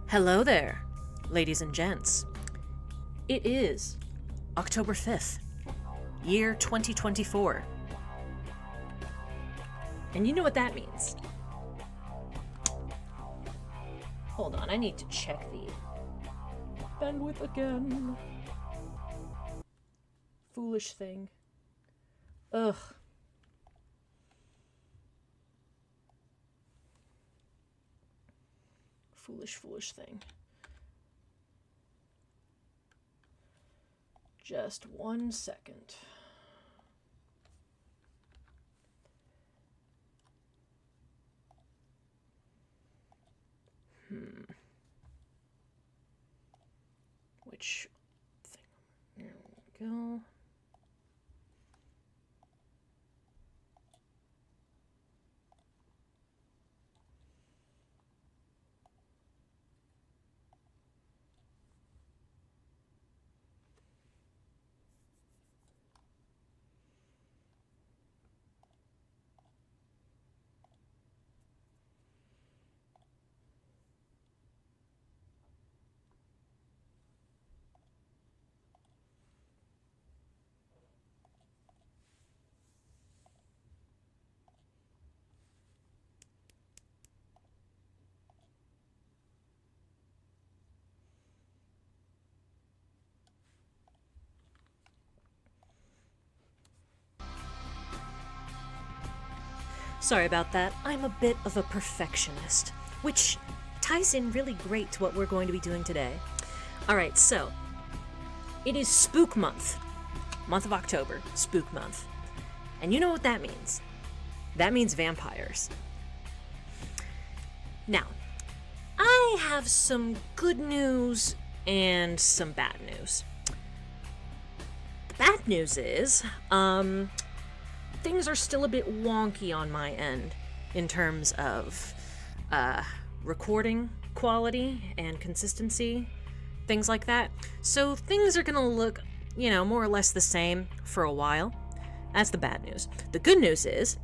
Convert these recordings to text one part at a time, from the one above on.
Hello there, ladies and gents. It is October 5th, year 2024. And you know what that means. Hold on, I need to check the bandwidth again. Foolish thing. Ugh. Foolish thing. Just 1 second. Which thing? There we go. Sorry about that. I'm a bit of a perfectionist, which ties in really great to what we're going to be doing today. Alright, so, it is Spook Month. Month of October, Spook Month. And you know what that means. That means vampires. Now, I have some good news and some bad news. The bad news is, things are still a bit wonky on my end in terms of recording quality and consistency, things like that. So things are gonna look, more or less the same for a while. That's the bad news. The good news is,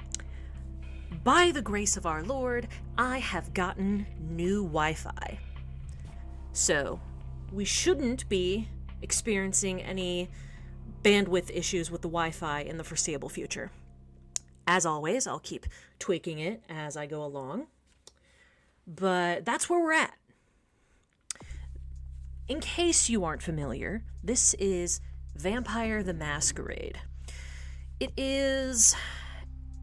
by the grace of our Lord, I have gotten new Wi-Fi. So we shouldn't be experiencing any bandwidth issues with the Wi-Fi in the foreseeable future. As always, I'll keep tweaking it as I go along. But that's where we're at. In case you aren't familiar, this is Vampire the Masquerade. It is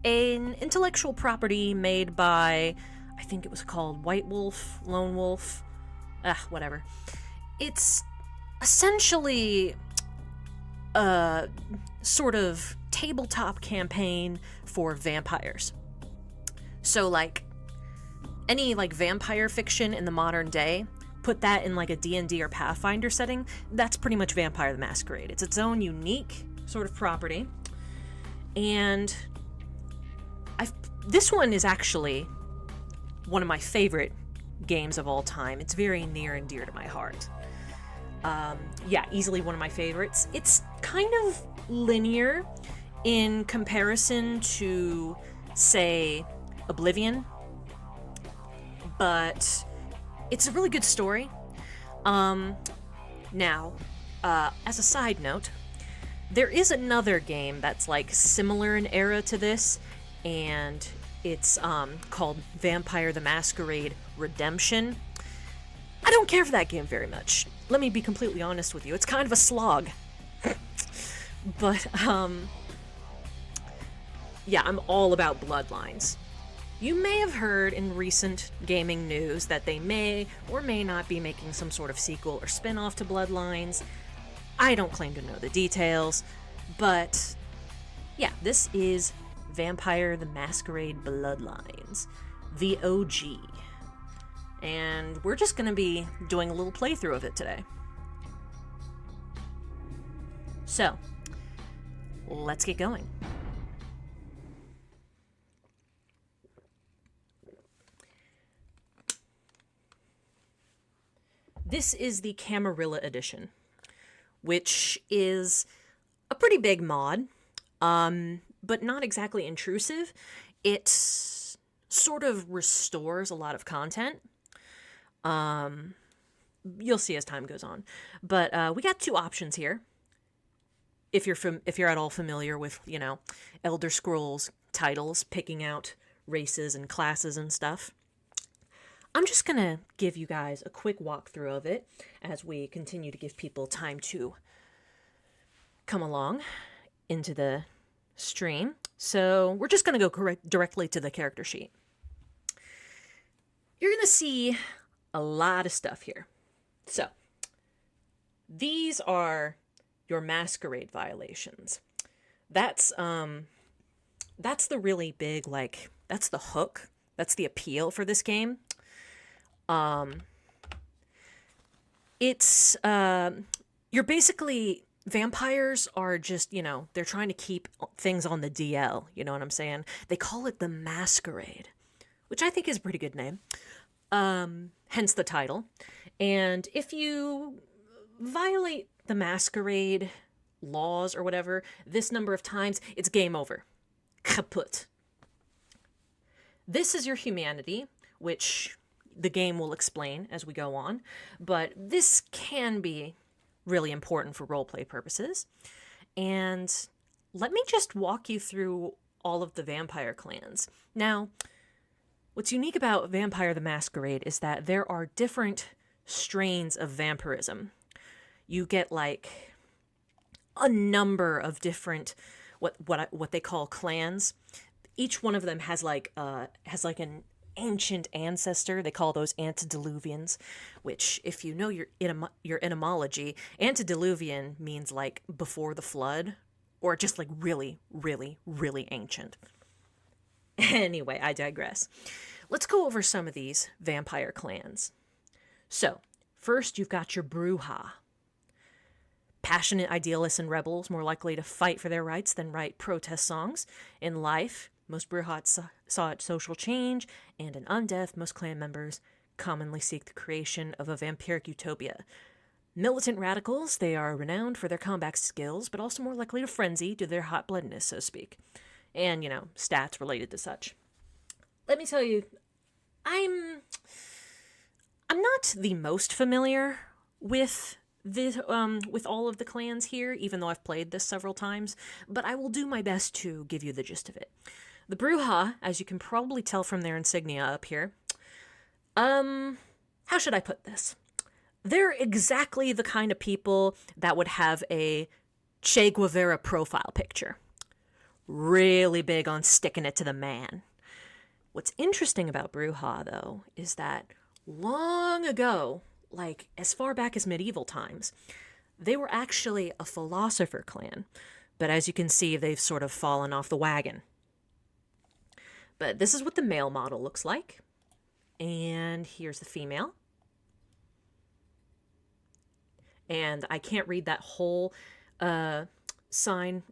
an intellectual property made by, I think it was called White Wolf, Lone Wolf, whatever. It's essentially a sort of tabletop campaign for vampires. So any vampire fiction in the modern day, put that in a D&D or Pathfinder setting, that's pretty much Vampire the Masquerade. It's its own unique sort of property. And this one is actually one of my favorite games of all time. It's very near and dear to my heart. Easily one of my favorites. It's kind of linear in comparison to, say, Oblivion, but it's a really good story. Now, as a side note, there is another game that's similar in era to this, and it's called Vampire the Masquerade Redemption. I don't care for that game very much. Let me be completely honest with you. It's kind of a slog. But, I'm all about Bloodlines. You may have heard in recent gaming news that they may or may not be making some sort of sequel or spin-off to Bloodlines. I don't claim to know the details, but this is Vampire the Masquerade Bloodlines, the OG. and we're just going to be doing a little playthrough of it today. So, let's get going. This is the Camarilla edition, which is a pretty big mod, but not exactly intrusive. It sort of restores a lot of content. You'll see as time goes on. But we got two options here. If you're at all familiar with, Elder Scrolls titles, picking out races and classes and stuff. I'm just going to give you guys a quick walkthrough of it as we continue to give people time to come along into the stream. So we're just going to go directly to the character sheet. You're going to see a lot of stuff here. So these are your masquerade violations. That's the really big, that's the hook. That's the appeal for this game. You're basically, vampires are just, they're trying to keep things on the DL, you know what I'm saying? They call it the Masquerade, which I think is a pretty good name, hence the title. And if you violate the Masquerade laws or whatever, this number of times, it's game over. Kaput. This is your humanity, which the game will explain as we go on, but this can be really important for roleplay purposes. And let me just walk you through all of the vampire clans. Now, what's unique about Vampire the Masquerade is that there are different strains of vampirism. You get a number of different what they call clans. Each one of them has an ancient ancestor. They call those antediluvians, which, if you know your etymology, antediluvian means before the flood, or just really, really, really ancient. Anyway, I digress. Let's go over some of these vampire clans. So, first you've got your Bruja. Passionate idealists and rebels, more likely to fight for their rights than write protest songs. In life, most Brujas sought social change, and in undeath, most clan members commonly seek the creation of a vampiric utopia. Militant radicals, they are renowned for their combat skills, but also more likely to frenzy due to their hot-bloodedness, so to speak. And, stats related to such. Let me tell you, I'm not the most familiar with with all of the clans here, even though I've played this several times, but I will do my best to give you the gist of it. The Bruja, as you can probably tell from their insignia up here, how should I put this? They're exactly the kind of people that would have a Che Guevara profile picture. Really big on sticking it to the man. What's interesting about Bruja, though, is that long ago, as far back as medieval times, they were actually a philosopher clan. But as you can see, they've sort of fallen off the wagon. But this is what the male model looks like. And here's the female. And I can't read that whole sign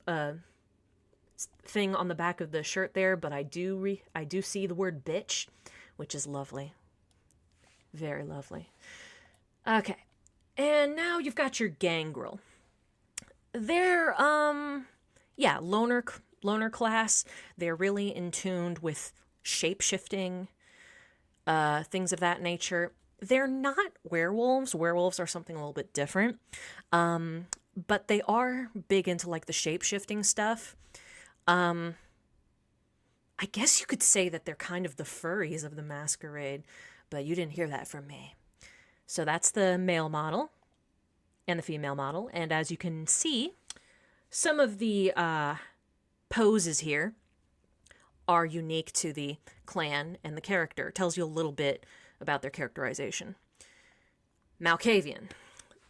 thing on the back of the shirt there, but I do see the word bitch, which is lovely. Very lovely. Okay. And now you've got your gangrel. They're loner class. They're really in tune with shape-shifting, things of that nature. They're not werewolves. Werewolves are something a little bit different. But they are big into the shape-shifting stuff. I guess you could say that they're kind of the furries of the Masquerade, but you didn't hear that from me. So that's the male model and the female model. And as you can see, some of the poses here are unique to the clan and the character. It tells you a little bit about their characterization. Malkavian.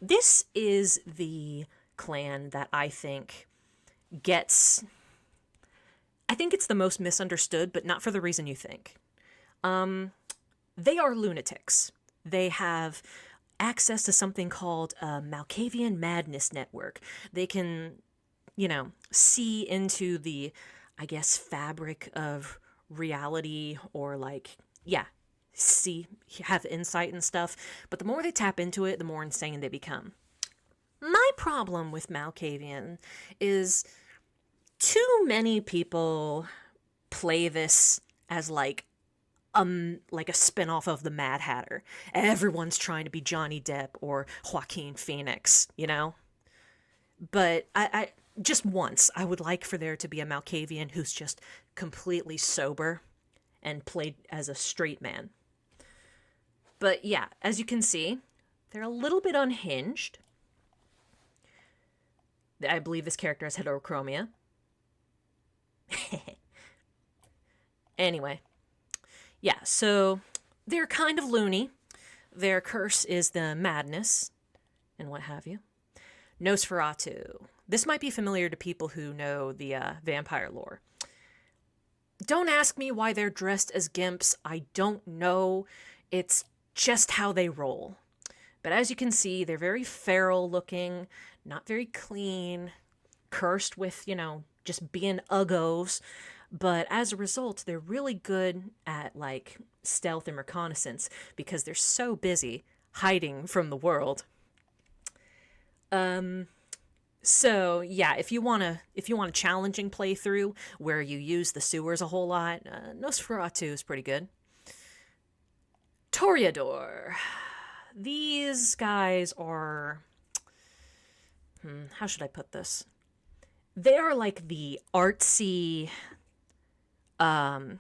This is the clan that I think it's the most misunderstood, but not for the reason you think. They are lunatics. they have access to something called a Malkavian Madness Network. They can, see into the, I guess, fabric of reality, or have insight and stuff. But the more they tap into it, the more insane they become. My problem with Malkavian is too many people play this as like a spin-off of the Mad Hatter. Everyone's trying to be Johnny Depp or Joaquin Phoenix, But I just once, I would like for there to be a Malkavian who's just completely sober and played as a straight man. But yeah, as you can see, they're a little bit unhinged. I believe this character has heterochromia. Anyway. Yeah, so they're kind of loony. Their curse is the madness and what have you. Nosferatu. This might be familiar to people who know the vampire lore. Don't ask me why they're dressed as gimps. I don't know. It's just how they roll. But as you can see, they're very feral looking, not very clean, cursed with, just being uggos. But as a result, they're really good at, stealth and reconnaissance because they're so busy hiding from the world. So, yeah, if you want a challenging playthrough where you use the sewers a whole lot, Nosferatu is pretty good. Toreador. These guys are... how should I put this? They are like the artsy... they're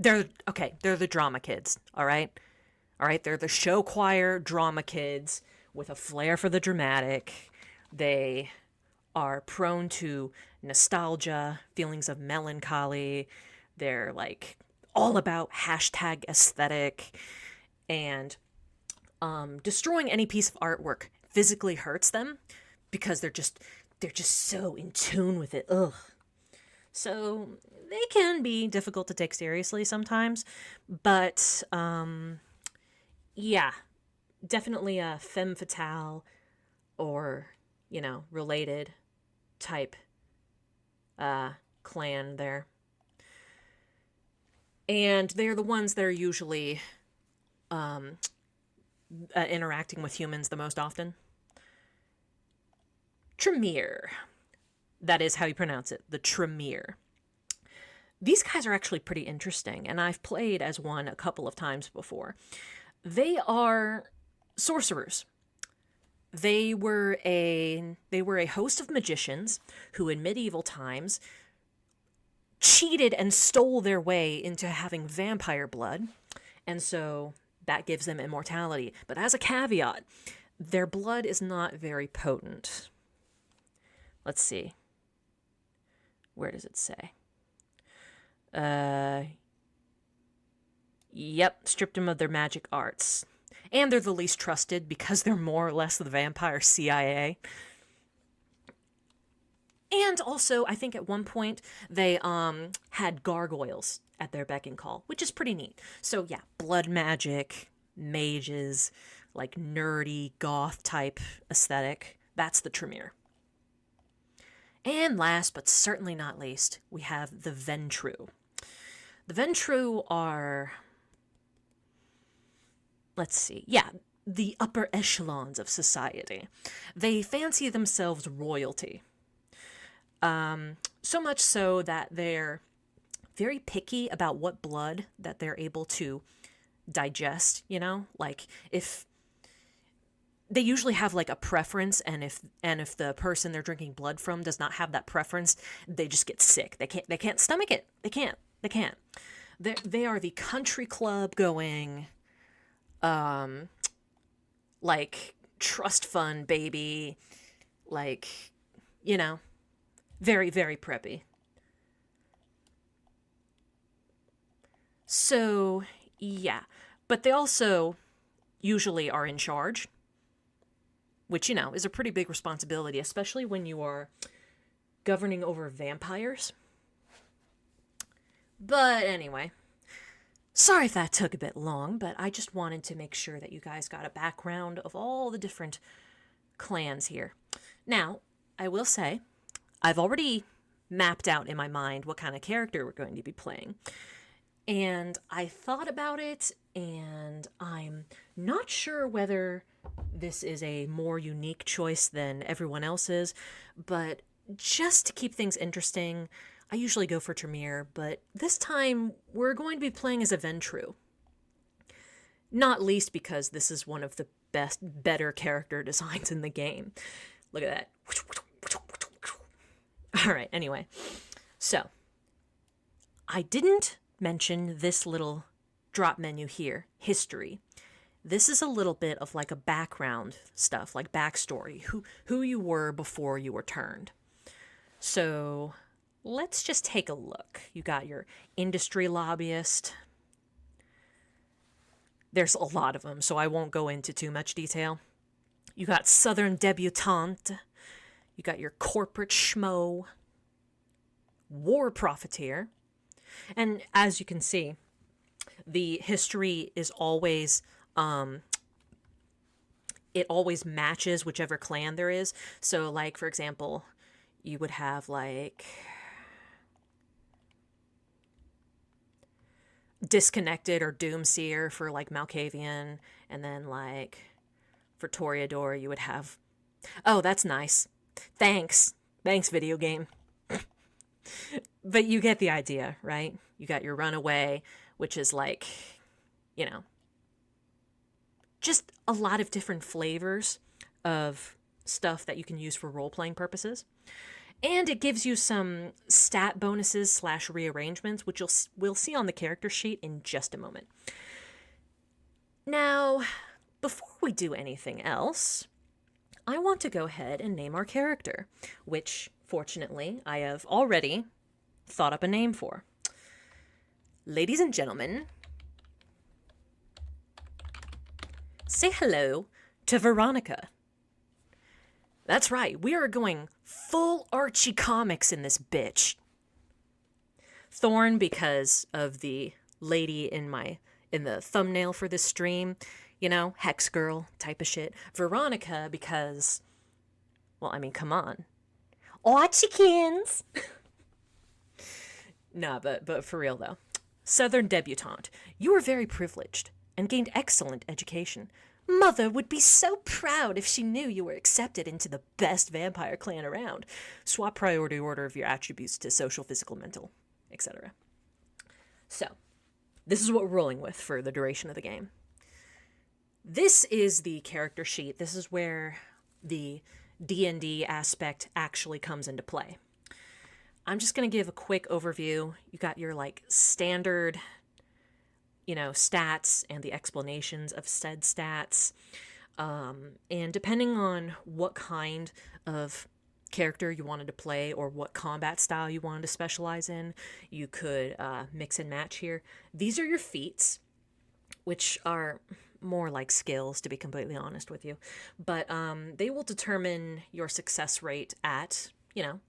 the drama kids, all right, they're the show choir drama kids with a flair for the dramatic. They are prone to nostalgia, feelings of melancholy. They're all about hashtag aesthetic, and destroying any piece of artwork physically hurts them because they're just so in tune with it. Ugh. So they can be difficult to take seriously sometimes, but yeah, definitely a femme fatale or, related type clan there. And they're the ones that are usually interacting with humans the most often. Tremere. That is how you pronounce it, the Tremere. These guys are actually pretty interesting, and I've played as one a couple of times before. They are sorcerers. They were a host of magicians who in medieval times cheated and stole their way into having vampire blood, and so that gives them immortality. But as a caveat, their blood is not very potent. Let's see. Where does it say? Yep, stripped them of their magic arts. And they're the least trusted because they're more or less the vampire CIA. And also, I think at one point, they had gargoyles at their beck and call, which is pretty neat. So yeah, blood magic, mages, nerdy, goth type aesthetic. That's the Tremere. And last, but certainly not least, we have the Ventrue. The Ventrue are, the upper echelons of society. They fancy themselves royalty. So much so that they're very picky about what blood that they're able to digest, if... They usually have a preference, and if the person they're drinking blood from does not have that preference, they just get sick. They can't stomach it. They can't. They are the country club going, trust fund baby, very, very preppy. So yeah, but they also usually are in charge, which, is a pretty big responsibility, especially when you are governing over vampires. But anyway, Sorry if that took a bit long, but I just wanted to make sure that you guys got a background of all the different clans here. Now, I will say, I've already mapped out in my mind what kind of character we're going to be playing. And I thought about it, and I'm not sure whether this is a more unique choice than everyone else's, but just to keep things interesting, I usually go for Tremere, but this time we're going to be playing as a Ventrue. Not least because this is one of the better character designs in the game. Look at that. Alright, anyway. So, I didn't mention this little drop menu here, history. This is a little bit of like a background stuff, like backstory, who you were before you were turned. So, let's just take a look. You got your industry lobbyist. There's a lot of them, so I won't go into too much detail. You got Southern debutante. You got your corporate schmo. War profiteer. And as you can see, the history is always, it always matches whichever clan there is. So, like, for example, you would have, like, Disconnected or Doomseer for, like, Malkavian. And then, like, for Toreador, you would have... Oh, that's nice. Thanks. Thanks, video game. But you get the idea, right? You got your Runaway, which is like, you know, just a lot of different flavors of stuff that you can use for role-playing purposes. And it gives you some stat bonuses / rearrangements, which we'll see on the character sheet in just a moment. Now, before we do anything else, I want to go ahead and name our character, which, fortunately, I have already thought up a name for. Ladies and gentlemen, say hello to Veronica. That's right, we are going full Archie comics in this bitch. Thorn because of the lady in the thumbnail for this stream, you know, Hex Girl type of shit. Veronica because, well, I mean, come on. Archiekins! Nah, but for real though. Southern debutante, you are very privileged and gained excellent education. Mother would be so proud if she knew you were accepted into the best vampire clan around. Swap priority order of your attributes to social, physical, mental, etc. So, this is what we're rolling with for the duration of the game. This is the character sheet. This is where the D&D aspect actually comes into play. I'm just going to give a quick overview. You got your, like, standard, you know, stats and the explanations of said stats. And depending on what kind of character you wanted to play or what combat style you wanted to specialize in, you could mix and match here. These are your feats, which are more like skills, to be completely honest with you. But they will determine your success rate at, you know,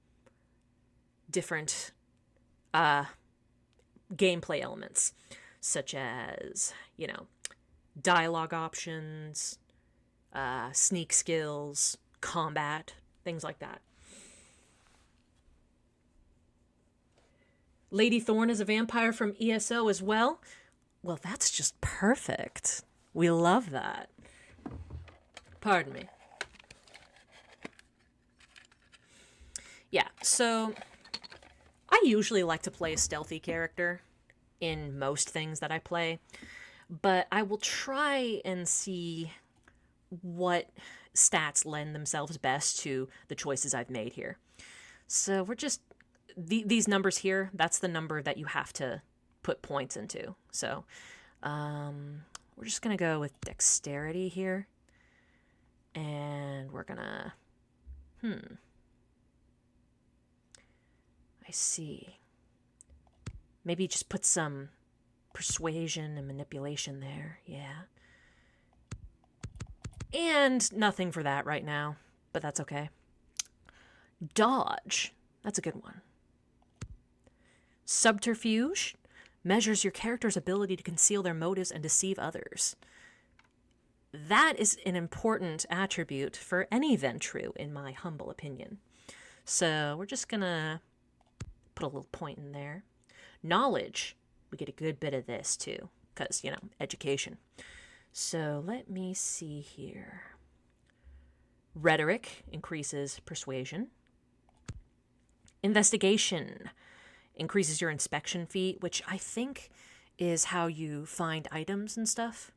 different gameplay elements, such as, you know, dialogue options, sneak skills, combat, things like that. Lady Thorn is a vampire from ESO as well. Well, that's just perfect. We love that. Pardon me. Yeah, so I usually like to play a stealthy character in most things that I play, but I will try and see what stats lend themselves best to the choices I've made here. So we're just, these numbers here, that's the number that you have to put points into. So we're just going to go with dexterity here, and we're going to, I see. Maybe just put some persuasion and manipulation there. Yeah. And nothing for that right now, but that's okay. Dodge. That's a good one. Subterfuge. measures your character's ability to conceal their motives and deceive others. That is an important attribute for any Ventru, in my humble opinion. So we're just gonna put a little point in there. Knowledge, we get a good bit of this too, because, you know, education. So let me see here. Rhetoric increases persuasion. Investigation increases your inspection feat, which I think is how you find items and stuff.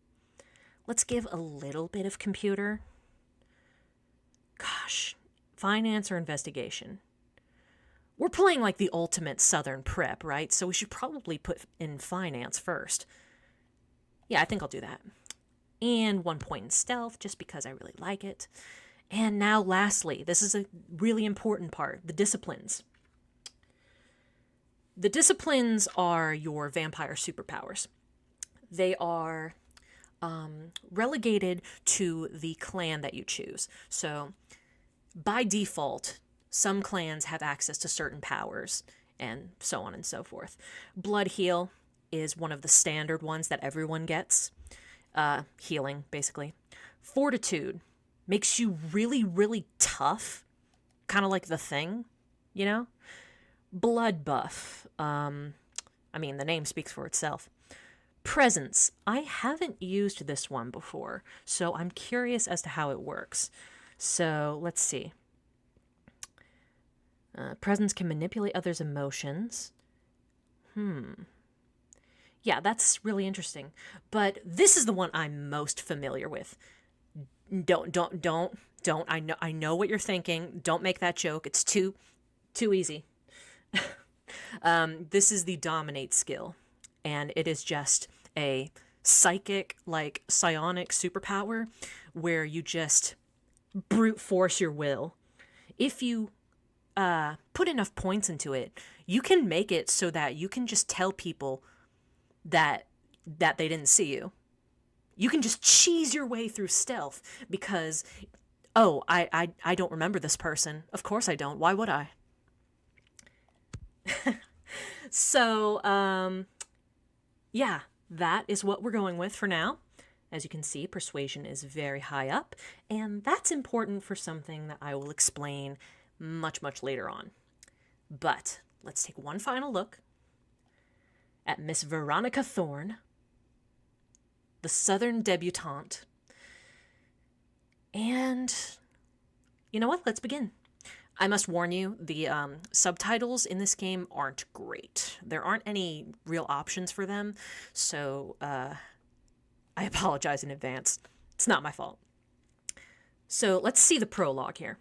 Let's give a little bit of computer. Gosh, finance or investigation? We're playing like the ultimate Southern prep, right? So we should probably put in finance first. Yeah, I think I'll do that. And 1 point in stealth, just because I really like it. And now lastly, this is a really important part, the disciplines. The disciplines are your vampire superpowers. They are relegated to the clan that you choose. So by default, some clans have access to certain powers and so on and so forth. Blood Heal is one of the standard ones that everyone gets. Healing, basically. Fortitude makes you really, really tough. Kind of like the Thing, you know? Blood Buff. I mean, the name speaks for itself. Presence. I haven't used this one before, so I'm curious as to how it works. So, let's see. Presence can manipulate others' emotions. Yeah, that's really interesting. But this is the one I'm most familiar with. Don't. I know what you're thinking. Don't make that joke. It's too easy. This is the Dominate skill. And it is just a psychic, like, psionic superpower where you just brute force your will. If you put enough points into it, you can make it so that you can just tell people that they didn't see you. You can just cheese your way through stealth because, oh, I don't remember this person. Of course I don't. Why would I? So, yeah, that is what we're going with for now. As you can see, persuasion is very high up, and that's important for something that I will explain much, much later on. But let's take one final look at Miss Veronica Thorne, the Southern debutante. And you know what? Let's begin. I must warn you, the subtitles in this game aren't great. There aren't any real options for them, so I apologize in advance. It's not my fault. So let's see the prologue here.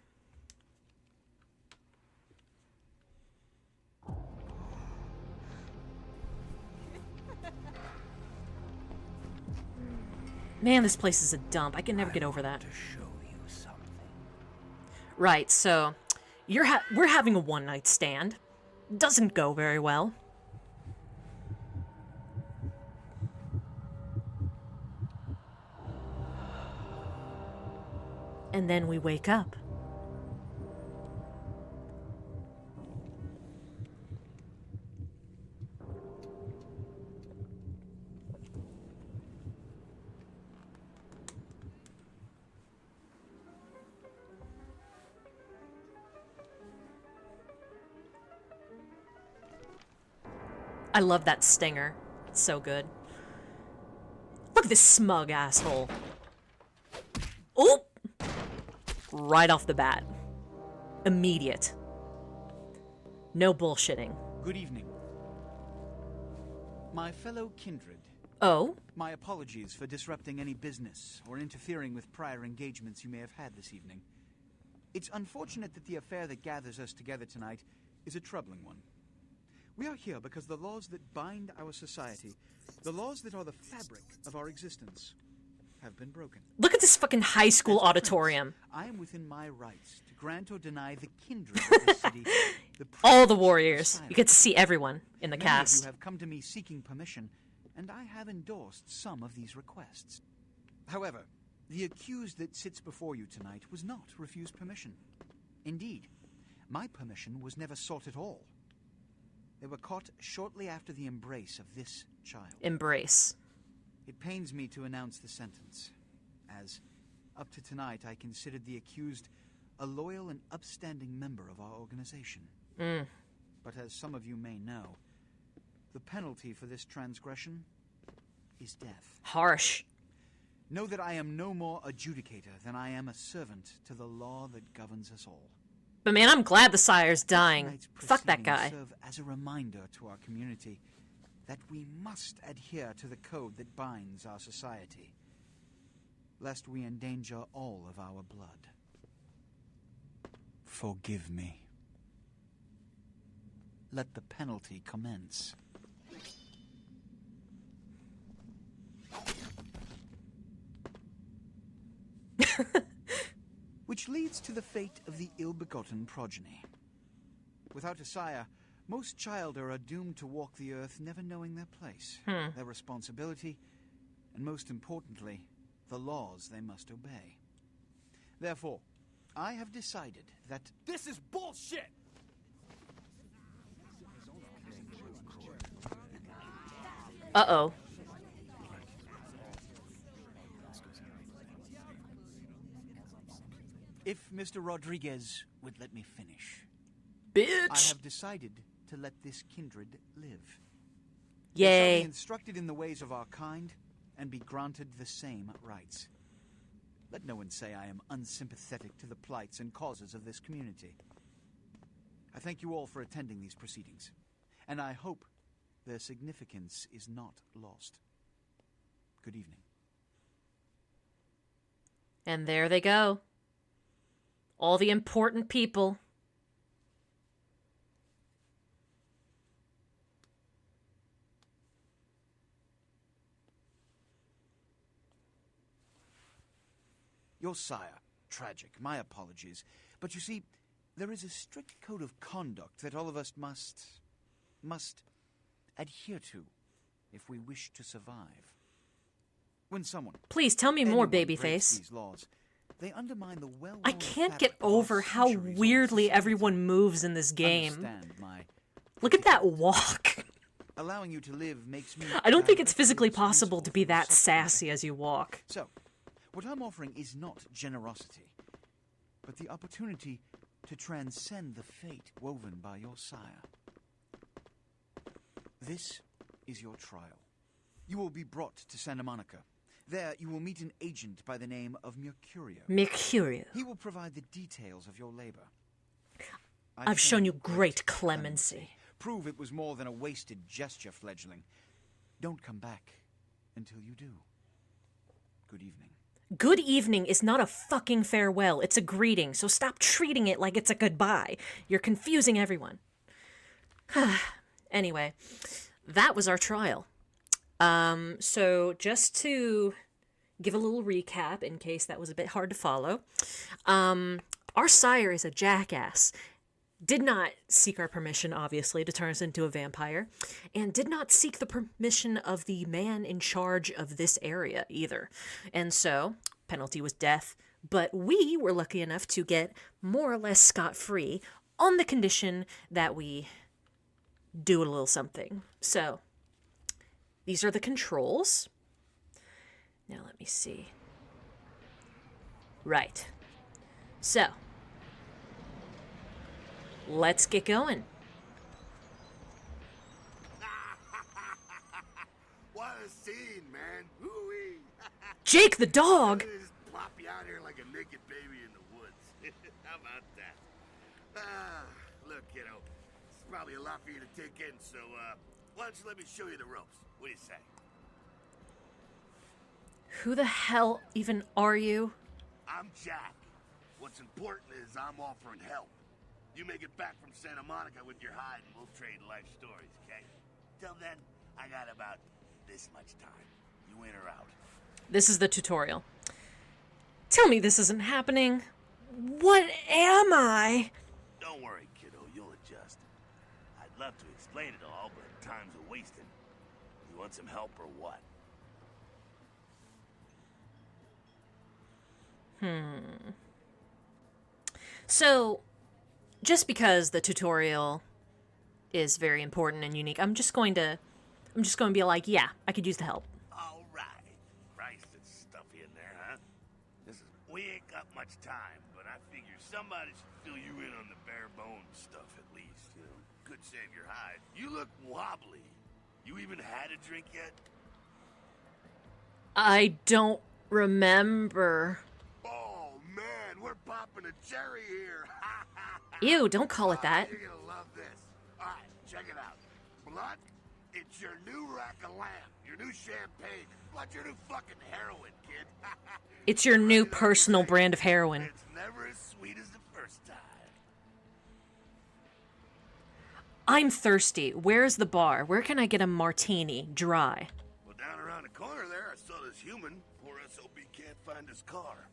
Man, this place is a dump. I can never get over that. To show you something. Right, so we're having a one-night stand. Doesn't go very well. And then we wake up. I love that stinger. It's so good. Look at this smug asshole. Oh! Right off the bat. Immediate. No bullshitting. Good evening. My fellow kindred. Oh? My apologies for disrupting any business or interfering with prior engagements you may have had this evening. It's unfortunate that the affair that gathers us together tonight is a troubling one. We are here because the laws that bind our society, the laws that are the fabric of our existence, have been broken. Look at this fucking high school auditorium. I am within my rights to grant or deny the kindred of this city. All the warriors. You get to see everyone in the Many cast. of you have come to me seeking permission, and I have endorsed some of these requests. However, the accused that sits before you tonight was not refused permission. Indeed, my permission was never sought at all. They were caught shortly after the embrace of this child. Embrace. It pains me to announce the sentence, as up to tonight I considered the accused a loyal and upstanding member of our organization. But as some of you may know, the penalty for this transgression is death. Harsh. Know that I am no more adjudicator than I am a servant to the law that governs us all. But man, I'm glad the sire's dying. Tonight's Fuck that proceedings guy. serve as a reminder to our community that we must adhere to the code that binds our society, lest we endanger all of our blood. Forgive me. Let the penalty commence. Which leads to the fate of the ill-begotten progeny. Without a sire, most childer are doomed to walk the earth never knowing their place, their responsibility, and most importantly, the laws they must obey. Therefore, I have decided that... This is bullshit! Uh-oh. If Mr. Rodriguez would let me finish. Bitch! I have decided to let this kindred live. Yay. They shall be instructed in the ways of our kind and be granted the same rights. Let no one say I am unsympathetic to the plights and causes of this community. I thank you all for attending these proceedings, and I hope their significance is not lost. Good evening. And there they go. All the important people. Your sire, tragic, my apologies. But you see, there is a strict code of conduct that all of us must adhere to if we wish to survive. When someone... Please tell me more, anyone breaks babyface. these laws, they undermine the well-worn I can't get fabric of our over how centuries-old weirdly society. everyone moves in this game. Understand my... Look at that walk. Allowing you to live makes me... I don't think it's directly physically responsible possible to for be your that suffering. sassy as you walk. So, what I'm offering is not generosity, but the opportunity to transcend the fate woven by your sire. This is your trial. You will be brought to Santa Monica. There, you will meet an agent by the name of Mercurio. Mercurio. He will provide the details of your labor. I've shown you great clemency. Prove it was more than a wasted gesture, fledgling. Don't come back until you do. Good evening. Good evening is not a fucking farewell. It's a greeting, so stop treating it like it's a goodbye. You're confusing everyone. Anyway, that was our trial. So just to give a little recap in case that was a bit hard to follow, our sire is a jackass. Did not seek our permission, obviously, to turn us into a vampire, and did not seek the permission of the man in charge of this area either. And so, penalty was death, but we were lucky enough to get more or less scot-free on the condition that we do a little something. So, these are the controls. Now let me see. Right. So, let's get going. What a scene, man. Hoo-wee. Jake the dog! Just plop you out here like a naked baby in the woods. How about that? Look, kiddo, it's probably a lot for you to take in, so, why don't you let me show you the ropes? What do you say? Who the hell even are you? I'm Jack. What's important is I'm offering help. You make it back from Santa Monica with your hide and we'll trade life stories, okay? Till then, I got about this much time. You in or out? This is the tutorial. Tell me this isn't happening. What am I? Don't worry, kiddo, you'll adjust. I'd love to explain it all, but time's a wasting. You want some help or what? So, just because the tutorial is very important and unique. I'm just going to be like, yeah, I could use the help. All right. Christ, it's stuffy in there, huh? We ain't got much time, but I figure somebody should fill you in on the bare bones stuff at least, you know. Could save your hide. You look wobbly. You even had a drink yet? I don't remember. Oh, man, we're popping a cherry here. Ew, don't call it that. You're gonna love this. All right, check it out. Blood, it's your new rack of lamb, your new champagne, but your new fucking heroin, kid. It's your new personal brand of heroin. It's never as sweet as the first time. I'm thirsty. Where's the bar? Where can I get a martini, dry? Well, down around the corner there, I saw this human. Poor SOB can't find his car.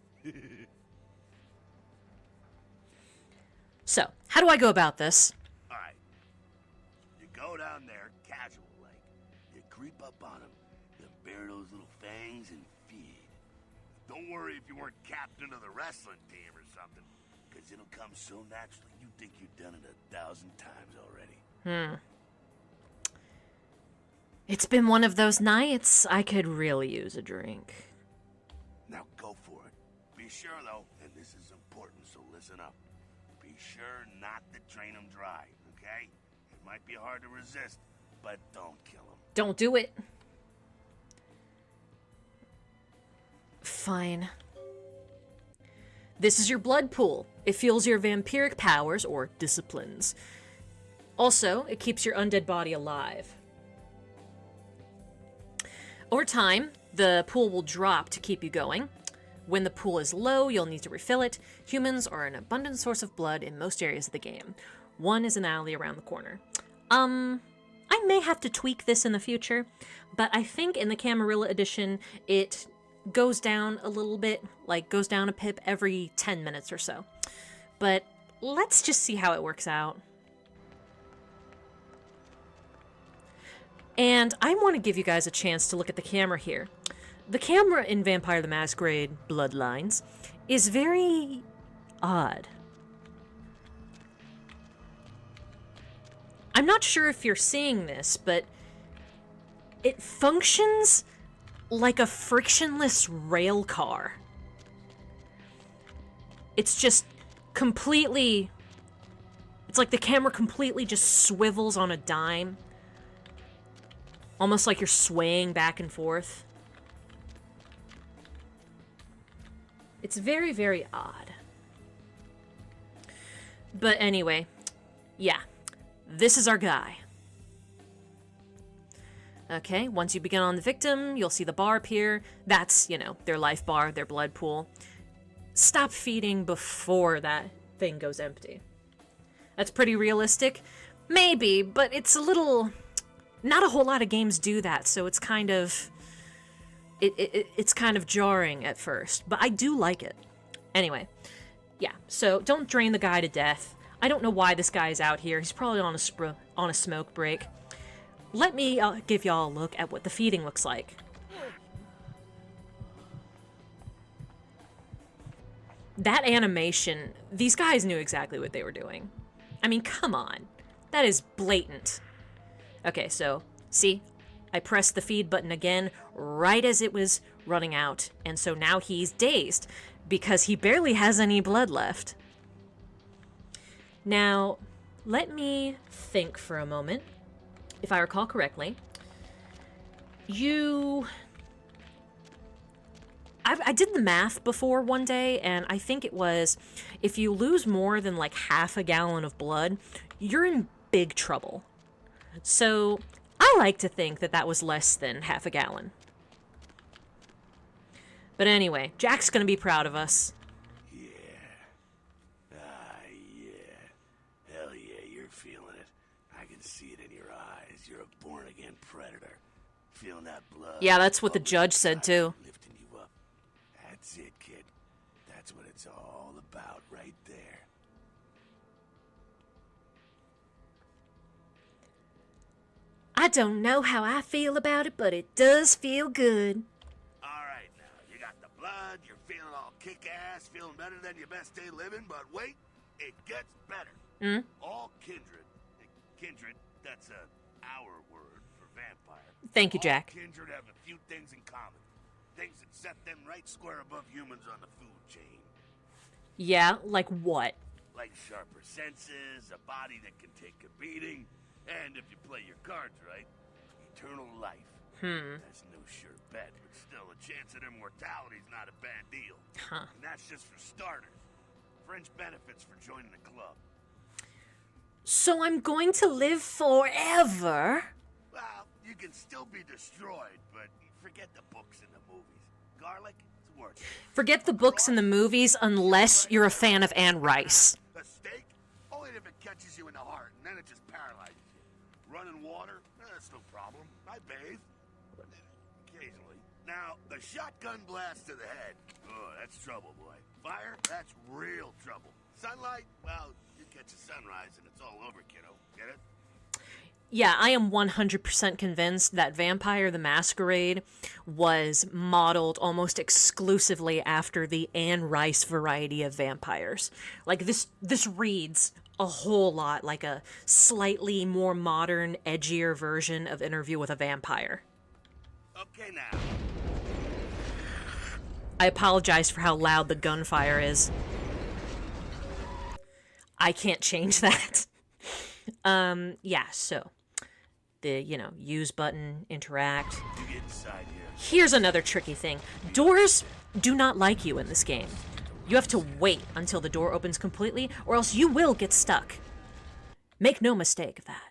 So, how do I go about this? All right. You go down there, casual like. You creep up on him. You bare those little fangs and feed. Don't worry if you weren't captain of the wrestling team or something, because it'll come so naturally you think you've done it 1,000 times already. It's been one of those nights. I could really use a drink. Now go for it. Be sure, though, and this is important, so listen up. Be sure not to drain him dry, okay? It might be hard to resist, but don't kill him. Don't do it. Fine. This is your blood pool. It fuels your vampiric powers, or disciplines. Also, it keeps your undead body alive. Over time, the pool will drop to keep you going. When the pool is low, you'll need to refill it. Humans are an abundant source of blood in most areas of the game. One is an alley around the corner. I may have to tweak this in the future, but I think in the Camarilla edition, it goes down a little bit, like goes down a pip every 10 minutes or so. But let's just see how it works out. And I want to give you guys a chance to look at the camera here. The camera in Vampire the Masquerade Bloodlines is very odd. I'm not sure if you're seeing this, but it functions like a frictionless rail car. It's just completely... It's like the camera completely just swivels on a dime. Almost like you're swaying back and forth. It's very, very odd. But anyway, yeah. This is our guy. Okay, once you begin on the victim, you'll see the bar appear. That's, you know, their life bar, their blood pool. Stop feeding before that thing goes empty. That's pretty realistic. Maybe, but it's a little... Not a whole lot of games do that, so it's kind of... It's kind of jarring at first, but I do like it. Anyway, yeah, so don't drain the guy to death. I don't know why this guy's out here. He's probably on a smoke break. Let me give y'all a look at what the feeding looks like. That animation, these guys knew exactly what they were doing. I mean, come on. That is blatant. Okay, so, see? I pressed the feed button again right as it was running out, and so now he's dazed because he barely has any blood left. Now, let me think for a moment. If I recall correctly, I did the math before one day, and I think it was if you lose more than like half a gallon of blood, you're in big trouble. So I like to think that that was less than half a gallon. But anyway, Jack's gonna be proud of us. Yeah. Yeah. Hell yeah, you're feeling it. I can see it in your eyes. You're a born-again predator. Feeling that blood. Yeah, that's what the judge said too. Lifting you up. That's it, kid. That's what it's all about right there. I don't know how I feel about it, but it does feel good. Alright now, you got the blood, you're feeling all kick-ass, feeling better than your best day living, but wait, it gets better. All kindred That's our word for vampire. Thank you, Jack. All kindred have a few things in common. Things that set them right square above humans on the food chain. Yeah, like what? Like sharper senses, a body that can take a beating, and if you play your cards right, eternal life. That's no sure bet, but still, a chance at immortality's not a bad deal. Huh. And that's just for starters. Fringe benefits for joining the club. So I'm going to live forever? Well, you can still be destroyed, but forget the books and the movies. Garlic, it's worth it. Forget the books and the movies unless you're a fan of Anne Rice. A steak? Only if it catches you in the heart, and then it just paralyzes you. Running water? That's no problem. I bathe. Occasionally. Now, the shotgun blast to the head. Oh, that's trouble, boy. Fire? That's real trouble. Sunlight? Well, you catch a sunrise and it's all over, kiddo. Get it? Yeah, I am 100% convinced that Vampire the Masquerade was modeled almost exclusively after the Anne Rice variety of vampires. Like, this reads a whole lot like a slightly more modern, edgier version of Interview with a Vampire. Okay, now. I apologize for how loud the gunfire is. I can't change that. Yeah, so the, use button, interact. You get inside here. Here's another tricky thing. Doors do not like you in this game. You have to wait until the door opens completely, or else you will get stuck. Make no mistake of that.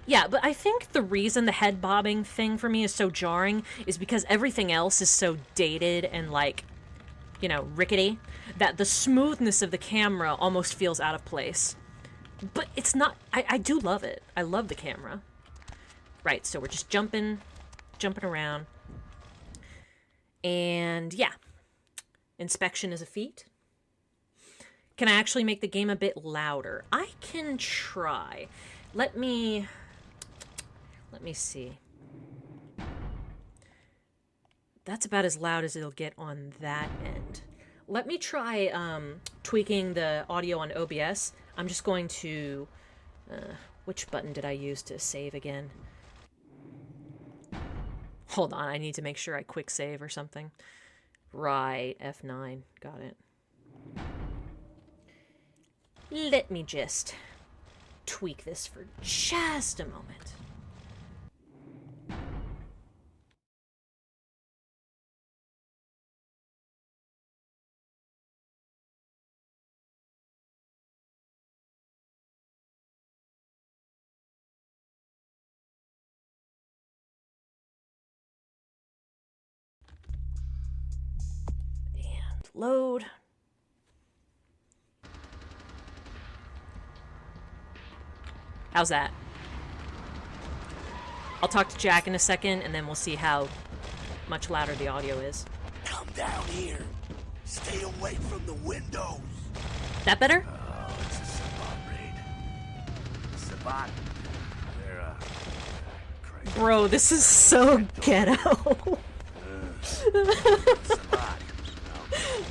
Yeah, but I think the reason the head bobbing thing for me is so jarring is because everything else is so dated and, rickety, that the smoothness of the camera almost feels out of place. But it's not... I do love it. I love the camera. Right, so we're just jumping around. And, yeah. Inspection is a feat. Can I actually make the game a bit louder? I can try. Let me see. That's about as loud as it'll get on that end. Let me try tweaking the audio on OBS. I'm just going to... which button did I use to save again? Hold on, I need to make sure I quick save or something. Right, F9. Got it. Let me just tweak this for just a moment. And load. How's that? I'll talk to Jack in a second, and then we'll see how much louder the audio is. Come down here. Stay away from the windows. That better? Oh, it's a Sabat raid. Sabat. They're, crazy. Bro, this is so ghetto. Sabat.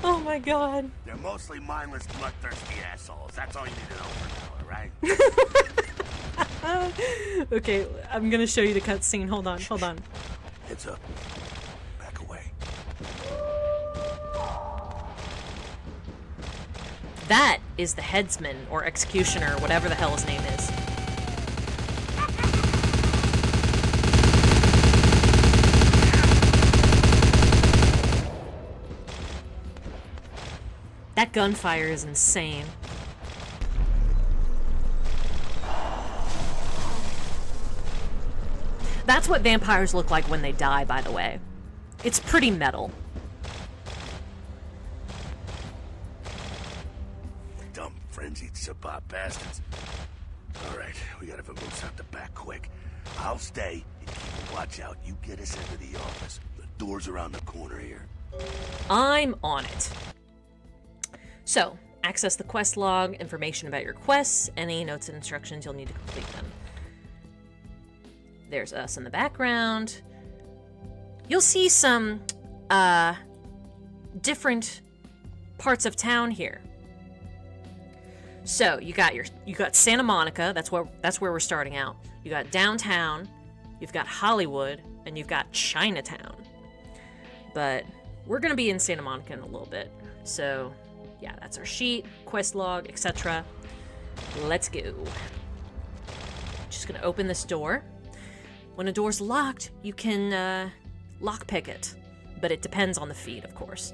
Oh my god. They're mostly mindless, bloodthirsty assholes. That's all you need to know for now, alright? Okay, I'm gonna show you the cutscene. Hold on. Heads up. Back away. That is the headsman, or executioner, whatever the hell his name is. That gunfire is insane. That's what vampires look like when they die, by the way. It's pretty metal. Dumb, frenzied Sabat bastards. Alright, we gotta vamoose out the back quick. I'll stay and keep a watch out. You get us into the office. The door's around the corner here. I'm on it. So, access the quest log, information about your quests, any notes and instructions you'll need to complete them. There's us in the background. You'll see some, different parts of town here. So you got Santa Monica. That's where we're starting out. You got downtown. You've got Hollywood, and you've got Chinatown. But we're gonna be in Santa Monica in a little bit. So yeah, that's our sheet, quest log, etc. Let's go. Just gonna open this door. When a door's locked, you can lockpick it, but it depends on the feed, of course.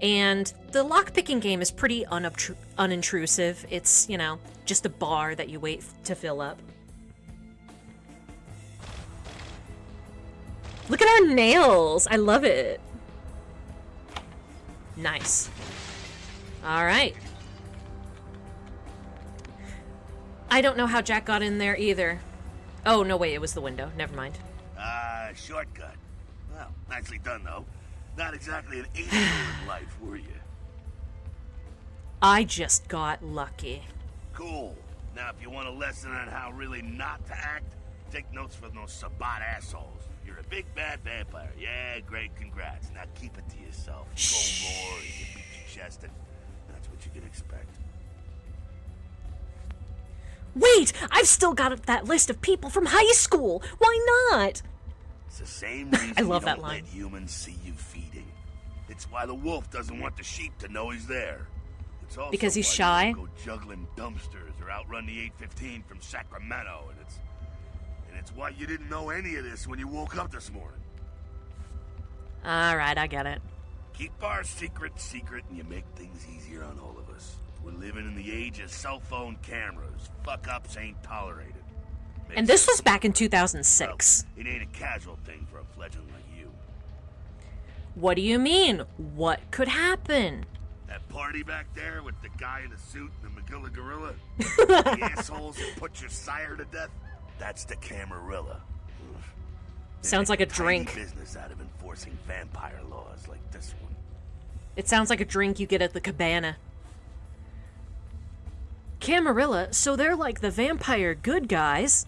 And the lockpicking game is pretty unintrusive. It's, you know, just a bar that you wait to fill up. Look at our nails! I love it. Nice. Alright. I don't know how Jack got in there either. Oh, no, wait, it was the window. Never mind. Shortcut. Well, nicely done, though. Not exactly an angel in life, were you? I just got lucky. Cool. Now, if you want a lesson on how really not to act, take notes from those Sabat assholes. You're a big bad vampire. Yeah, great, congrats. Now keep it to yourself. Go roar, you beat your chest, and that's what you can expect. Wait! I've still got that list of people from high school! Why not? It's the same reason I love you that don't line. let humans see you feeding. It's why the wolf doesn't want the sheep to know he's there. It's also Because he's why shy? you don't go juggling dumpsters or outrun the 815 from Sacramento, and it's why you didn't know any of this when you woke up this morning. Alright, I get it. Keep our secret, and you make things easier on all of us. We're living in the age of cell phone cameras. Fuck-ups ain't tolerated. Makes And this sense was back in 2006. Well, it ain't a casual thing for a fledgling like you. What do you mean? What could happen? That party back there with the guy in the suit and the McGilla gorilla? The assholes that put your sire to death? That's the Camarilla. Sounds like a Tiny drink. business out of enforcing vampire laws like this one. It sounds like a drink you get at the cabana. Camarilla, so they're like the vampire good guys.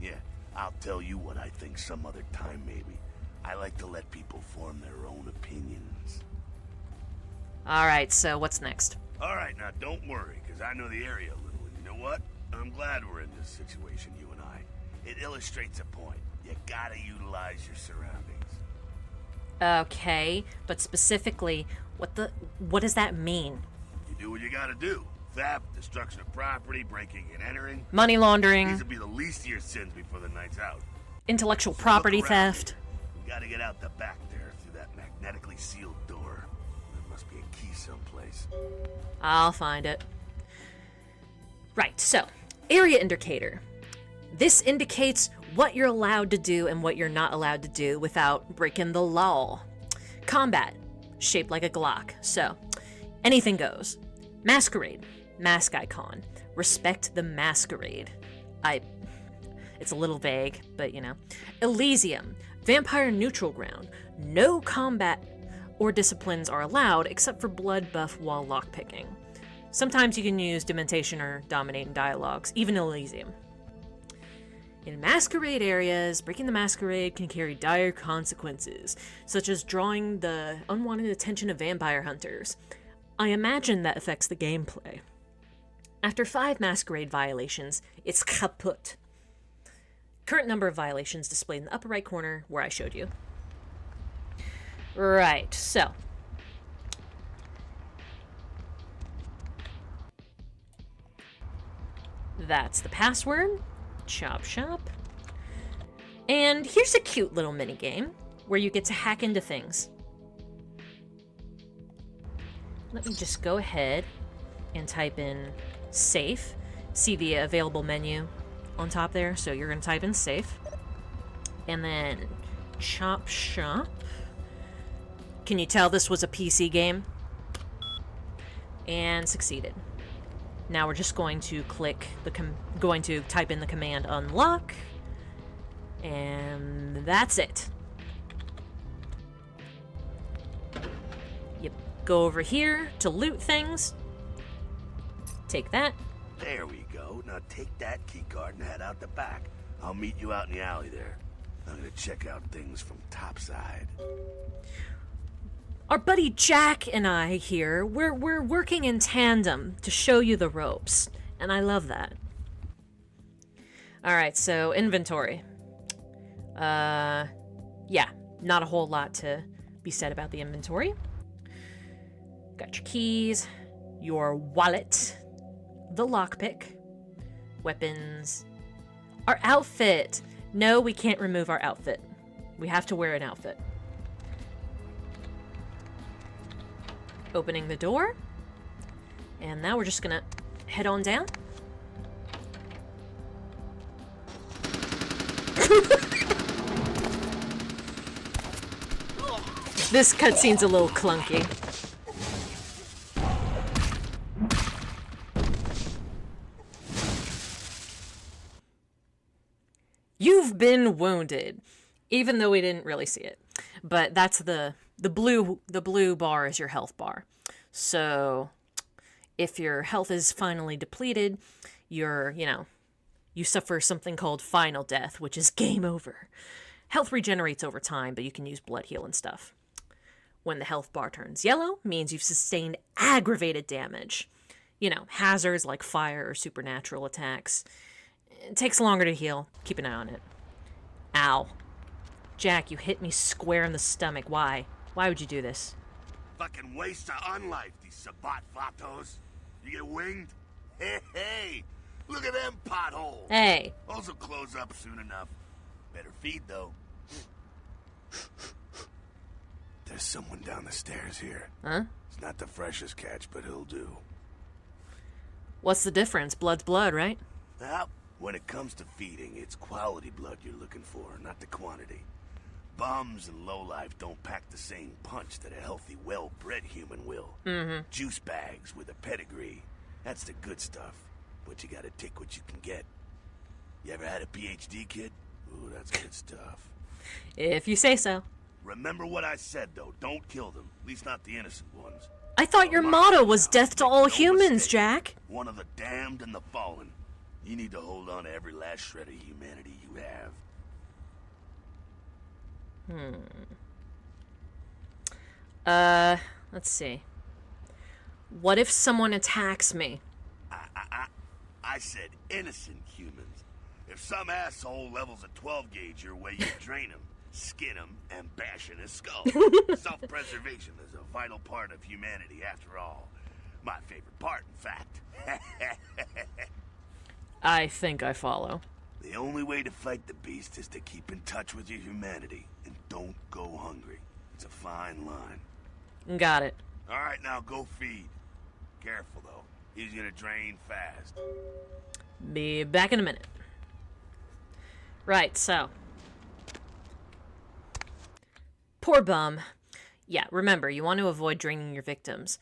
Yeah, I'll tell you what I think some other time, maybe. I like to let people form their own opinions. Alright, so what's next? Alright, now don't worry, because I know the area a little, and you know what? I'm glad we're in this situation, you and I. It illustrates a point. You gotta utilize your surroundings. Okay, but specifically, what does that mean? You do what you gotta do. Theft, destruction of property, breaking and entering. Money laundering, These will be the least of your sins before the night's out. intellectual So property look around theft. here. We gotta get out the back there through that magnetically sealed door. There must be a key someplace. I'll find it. Right, so, area indicator. This indicates what you're allowed to do and what you're not allowed to do without breaking the law. Combat, shaped like a Glock, so anything goes. Masquerade, mask icon. Respect the masquerade. It's a little vague, but you know. Elysium, vampire neutral ground. No combat or disciplines are allowed except for blood buff while lockpicking. Sometimes you can use dementation or dominate in dialogues, even Elysium. In masquerade areas, breaking the masquerade can carry dire consequences, such as drawing the unwanted attention of vampire hunters. I imagine that affects the gameplay. After 5 masquerade violations, it's kaput. Current number of violations displayed in the upper right corner where I showed you. Right, so. That's the password. Chop shop. And here's a cute little mini game where you get to hack into things. Let me just go ahead and type in safe. See the available menu on top there? So you're going to type in safe. And then chop shop. Can you tell this was a PC game? And succeeded. Now we're just going to click type in the command unlock. And that's it. Yep. Go over here to loot things. Take that. There we go. Now take that keycard and head out the back. I'll meet you out in the alley there. I'm gonna check out things from topside. Our buddy Jack and I here, we're working in tandem to show you the ropes, and I love that. All right, so inventory. Yeah, not a whole lot to be said about the inventory. Got your keys, your wallet, the lockpick, weapons, our outfit. No, we can't remove our outfit. We have to wear an outfit. Opening the door. And now we're just gonna head on down. This cutscene's a little clunky. You've been wounded, even though we didn't really see it. But that's the blue bar is your health bar. So if your health is finally depleted, you suffer something called final death, which is game over. Health regenerates over time, but you can use blood heal and stuff. When the health bar turns yellow, means you've sustained aggravated damage. Hazards like fire or supernatural attacks. It takes longer to heal. Keep an eye on it. Ow. Jack, you hit me square in the stomach. Why? Why would you do this? Fucking waste of unlife, these Sabat vatos. You get winged? Hey, look at them potholes. Hey. Also close up soon enough. Better feed, though. There's someone down the stairs here. Huh? It's not the freshest catch, but he'll do. What's the difference? Blood's blood, right? Well, when it comes to feeding, it's quality blood you're looking for, not the quantity. Bums and lowlife don't pack the same punch that a healthy, well-bred human will. Mm-hmm. Juice bags with a pedigree. That's the good stuff. But you gotta take what you can get. You ever had a PhD, kid? Ooh, that's good stuff. If you say so. Remember what I said, though. Don't kill them. At least not the innocent ones. I thought your motto was death to all No humans, mistake. Jack. One of the damned and the fallen. You need to hold on to every last shred of humanity you have. Let's see. What if someone attacks me? I said innocent humans. If some asshole levels a 12 gauge your way, you drain him, skin him, and bash in his skull. Self-preservation is a vital part of humanity, after all. My favorite part, in fact. I think I follow. The only way to fight the beast is to keep in touch with your humanity, and don't go hungry. It's a fine line. Got it. All right, now go feed. Careful, though. He's gonna drain fast. Be back in a minute. Right, so. Poor bum. Yeah, remember, you want to avoid draining your victims.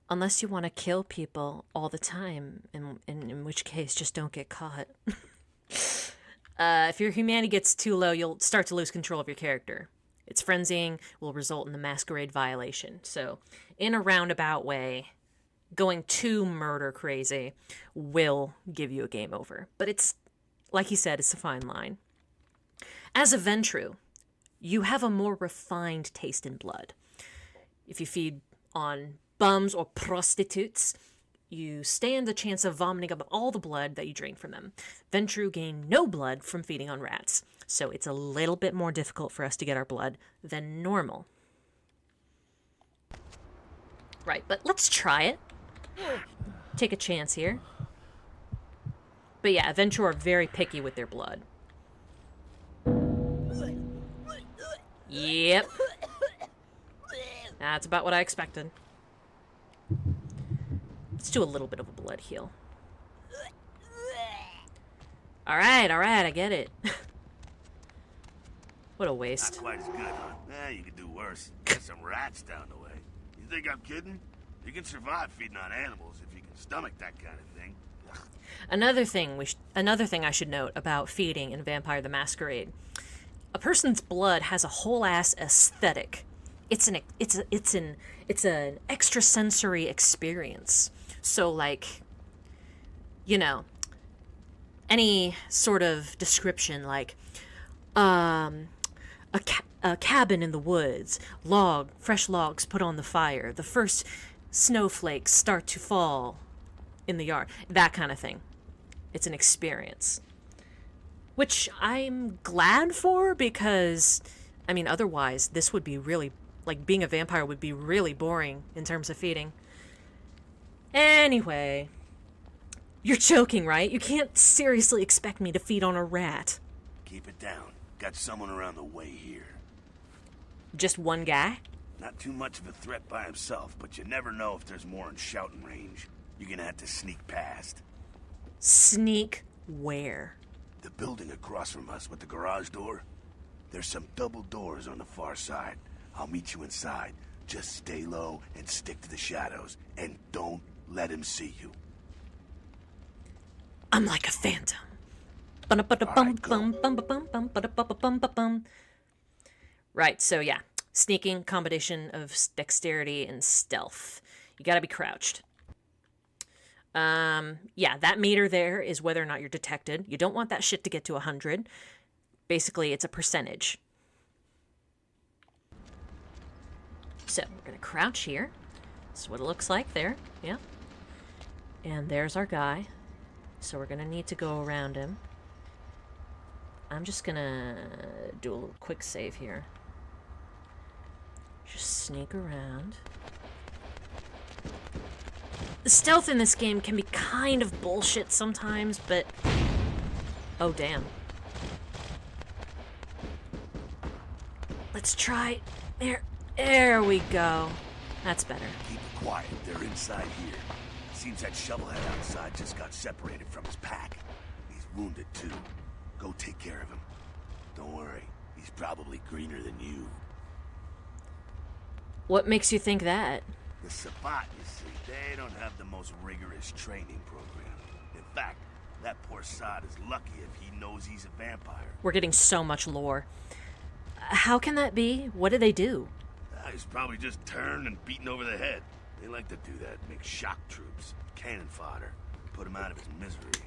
Unless you want to kill people all the time, in which case, just don't get caught. If your humanity gets too low, you'll start to lose control of your character. Its frenzying will result in the masquerade violation. So, in a roundabout way, going too murder crazy will give you a game over. But it's, like he said, it's a fine line. As a Ventru, you have a more refined taste in blood. If you feed on bums or prostitutes, you stand a chance of vomiting up all the blood that you drain from them. Ventru gain no blood from feeding on rats, so it's a little bit more difficult for us to get our blood than normal. Right, but let's try it. Take a chance here. But yeah, Ventru are very picky with their blood. Yep. That's about what I expected. Let's do a little bit of a blood heal. Alright, I get it. What a waste. Not quite as good, huh? You could do worse. Get some rats down the way. You think I'm kidding? You can survive feeding on animals if you can stomach that kind of thing. Another thing I should note about feeding in Vampire the Masquerade. A person's blood has a whole ass aesthetic. It's an extrasensory experience. So like, you know, any sort of description like a a cabin in the woods, fresh logs put on the fire, the first snowflakes start to fall in the yard, that kind of thing. It's an experience. Which I'm glad for, because, I mean, otherwise, this would be really, like, being a vampire would be really boring in terms of feeding. Anyway, you're joking, right? You can't seriously expect me to feed on a rat. Keep it down. Got someone around the way here. Just one guy? Not too much of a threat by himself, but you never know if there's more in shouting range. You're gonna have to sneak past. Sneak where? The building across from us with the garage door. There's some double doors on the far side. I'll meet you inside. Just stay low and stick to the shadows, and don't let him see you. I'm like a phantom. Right, so yeah. Sneaking, combination of dexterity and stealth. You gotta be crouched. Yeah, that meter there is whether or not you're detected. You don't want that shit to get to 100. Basically, it's a percentage. So, we're gonna crouch here. This is what it looks like there, yeah. And there's our guy. So we're gonna need to go around him. I'm just gonna do a little quick save here. Just sneak around. The stealth in this game can be kind of bullshit sometimes, but... Oh, damn. Let's try... There we go. That's better. Keep it quiet. They're inside here. Seems that shovelhead outside just got separated from his pack. He's wounded, too. Go take care of him. Don't worry. He's probably greener than you. What makes you think that? The Sabbat, you see, they don't have the most rigorous training program. In fact, that poor sod is lucky if he knows he's a vampire. We're getting so much lore. How can that be? What do they do? He's probably just turned and beaten over the head. They like to do that, make shock troops, cannon fodder, put him out of his misery.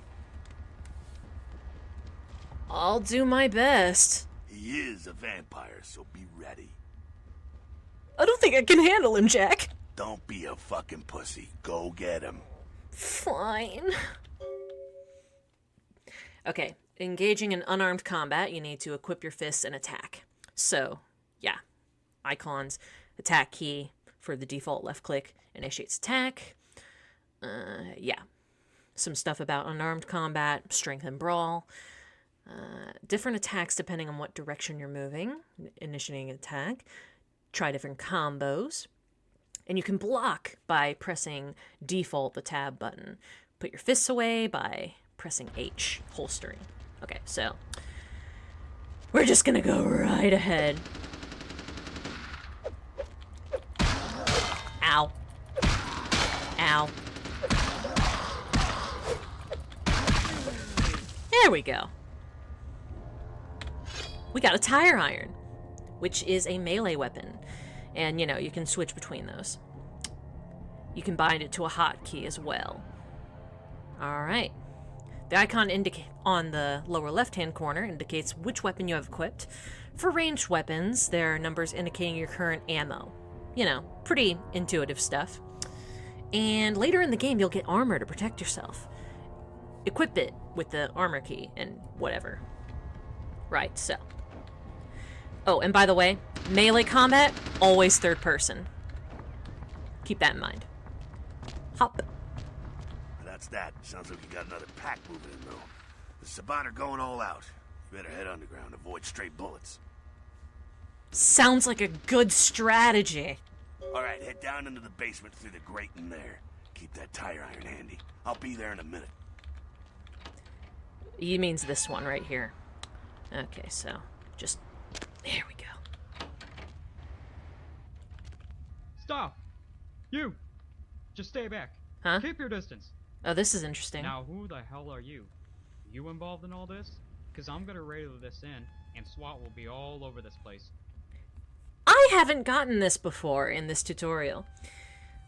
I'll do my best. He is a vampire, so be ready. I don't think I can handle him, Jack. Don't be a fucking pussy. Go get him. Fine. Okay, engaging in unarmed combat, you need to equip your fists and attack. So, yeah. Icons, attack key for the default left click, initiates attack. Yeah. Some stuff about unarmed combat, strength and brawl. Different attacks depending on what direction you're moving. Initiating attack. Try different combos. And you can block by pressing default, the tab button. Put your fists away by pressing H, holstering. Okay, so we're just gonna go right ahead. Ow. Ow. There we go. We got a tire iron, which is a melee weapon. And, you know, you can switch between those. You can bind it to a hotkey as well. Alright. The icon on the lower left-hand corner indicates which weapon you have equipped. For ranged weapons, there are numbers indicating your current ammo. You know, pretty intuitive stuff. And later in the game, you'll get armor to protect yourself. Equip it with the armor key and whatever. Right, so. Oh, and by the way, melee combat, always third person. Keep that in mind. Hop. That's that. Sounds like you got another pack moving in, though. The Sabbat are going all out. You better head underground, avoid straight bullets. Sounds like a good strategy. Alright, head down into the basement through the grate in there. Keep that tire iron handy. I'll be there in a minute. He means this one right here. Okay, so just... There we go. Stop! You! Just stay back. Huh? Keep your distance. Oh, this is interesting. Now, who the hell are you? You involved in all this? Because I'm gonna radio this in, and SWAT will be all over this place. I haven't gotten this before in this tutorial.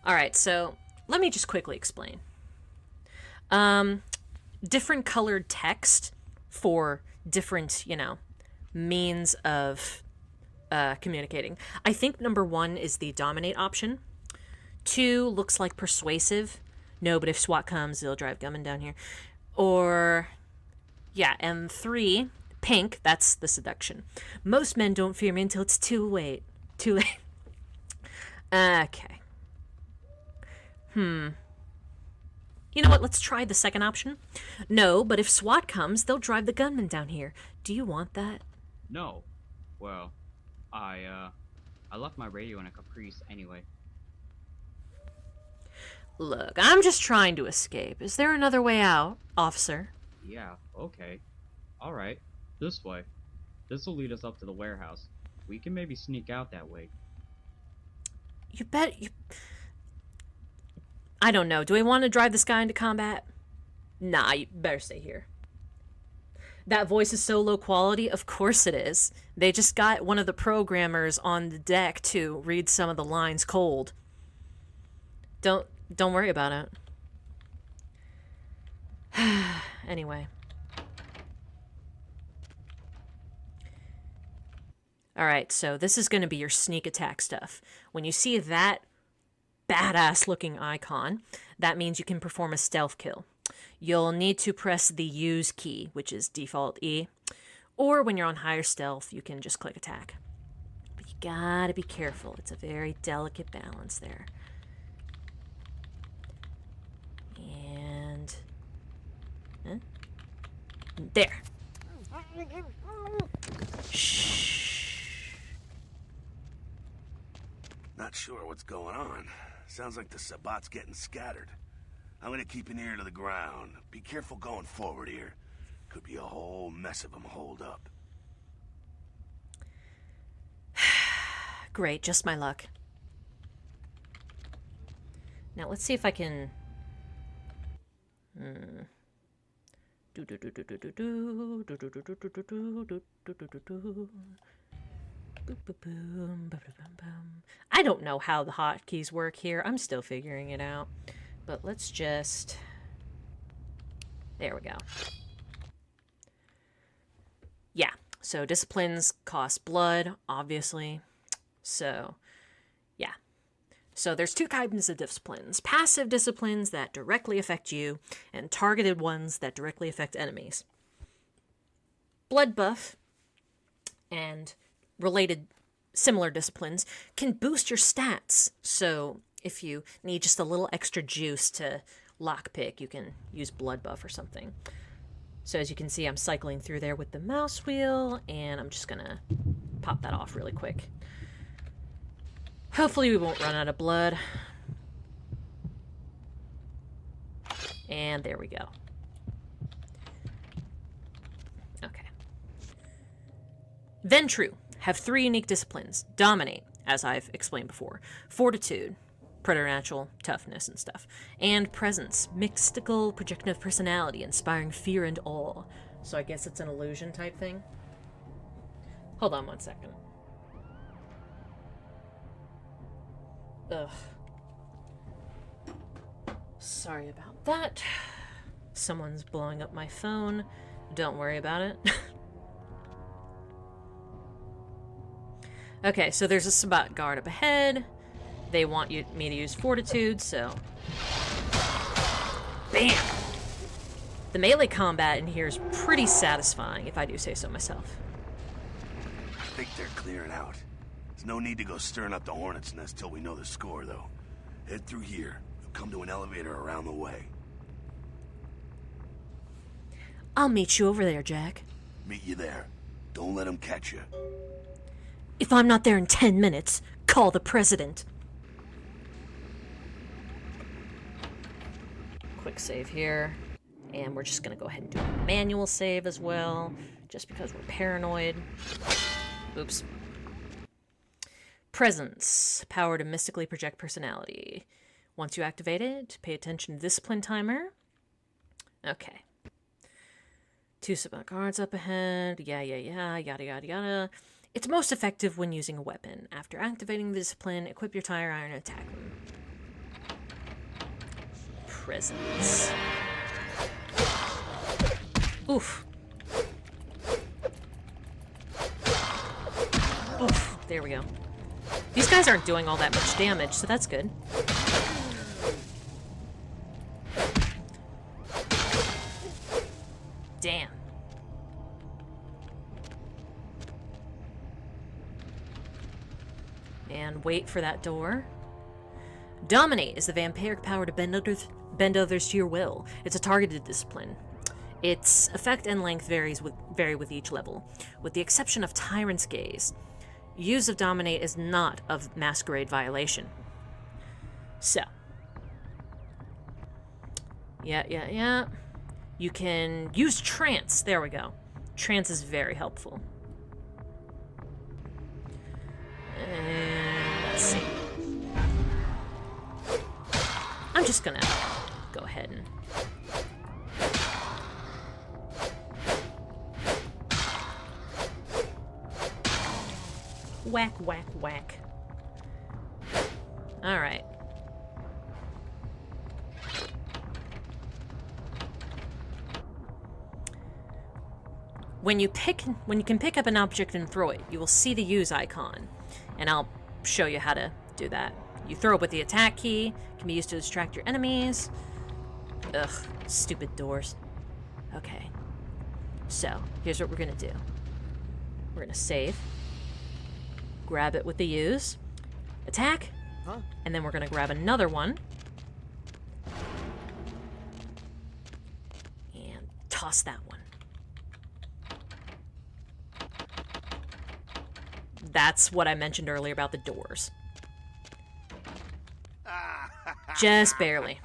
Alright, so let me just quickly explain. Different colored text for different, you know, means of communicating. I think number 1 is the dominate option. 2 looks like persuasive. No, but if SWAT comes, they'll drive gunmen down here. Or, yeah, and 3, pink, that's the seduction. Most men don't fear me until it's too late. Too late. Okay. You know what, let's try the second option. No, but if SWAT comes, they'll drive the gunmen down here. Do you want that? No. Well, I left my radio in a Caprice anyway. Look, I'm just trying to escape. Is there another way out, officer? Yeah, okay. Alright, this way. This'll lead us up to the warehouse. We can maybe sneak out that way. You bet you... I don't know. Do we want to drive this guy into combat? Nah, you better stay here. That voice is so low quality. Of course it is. They just got one of the programmers on the deck to read some of the lines cold. Don't worry about it. Anyway. Alright, so this is going to be your sneak attack stuff. When you see that badass looking icon, that means you can perform a stealth kill. You'll need to press the use key, which is default E, or when you're on higher stealth, you can just click attack. But you gotta be careful. It's a very delicate balance there. And... there. Shh. Not sure what's going on. Sounds like the Sabat's getting scattered. I'm gonna keep an ear to the ground. Be careful going forward here. Could be a whole mess of them holed up. Great, just my luck. Now let's see if I can... I don't know how the hotkeys work here. I'm still figuring it out. But let's just... there we go. Yeah, so disciplines cost blood, obviously. So, yeah. So there's 2 kinds of disciplines. Passive disciplines that directly affect you, and targeted ones that directly affect enemies. Blood buff and related similar disciplines can boost your stats. So if you need just a little extra juice to lockpick, you can use blood buff or something. So as you can see, I'm cycling through there with the mouse wheel, and I'm just gonna pop that off really quick. Hopefully we won't run out of blood. And there we go. Okay. Ventru have 3 unique disciplines. Dominate, as I've explained before. Fortitude, preternatural, toughness and stuff. And presence, mystical projective personality, inspiring fear and awe. So I guess it's an illusion type thing. Hold on 1 second. Ugh. Sorry about that. Someone's blowing up my phone. Don't worry about it. Okay, so there's a Sabat guard up ahead. They want me to use Fortitude, so... bam! The melee combat in here is pretty satisfying, if I do say so myself. I think they're clearing out. There's no need to go stirring up the hornet's nest till we know the score, though. Head through here. You'll come to an elevator around the way. I'll meet you over there, Jack. Meet you there. Don't let them catch you. If I'm not there in 10 minutes, call the president. Quick save here. And we're just gonna go ahead and do a manual save as well, just because we're paranoid. Oops. Presence. Power to mystically project personality. Once you activate it, pay attention to discipline timer. Okay. 2 Sabat guards up ahead. Yeah, yada, yada, yada. It's most effective when using a weapon. After activating the discipline, equip your tire iron and attack them. Presence. Oof. Oof. there we go. These guys aren't doing all that much damage, so that's good. Damn. And wait for that door. Dominate is the vampiric power to bend others to your will. It's a targeted discipline. Its effect and length vary with each level, with the exception of Tyrant's Gaze. Use of Dominate is not of Masquerade violation. So. Yeah. You can use Trance. There we go. Trance is very helpful. And let's see. I'm just gonna go ahead and... Whack, whack, whack. Alright. When you can pick up an object and throw it, you will see the use icon. And I'll show you how to do that. You throw it with the attack key. It can be used to distract your enemies. Ugh, stupid doors. Okay. So, here's what we're gonna do. We're gonna save. Grab it with the use. Attack. Huh? And then we're gonna grab another one. And toss that one. That's what I mentioned earlier about the doors. Just barely.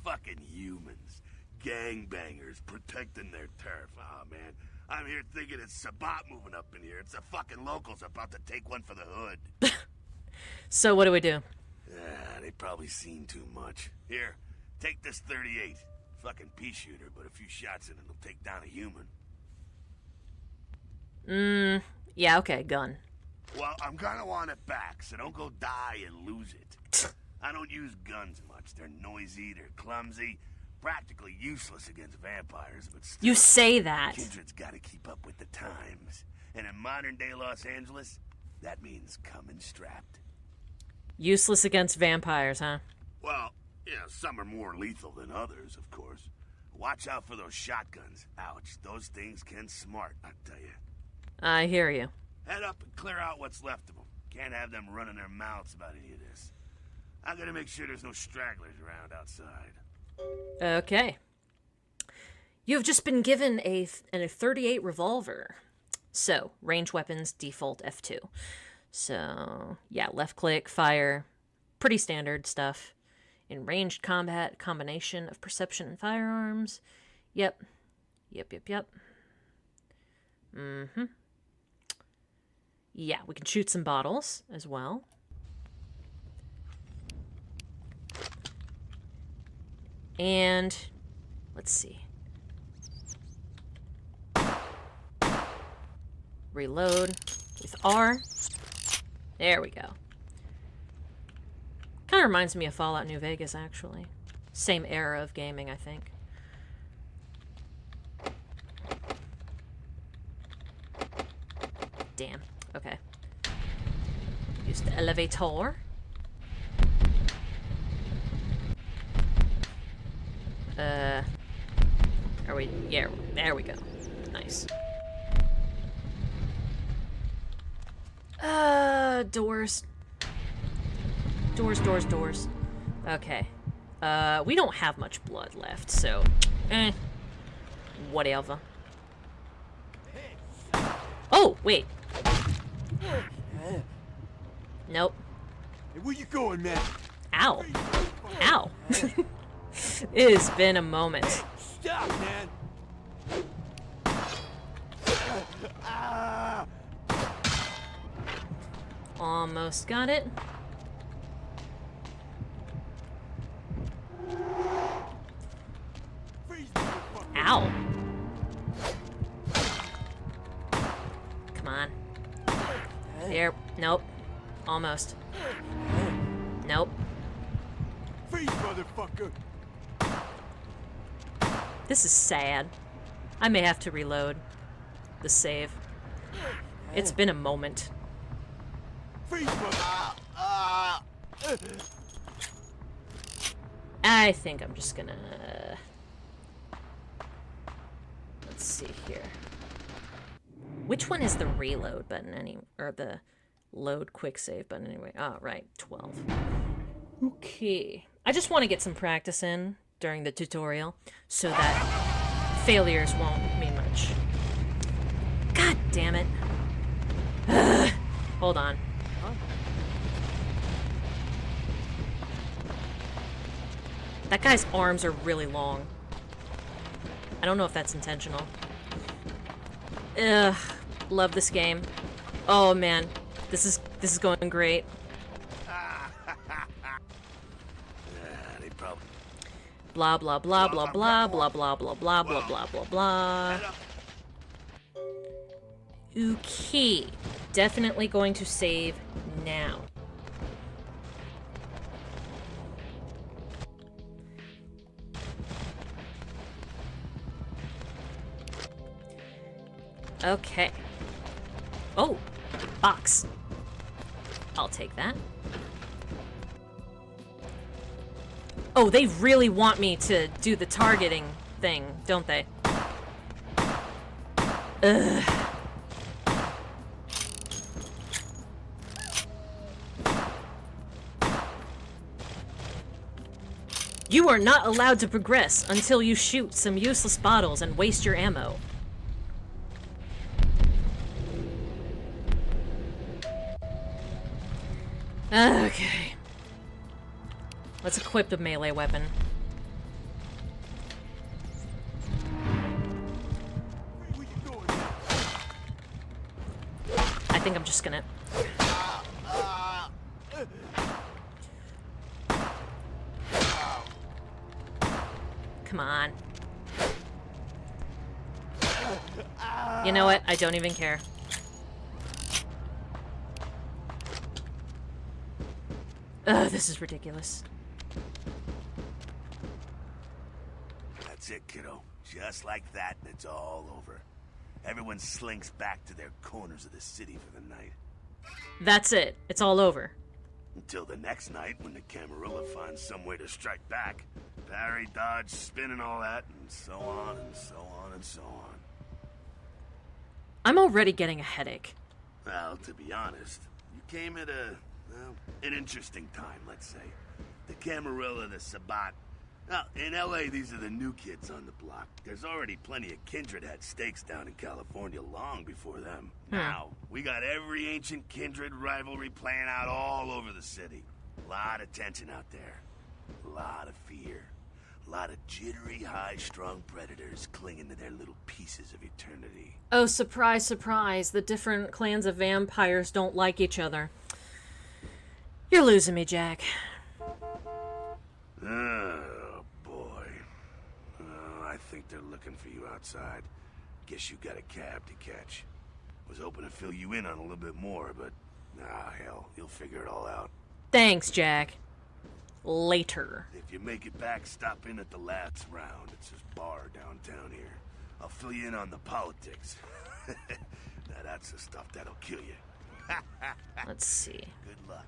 Fucking humans. Gangbangers protecting their turf. Oh, man. I'm here thinking it's Sabat moving up in here. It's the fucking locals about to take one for the hood. So what do we do? They probably seen too much. Here, take this 38. Fucking pea shooter, but a few shots in it will take down a human. Yeah, okay, gun. Well, I'm gonna want it back, so don't go die and lose it. I don't use guns much. They're noisy, they're clumsy, practically useless against vampires, but still... You say that. Kindred's gotta keep up with the times. And in modern-day Los Angeles, that means coming strapped. Useless against vampires, huh? Well, yeah, some are more lethal than others, of course. Watch out for those shotguns. Ouch, those things can smart, I tell you. I hear you. Head up and clear out what's left of them. Can't have them running their mouths about any of this. I gotta make sure there's no stragglers around outside. Okay. You have just been given a 38 revolver. So, range weapons, default F2. So, yeah, left click, fire. Pretty standard stuff. In ranged combat, combination of perception and firearms. Yep. Mm-hmm. Yeah, we can shoot some bottles as well. And let's see. Reload with R. There we go. Kind of reminds me of Fallout New Vegas, actually. Same era of gaming, I think. Damn. Okay. Use the elevator. Are we... Yeah, there we go. Nice. Doors. Doors. Okay. We don't have much blood left, so... Whatever. Oh, wait. Nope. Hey, where you going, man? Ow. Ow. It has been a moment. Stop, man. Almost got it. Ow. Come on. There. Nope. Almost. Nope. Freeze, motherfucker. This is sad. I may have to reload the save. It's been a moment. Freeze, mother... I think I'm just gonna... Let's see here. Which one is the reload button or the load quick save button anyway? Oh, right, 12. Okay. I just want to get some practice in during the tutorial so that failures won't mean much. God damn it. Ugh. Hold on. That guy's arms are really long. I don't know if that's intentional. Ugh. Love this game. Oh man. This is going great. They probably... Blah blah blah blah blah blah blah blah blah blah blah blah blah. Okay. Definitely going to save now. Okay. Oh, box. I'll take that. Oh, they really want me to do the targeting thing, don't they? Ugh. You are not allowed to progress until you shoot some useless bottles and waste your ammo. Okay. Let's equip the melee weapon. Where you going, man? I think I'm just gonna... Come on. You know what? I don't even care. Ugh, this is ridiculous. That's it, kiddo. Just like that, and it's all over. Everyone slinks back to their corners of the city for the night. That's it. It's all over. Until the next night, when the Camarilla finds some way to strike back. Parry, dodge, spin, and all that, and so on, and so on, and so on. I'm already getting a headache. Well, to be honest, you came at an interesting time, let's say. The Camarilla, the Sabat. Now, in LA, these are the new kids on the block. There's already plenty of Kindred had stakes down in California long before them. Now, we got every ancient Kindred rivalry playing out all over the city. A lot of tension out there. A lot of fear. A lot of jittery, high-strung predators clinging to their little pieces of eternity. Oh, surprise, surprise. The different clans of vampires don't like each other. You're losing me, Jack. Oh, boy. Oh, I think they're looking for you outside. Guess you got a cab to catch. Was hoping to fill you in on a little bit more, but... ah, hell, you'll figure it all out. Thanks, Jack. Later. If you make it back, stop in at the last round. It's this bar downtown here. I'll fill you in on the politics. Now, that's the stuff that'll kill you. Let's see. Good luck.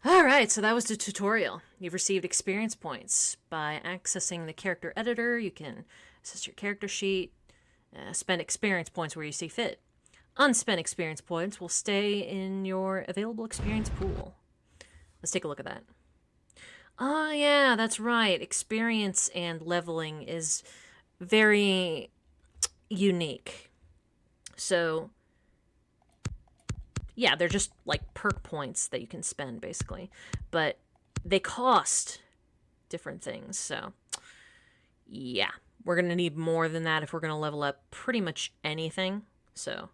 Alright, so that was the tutorial. You've received experience points. By accessing the character editor, you can assess your character sheet, spend experience points where you see fit. Unspent experience points will stay in your available experience pool. Let's take a look at that. Oh yeah, that's right. Experience and leveling is very unique. So, yeah, they're just like perk points that you can spend, basically. But they cost different things, so yeah. We're going to need more than that if we're going to level up pretty much anything, so...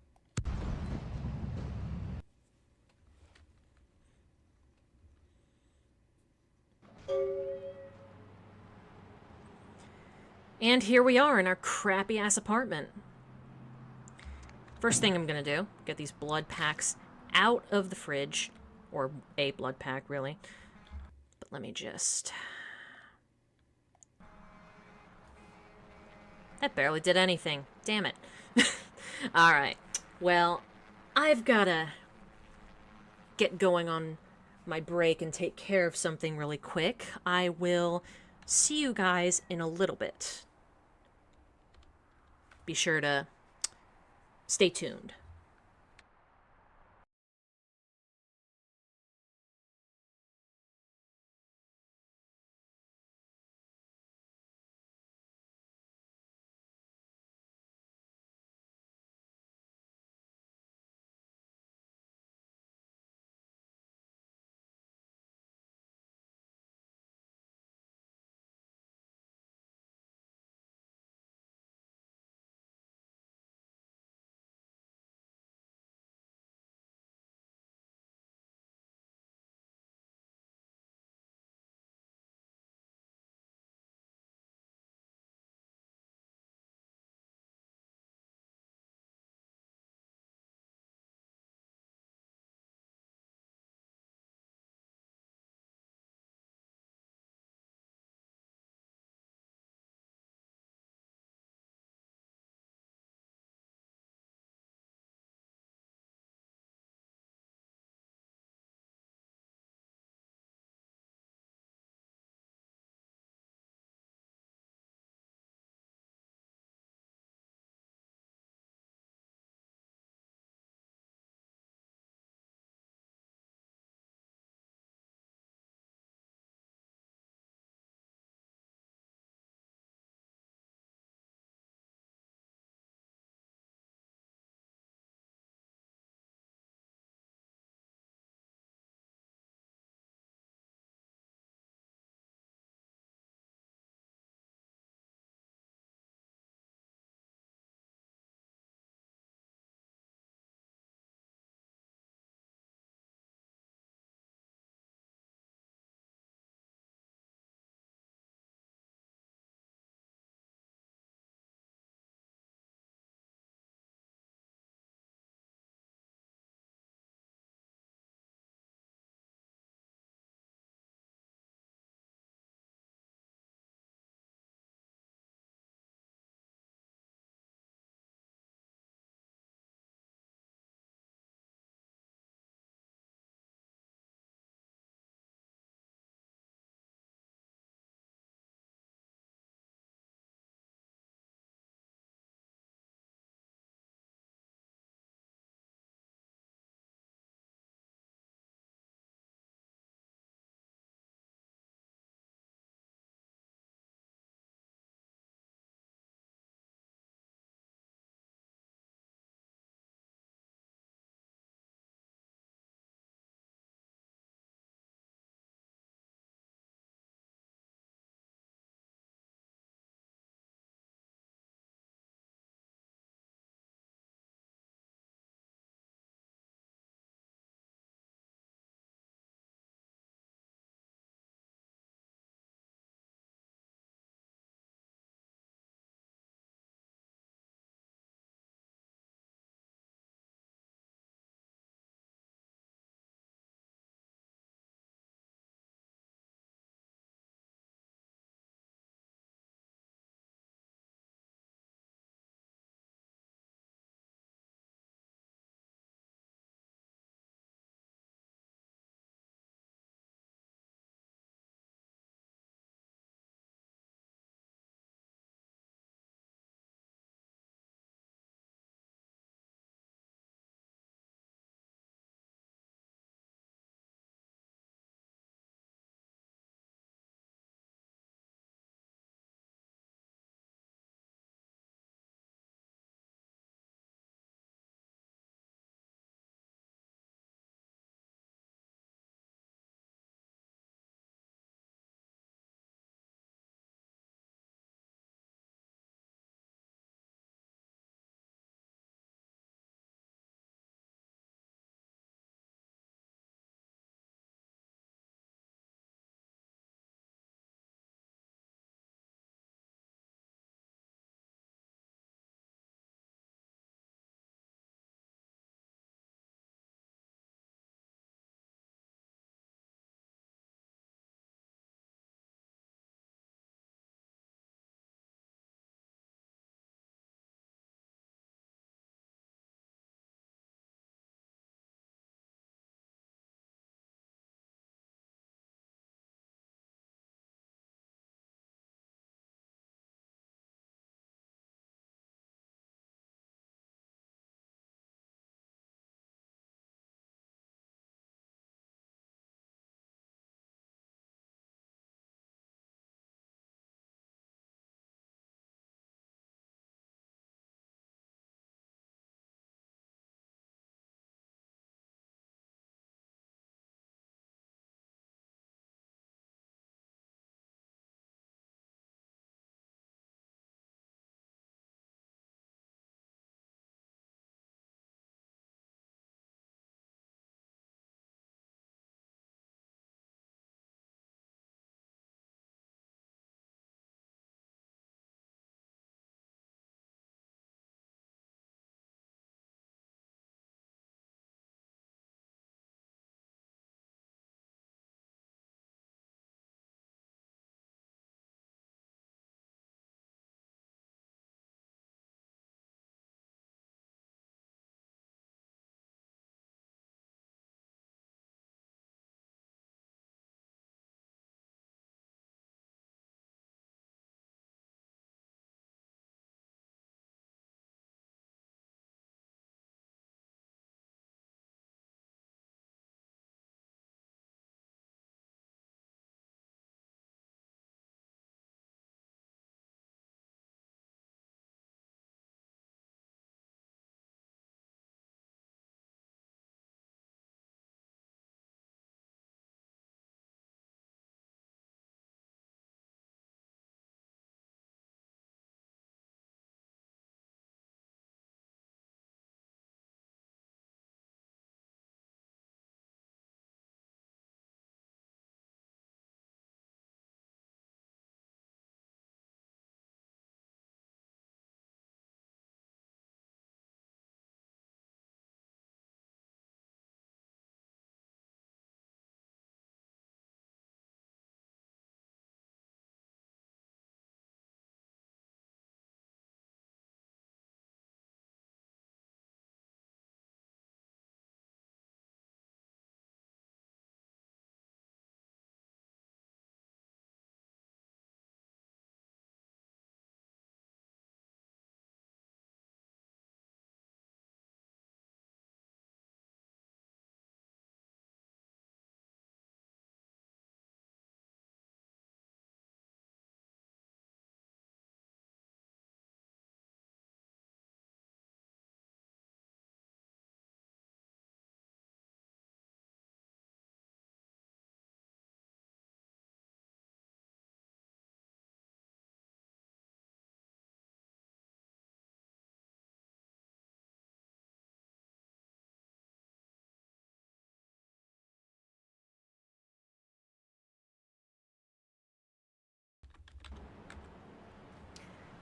And here we are in our crappy-ass apartment. First thing I'm gonna do, get these blood packs out of the fridge. Or a blood pack, really. But let me just... That barely did anything. Damn it. Alright. Well, I've gotta get going on my break and take care of something really quick. I will see you guys in a little bit. Be sure to stay tuned.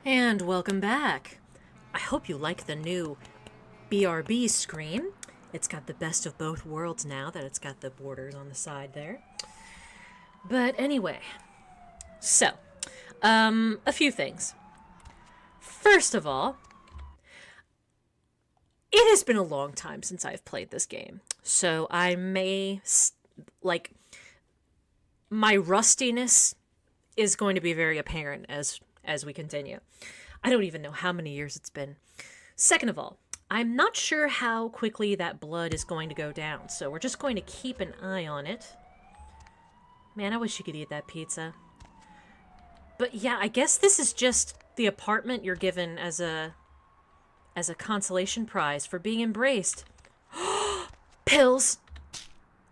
And welcome back. I hope you like the new BRB screen. It's got the best of both worlds now that it's got the borders on the side there. But anyway, so, a few things. First of all, it has been a long time since I've played this game, so I may, my rustiness is going to be very apparent as we continue. I don't even know how many years it's been. Second of all, I'm not sure how quickly that blood is going to go down, so we're just going to keep an eye on it. Man, I wish you could eat that pizza. But yeah, I guess this is just the apartment you're given as a consolation prize for being embraced. Pills!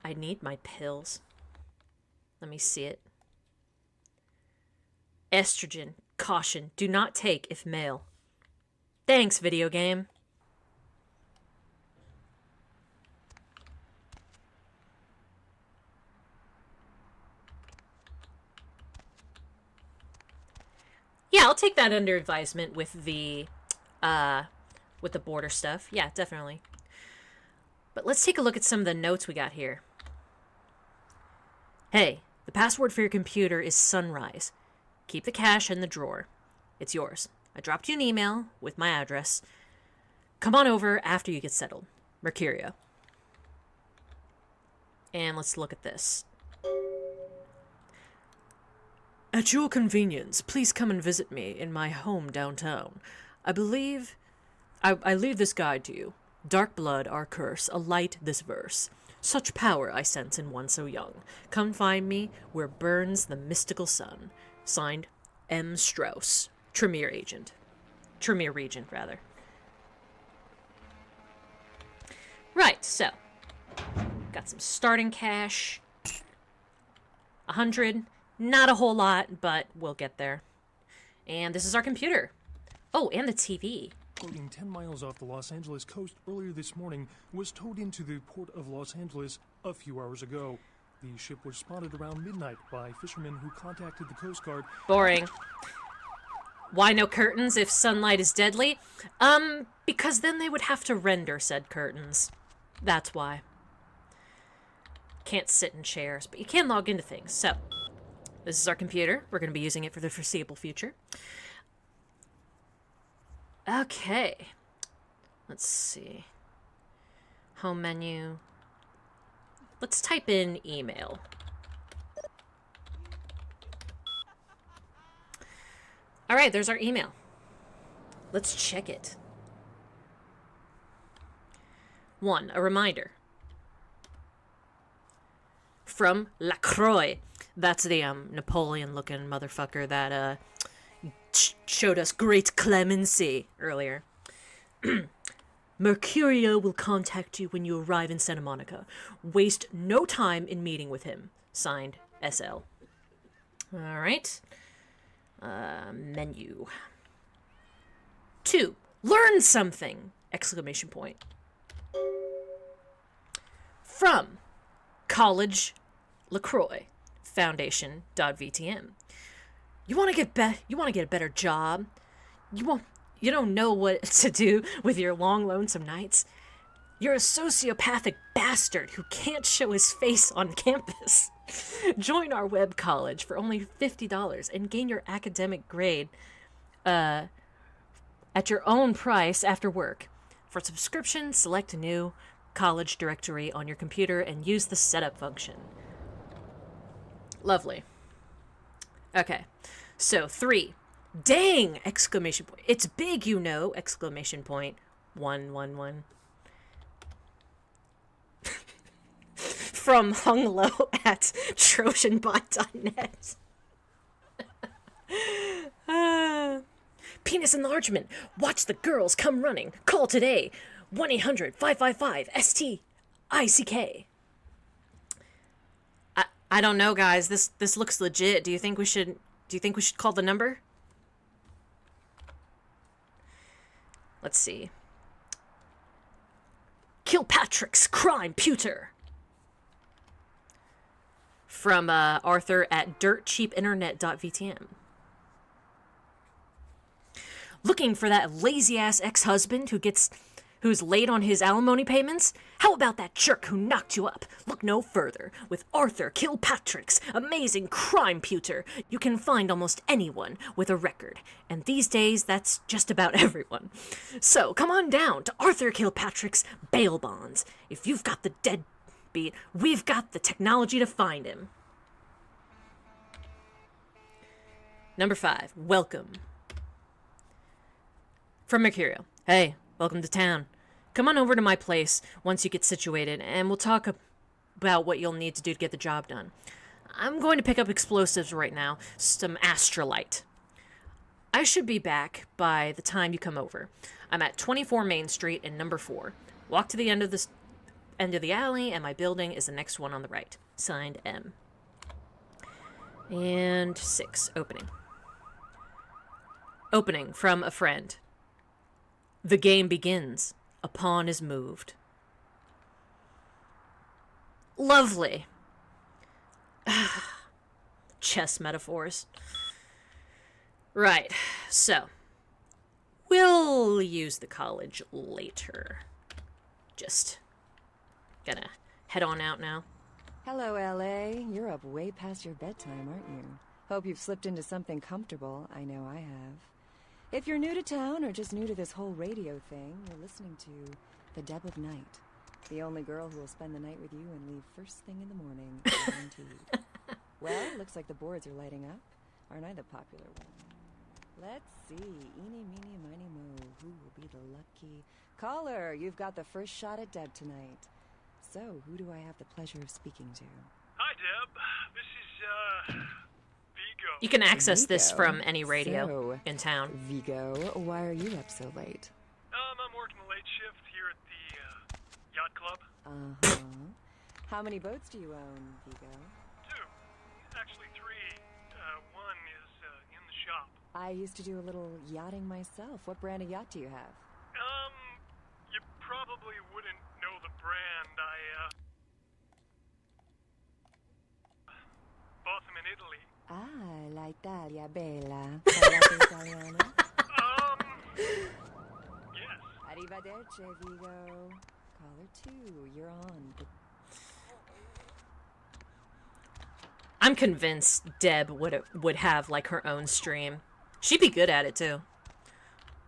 I need my pills. Let me see it. Estrogen. Caution. Do not take if male. Thanks, video game. Yeah, I'll take that under advisement with the border stuff. Yeah, definitely. But let's take a look at some of the notes we got here. Hey, the password for your computer is Sunrise. Keep the cash in the drawer. It's yours. I dropped you an email with my address. Come on over after you get settled. Mercurio. And let's look at this. At your convenience, please come and visit me in my home downtown. I leave this guide to you. Dark blood, our curse, alight this verse. Such power I sense in one so young. Come find me where burns the mystical sun. Signed, M. Strauss, Tremere Regent, rather. Right, so, got some starting cash. 100, not a whole lot, but we'll get there. And this is our computer. Oh, and the TV. Floating 10 miles off the Los Angeles coast earlier this morning, was towed into the port of Los Angeles a few hours ago. The ship was spotted around midnight by fishermen who contacted the Coast Guard. Boring. Why no curtains if sunlight is deadly? Because then they would have to render said curtains. That's why. Can't sit in chairs, but you can log into things. So, this is our computer. We're going to be using it for the foreseeable future. Okay. Let's see. Home menu. Let's type in email. All right, there's our email. Let's check it. 1. A reminder. From LaCroix. That's the Napoleon-looking motherfucker that showed us great clemency earlier. Mercurio will contact you when you arrive in Santa Monica. Waste no time in meeting with him. Signed, SL. Alright. Menu. 2. Learn something! Exclamation point. From College LaCroix Foundation.VTM. You want to get a better job? You don't know what to do with your long, lonesome nights? You're a sociopathic bastard who can't show his face on campus. Join our web college for only $50 and gain your academic grade at your own price after work. For subscription, select a new college directory on your computer and use the setup function. Lovely. Okay, so 3. Dang! Exclamation point. It's big, you know! Exclamation point. 111. From Hunglo at TrojanBot.net. Penis enlargement. Watch the girls come running. Call today. 1-800-555-STICK. I don't know, guys. This looks legit. Do you think we should call the number? Let's see. Kilpatrick's Crime Pewter. From Arthur at dirtcheapinternet.vtm. Looking for that lazy-ass ex-husband who's late on his alimony payments? How about that jerk who knocked you up? Look no further. With Arthur Kilpatrick's amazing crime pewter, you can find almost anyone with a record. And these days, that's just about everyone. So come on down to Arthur Kilpatrick's bail bonds. If you've got the deadbeat, we've got the technology to find him. Number 5, welcome. From Mercurio. Hey, welcome to town. Come on over to my place once you get situated, and we'll talk about what you'll need to do to get the job done. I'm going to pick up explosives right now, some astrolite. I should be back by the time you come over. I'm at 24 Main Street in number 4. Walk to the end of the alley, and my building is the next one on the right. Signed, M. And 6, opening. Opening from a friend. The game begins. A pawn is moved. Lovely. Chess metaphors. Right, so. We'll use the college later. Just gonna head on out now. Hello, LA. You're up way past your bedtime, aren't you? Hope you've slipped into something comfortable. I know I have. If you're new to town or just new to this whole radio thing, you're listening to The Deb of Night. The only girl who will spend the night with you and leave first thing in the morning, guaranteed. Well, looks like the boards are lighting up. Aren't I the popular one? Let's see. Eeny, meeny, miny, mo. Who will be the lucky caller? You've got the first shot at Deb tonight. So, who do I have the pleasure of speaking to? Hi, Deb. This is, Vigo. You can access this Vigo. from any radio So, in town. Vigo, why are you up so late? I'm working the late shift here at the, yacht club. Uh-huh. How many boats do you own, Vigo? 2. Actually 3. One is, in the shop. I used to do a little yachting myself. What brand of yacht do you have? You probably wouldn't know the brand. Bought them in Italy. Ah, la Italia bella. Parlate italiano? Yes. Arrivederci, Vigo. Caller 2, you're on. I'm convinced Deb would have, like, her own stream. She'd be good at it, too.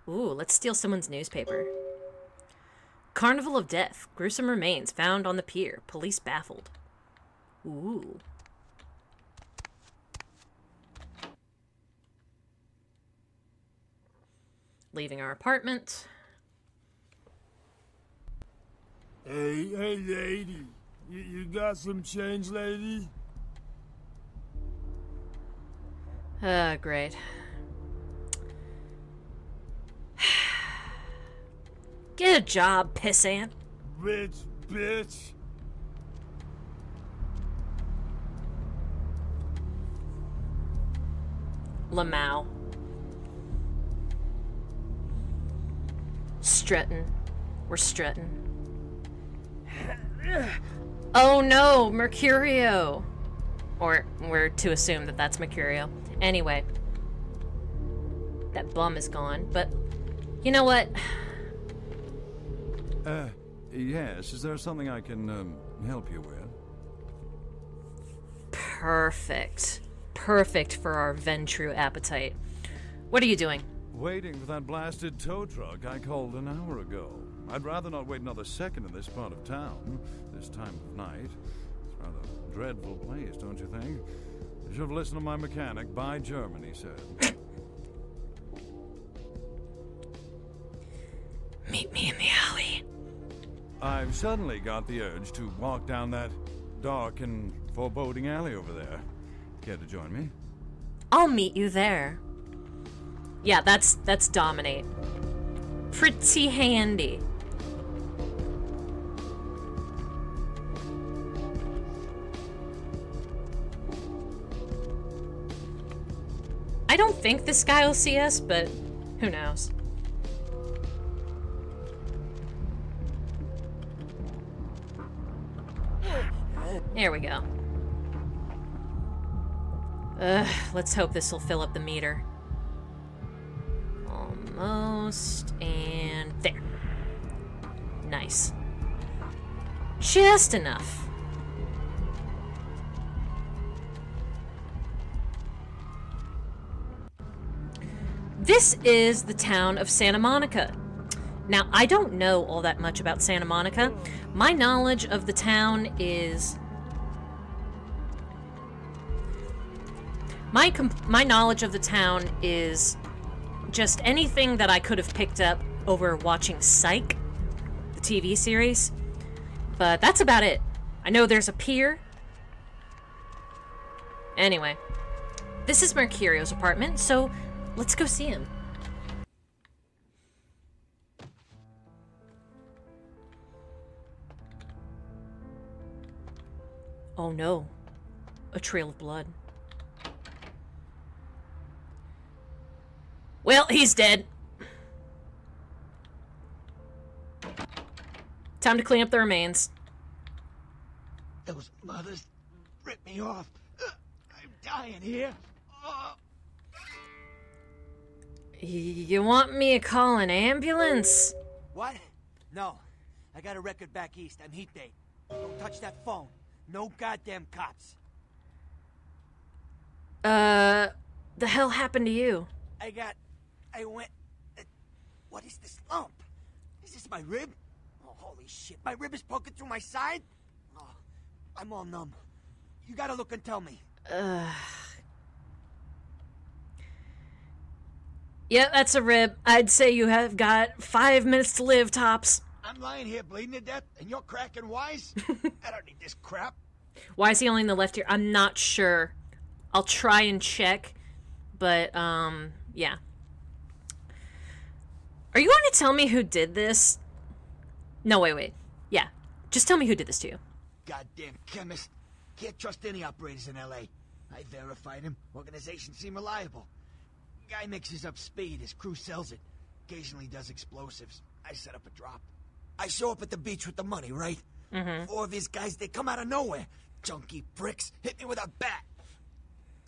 Ooh, let's steal someone's newspaper. Carnival of Death. Gruesome remains found on the pier. Police baffled. Ooh. Leaving our apartment. Hey, lady. You got some change, lady? Great. Get a job, pissant. Rich bitch. Lamau. Strutting. We're strutting. Oh no, Mercurio. Or we're to assume that that's Mercurio. Anyway. That bum is gone, but you know what? Yes, is there something I can, help you with? Perfect. Perfect for our Ventru appetite. What are you doing? Waiting for that blasted tow truck I called an hour ago. I'd rather not wait another second in this part of town, this time of night. It's a rather dreadful place, don't you think? You should have listened to my mechanic. Buy German, he said. Meet me in the alley. I've suddenly got the urge to walk down that dark and foreboding alley over there. Care to join me? I'll meet you there. Yeah, that's dominate. Pretty handy. I don't think this guy will see us, but who knows? There we go. Let's hope this will fill up the meter. Almost. And there. Nice. Just enough. This is the town of Santa Monica. Now, I don't know all that much about Santa Monica. My knowledge of the town is... My knowledge of the town is just anything that I could have picked up over watching Psych, the TV series. But that's about it. I know there's a pier. Anyway, this is Mercurio's apartment, so let's go see him. Oh no, a trail of blood. Well, he's dead. Time to clean up the remains. Those mothers ripped me off. I'm dying here. You want me to call an ambulance? What? No. I got a record back east. I'm heat date. Don't touch that phone. No goddamn cops. The hell happened to you? I went... what is this lump? Is this my rib? Oh, holy shit. My rib is poking through my side? Oh, I'm all numb. You gotta look and tell me. Yeah, that's a rib. I'd say you have got 5 minutes to live, tops. I'm lying here bleeding to death, and you're cracking wise? I don't need this crap. Why is he only in the left ear? I'm not sure. I'll try and check, but, yeah. Are you going to tell me who did this? No, wait. Yeah, just tell me who did this to you. Goddamn chemist. Can't trust any operators in L.A. I verified him. Organization seem reliable. Guy mixes up speed. His crew sells it. Occasionally does explosives. I set up a drop. I show up at the beach with the money, right? Mm-hmm. 4 of these guys, they come out of nowhere. Junky pricks hit me with a bat.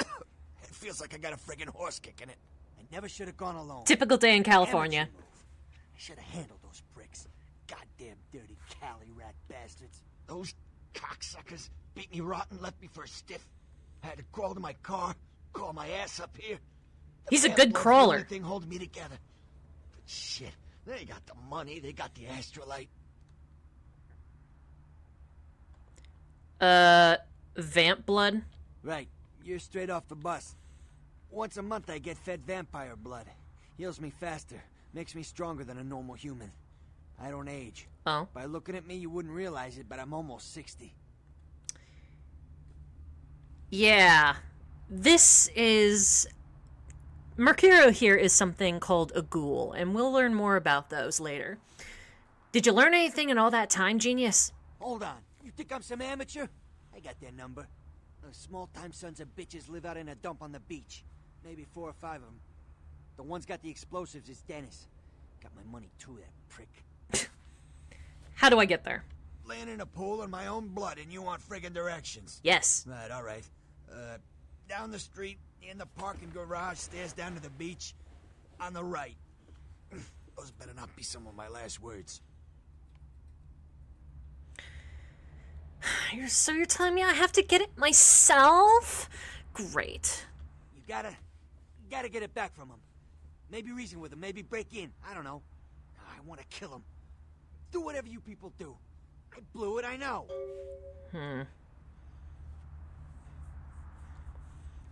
It feels like I got a friggin' horse kick in it. I never should have gone alone. Typical day in California. I should have handled those pricks. Goddamn dirty Cali rat bastards. Those cocksuckers beat me rotten, left me for a stiff. I had to crawl to my car, crawl my ass up here. He's a good crawler. The thing holding me together. But shit, they got the money, they got the astrolite. Vamp blood? Right, you're straight off the bus. Once a month I get fed vampire blood. Heals me faster, makes me stronger than a normal human. I don't age. Oh. By looking at me, you wouldn't realize it, but I'm almost 60. Yeah. This is... Mercurio here is something called a ghoul, and we'll learn more about those later. Did you learn anything in all that time, genius? Hold on. You think I'm some amateur? I got their number. Those small-time sons of bitches live out in a dump on the beach. Maybe 4 or 5 of them. The one's got the explosives is Dennis. Got my money too, that prick. How do I get there? Laying in a pool in my own blood and you want friggin' directions. Yes. Right, alright. Down the street, in the parking garage, stairs down to the beach. On the right. Those better not be some of my last words. So you're telling me I have to get it myself? Great. You gotta get it back from him. Maybe reason with him, maybe break in. I don't know. I want to kill him. Do whatever you people do. I blew it, I know.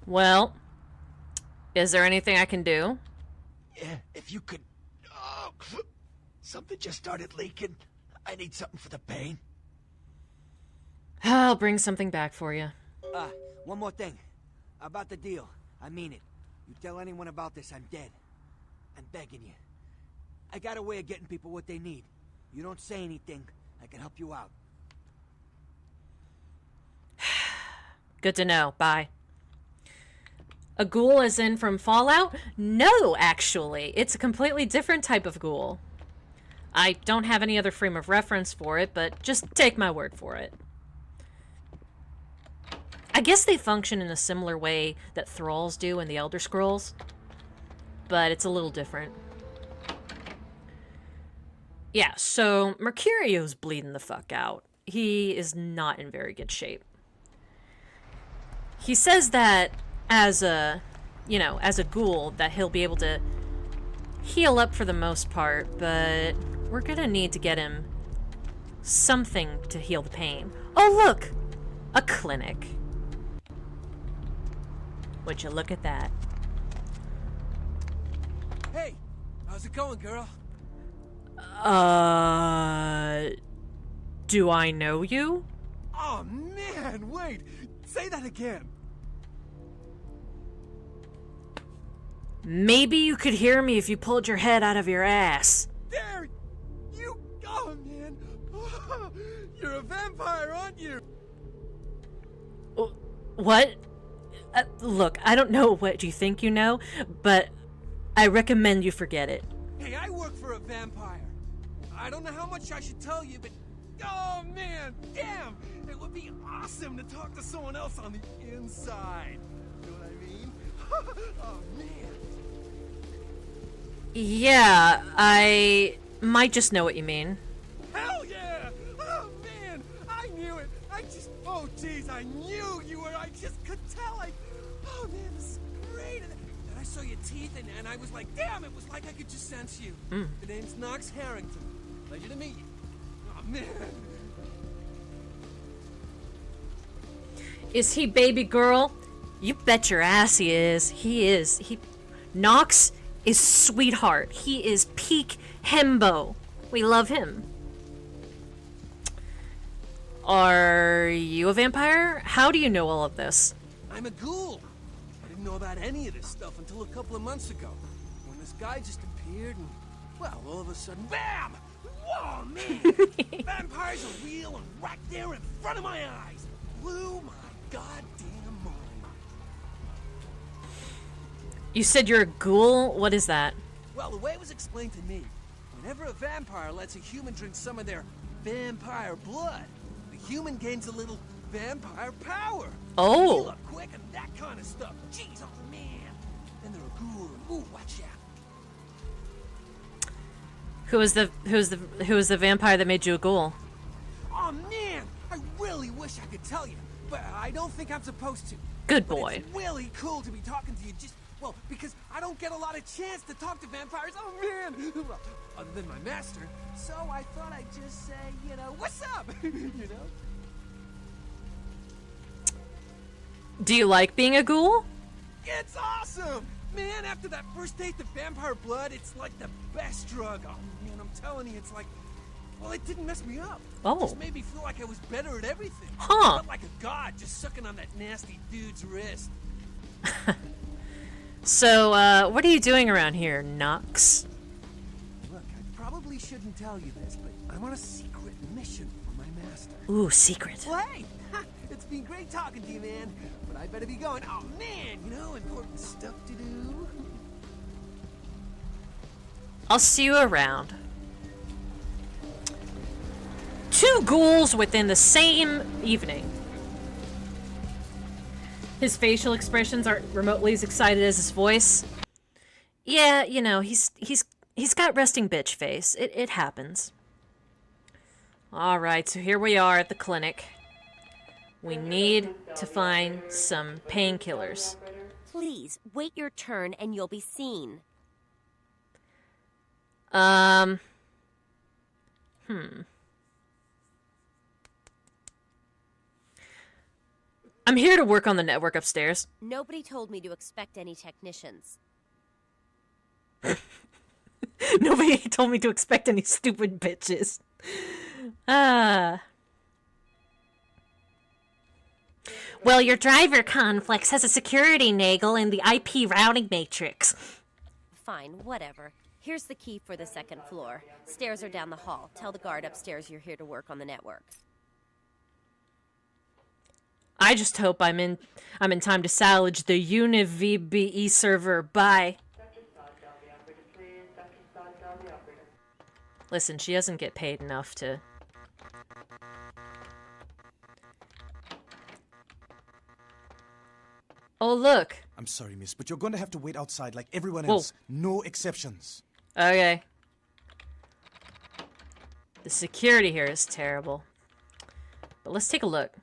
Well, is there anything I can do? Yeah, if you could... Oh, something just started leaking. I need something for the pain. I'll bring something back for you. One more thing. About the deal. I mean it. You tell anyone about this, I'm dead. I'm begging you. I got a way of getting people what they need. You don't say anything, I can help you out. Good to know. Bye. A ghoul as in from Fallout? No, actually. It's a completely different type of ghoul. I don't have any other frame of reference for it, but just take my word for it. I guess they function in a similar way that thralls do in the Elder Scrolls, but it's a little different. Yeah, so Mercurio's bleeding the fuck out. He is not in very good shape. He says that as a ghoul, that he'll be able to heal up for the most part, but we're gonna need to get him something to heal the pain. Oh, look! A clinic. Would you look at that? Hey, how's it going, girl? Do I know you? Oh, man, wait. Say that again. Maybe you could hear me if you pulled your head out of your ass. There! You... Oh, man. You're a vampire, aren't you? What? Look, I don't know what you think you know, but I recommend you forget it. Hey, I work for a vampire. I don't know how much I should tell you, but... Oh, man, damn! It would be awesome to talk to someone else on the inside. You know what I mean? Oh, man. Yeah, I might just know what you mean. Hell yeah! Oh, man! I knew it! Oh, jeez, I knew you were... I just could tell. Oh, man, this is great. And I saw your teeth, and I was like, damn, it was like I could just sense you. The name's Knox Harrington. Pleasure to meet you. Oh, man. Is he baby girl? You bet your ass he is. He is. Knox is sweetheart. He is peak hembo. We love him. Are you a vampire? How do you know all of this? I'm a ghoul. I didn't know about any of this stuff until a couple of months ago. When this guy just appeared and, well, all of a sudden, BAM! Whoa, man! Vampires are real and right there in front of my eyes. Blew my goddamn mind. You said you're a ghoul? What is that? Well, the way it was explained to me, whenever a vampire lets a human drink some of their vampire blood, the human gains a little vampire power. Oh. Heal up quick and that kind of stuff. Jeez, oh man. Then they're a ghoul and ooh, watch out. Who was the vampire that made you a ghoul? Oh man, I really wish I could tell you, but I don't think I'm supposed to. Good But boy. it's really cool to be talking to you because I don't get a lot of chance to talk to vampires. Oh man. Well, other than my master. So I thought I'd just say, what's up? Do you like being a ghoul? It's awesome! Man, after that first taste of vampire blood, it's like the best drug. Oh, man, I'm telling you, it's like... Well, it didn't mess me up. Oh. It just made me feel like I was better at everything. Huh. I felt like a god just sucking on that nasty dude's wrist. So, what are you doing around here, Knox? Look, I probably shouldn't tell you this, but I'm on a secret mission for my master. Ooh, secret. Well, hey! It's been great talking to you, man. But I better be going. Oh, man, important stuff to do. I'll see you around. 2 ghouls within the same evening. His facial expressions aren't remotely as excited as his voice. Yeah, he's got resting bitch face. It happens. All right, so here we are at the clinic. We need to find some painkillers. Please, wait your turn and you'll be seen. I'm here to work on the network upstairs. Nobody told me to expect any technicians. Nobody told me to expect any stupid bitches. Well, your driver conflicts has a security naggle in the IP routing matrix. Fine, whatever. Here's the key for the second floor. Stairs are down the hall. Tell the guard upstairs you're here to work on the network. I just hope I'm in time to salvage the UniVBE server. Bye. Listen, she doesn't get paid enough to... Oh, look. I'm sorry, miss, but you're going to have to wait outside like everyone else. No exceptions. Okay. The security here is terrible. But let's take a look.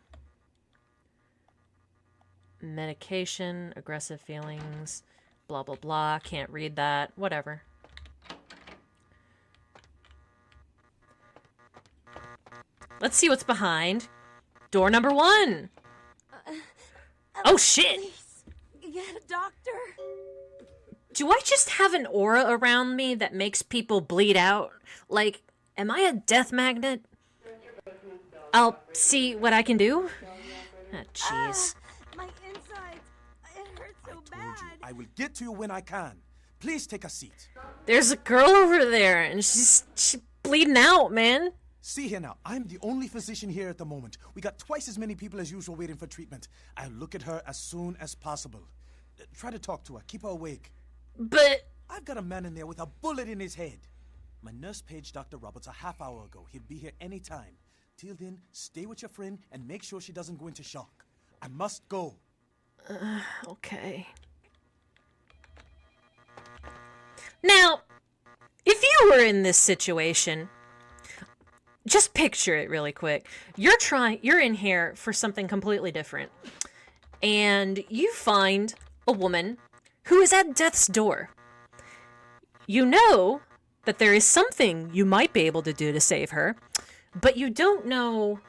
Medication, aggressive feelings, blah, blah, blah. Can't read that. Whatever. Let's see what's behind. Door number 1. Oh, shit. Please, get a doctor. Do I just have an aura around me that makes people bleed out? Like, am I a death magnet? I'll see what I can do. Ah, jeez. My insides. It hurts so bad. I will get to you when I can. Please take a seat. There's a girl over there, and she's bleeding out, man. See here now, I'm the only physician here at the moment. We got twice as many people as usual waiting for treatment. I'll look at her as soon as possible. Try to talk to her, keep her awake. But... I've got a man in there with a bullet in his head. My nurse paged Dr. Roberts a half hour ago. He'll be here any time. Till then, stay with your friend and make sure she doesn't go into shock. I must go. Okay. Now, if you were in this situation, just picture it really quick. You're in here for something completely different. And you find a woman who is at death's door. You know that there is something you might be able to do to save her, but you don't know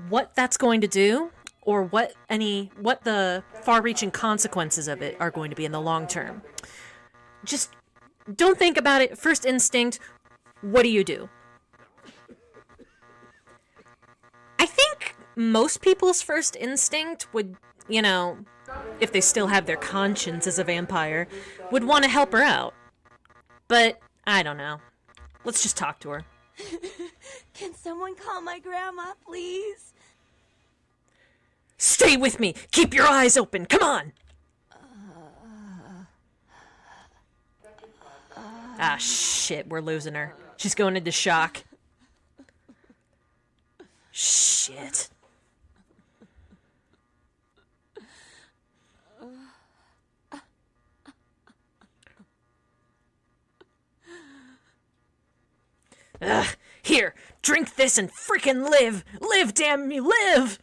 what that's going to do or what the far-reaching consequences of it are going to be in the long term. Just don't think about it. First instinct, what do? I think most people's first instinct would, if they still have their conscience as a vampire, would want to help her out. But, I don't know. Let's just talk to her. Can someone call my grandma, please? Stay with me! Keep your eyes open! Come on! Ah, shit, we're losing her. She's going into shock. Shit. Ugh, here, drink this and freaking live! Live, damn me, live!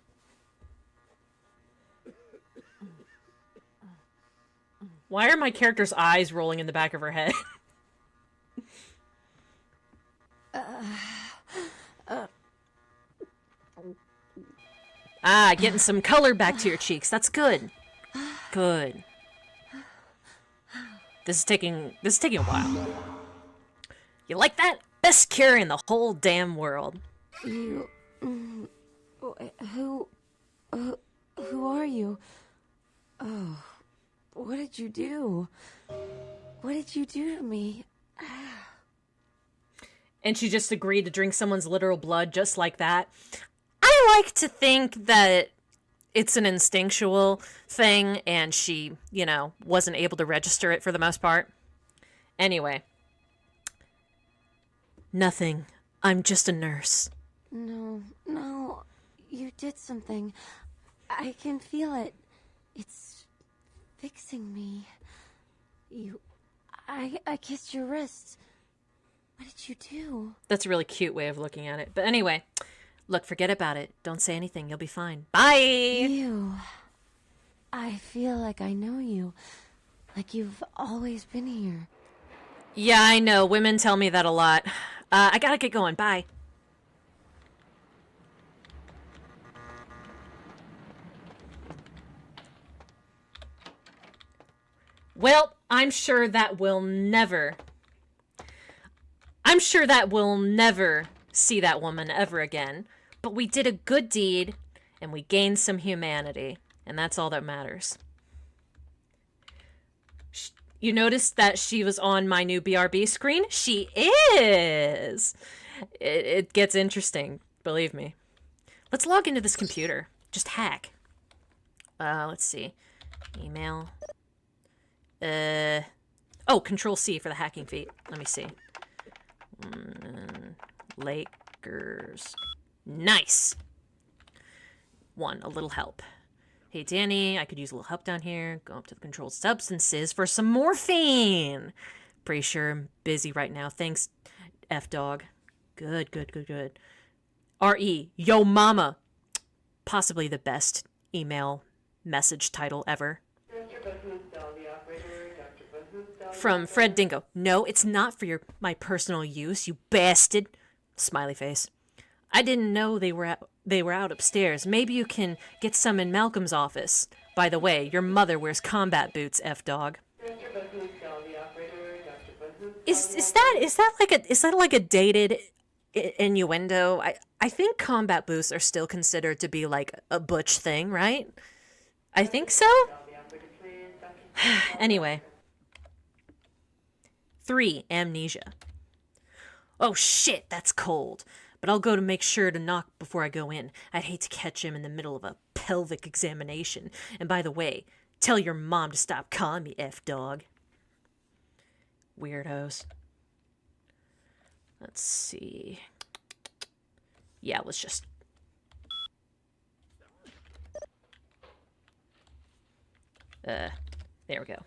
Why are my character's eyes rolling in the back of her head? Getting some color back to your cheeks. That's good. Good. This is taking a while. You like that? Best cure in the whole damn world. You... Who are you? Oh, what did you do? What did you do to me? And she just agreed to drink someone's literal blood just like that. I like to think that it's an instinctual thing and she, wasn't able to register it for the most part. Anyway. Nothing. I'm just a nurse. No, you did something. I can feel it. It's fixing me. I kissed your wrist. What did you do? That's a really cute way of looking at it. But anyway, look, forget about it. Don't say anything. You'll be fine. Bye! You. I feel like I know you. Like you've always been here. Yeah, I know. Women tell me that a lot. I gotta get going. Bye. Well, I'm sure that we'll never see that woman ever again. But we did a good deed, and we gained some humanity. And that's all that matters. You noticed that she was on my new BRB screen? She is! It gets interesting, believe me. Let's log into this computer. Just hack. Let's see. Email. Oh, Control-C for the hacking feat. Let me see. Lakers. Nice! A little help. Hey, Danny, I could use a little help down here. Go up to the controlled substances for some morphine. Pretty sure I'm busy right now. Thanks, F-Dog. Good, good, good, good. R.E. Yo mama. Possibly the best email message title ever. From Fred Dingo. No, it's not for my personal use, you bastard. Smiley face. I didn't know they were out upstairs. Maybe you can get some in Malcolm's office. By the way, your mother wears combat boots, F-dog. Is that like a dated innuendo? I think combat boots are still considered to be like a butch thing, right? I think so. Anyway. 3. Amnesia. Oh shit, that's cold. But I'll go to make sure to knock before I go in. I'd hate to catch him in the middle of a pelvic examination. And by the way, tell your mom to stop calling me F-dog. Weirdos. Let's see. Yeah, let's just... there we go.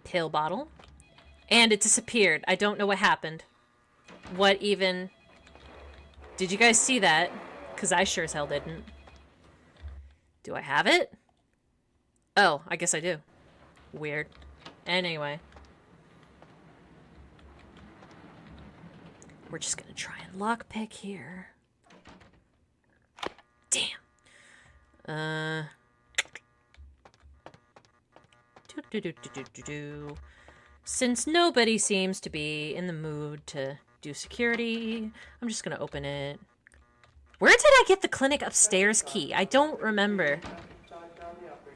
Pill bottle. And it disappeared. I don't know what happened. What even... Did you guys see that? Because I sure as hell didn't. Do I have it? Oh, I guess I do. Weird. Anyway. We're just gonna try and lockpick here. Damn. Since nobody seems to be in the mood to do security, I'm just gonna open it. Where did I get the clinic upstairs key? I don't remember.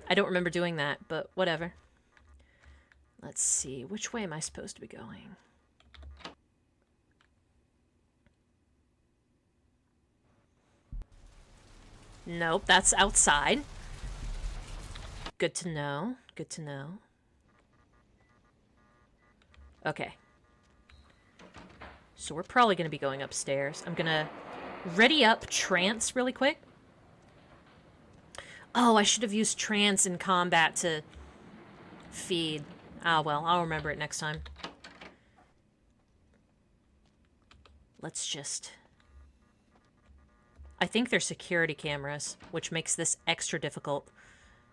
I don't remember doing that, but whatever. Let's see. Which way am I supposed to be going? Nope, that's outside. Good to know. Good to know. Okay. So we're probably going to be going upstairs. I'm going to ready up trance really quick. Oh, I should have used trance in combat to feed. Ah, well, I'll remember it next time. Let's just... I think they're security cameras, which makes this extra difficult.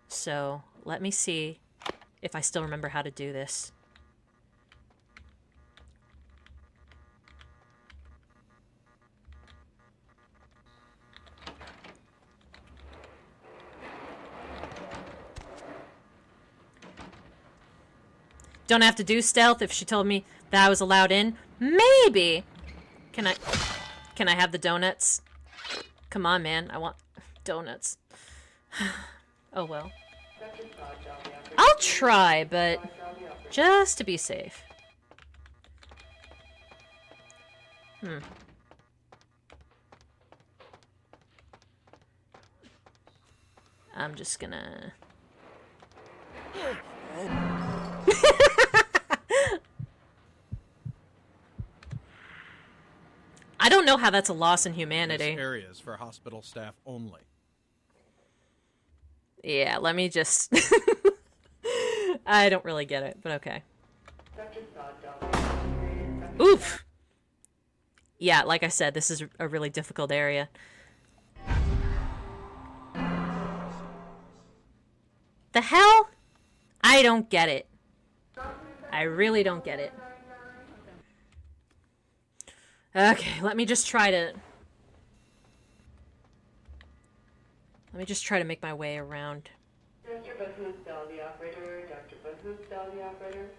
So, let me see if I still remember how to do this. Don't have to do stealth if she told me that I was allowed in. Maybe. Can I have the donuts? Come on, man. I want donuts. Oh, well. I'll try, but just to be safe. I'm just gonna... I don't know how that's a loss in humanity. This area is for hospital staff only. Yeah, let me just... I don't really get it, but okay. Oof! Yeah, like I said, this is a really difficult area. The hell? I don't get it. I really don't get it. Okay, let me just try to make my way around. Dr. Buzz Bell, the operator. Dr. Buzz Bell, the operator.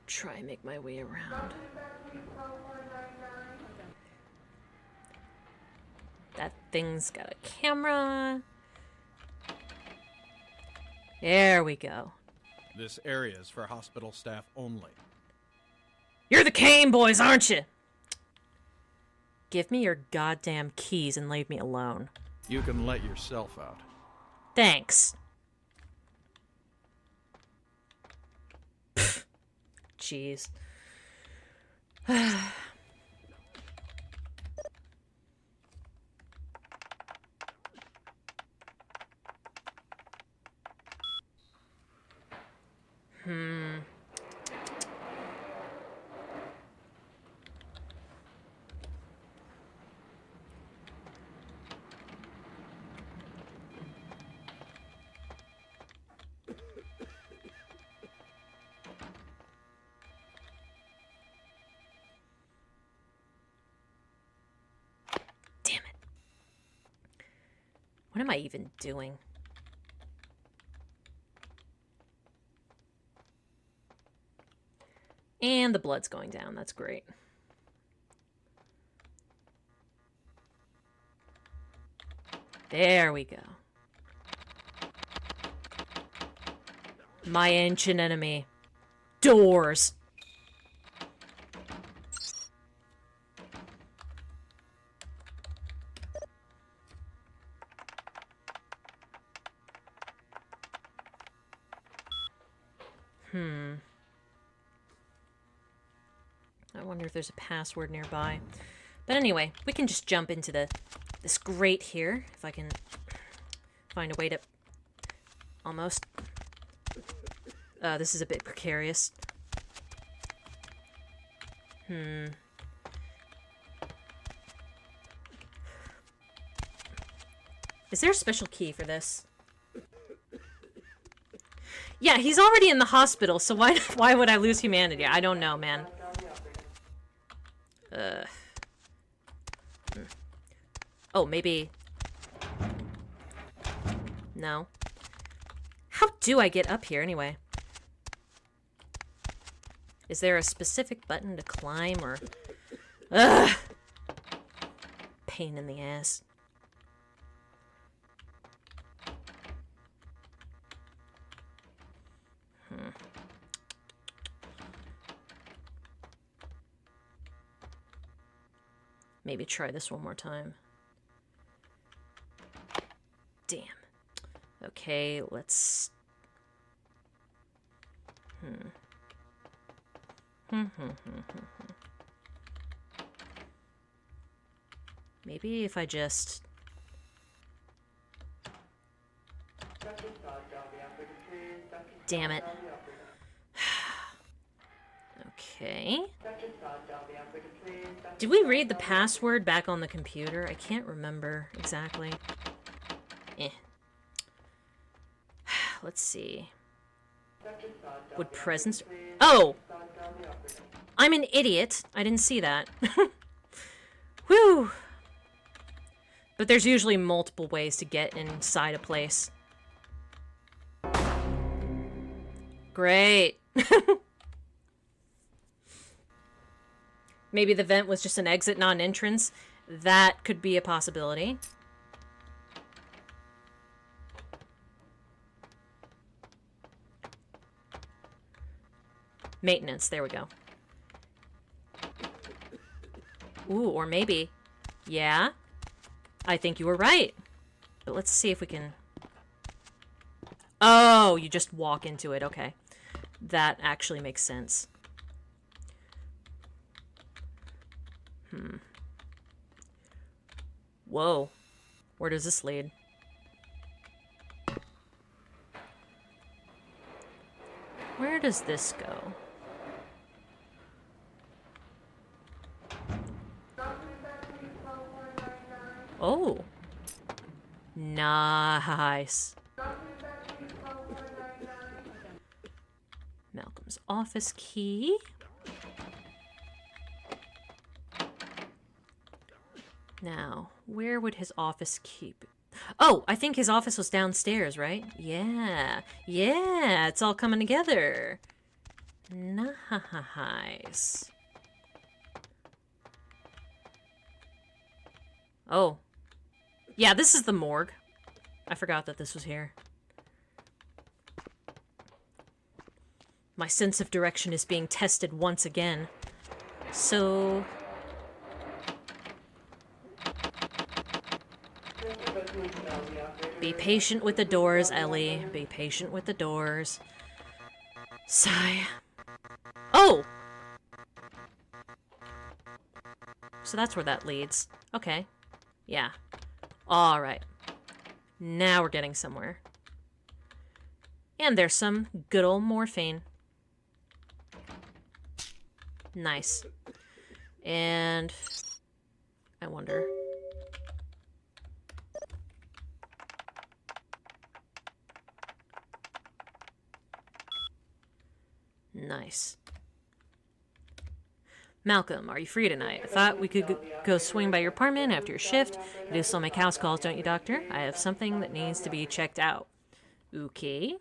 Try and make my way around. That thing's got a camera. There we go. This area is for hospital staff only. You're the Kane boys, aren't you? Give me your goddamn keys and leave me alone. You can let yourself out. Thanks. Pfft. Jeez. What am I even doing? And the blood's going down. That's great. There we go. My ancient enemy. Doors. I wonder if there's a password nearby. But anyway, we can just jump into this grate here, if I can find a way to almost... this is a bit precarious. Is there a special key for this? Yeah, he's already in the hospital, so why would I lose humanity? I don't know, man. Oh, maybe... No. How do I get up here, anyway? Is there a specific button to climb, or... Ugh! Pain in the ass. Maybe try this one more time. Damn. Okay, let's... Maybe if I just... Damn it. Okay. Did we read the password back on the computer? I can't remember exactly. Let's see. Would presence... Oh! I'm an idiot. I didn't see that. Whew! But there's usually multiple ways to get inside a place. Great. Maybe the vent was just an exit, not an entrance. That could be a possibility. Maintenance, there we go. Ooh, or maybe... Yeah? I think you were right. But let's see if we can... Oh, you just walk into it, okay. That actually makes sense. Whoa. Where does this lead? Where does this go? Oh. Nice. Malcolm's office key. Now, where would his office keep it? Oh, I think his office was downstairs, right? Yeah. Yeah, it's all coming together. Nice. Oh. Yeah, this is the morgue. I forgot that this was here. My sense of direction is being tested once again. So... Be patient with the doors, Ellie. Be patient with the doors. Sigh. Oh! so that's where that leads. Okay. Yeah. Alright. Now we're getting somewhere. And there's some good old morphine. Nice. And I wonder. Nice. Malcolm, are you free tonight? I thought we could go swing by your apartment after your shift. You do still make house calls, don't you, Doctor? I have something that needs to be checked out. Okay.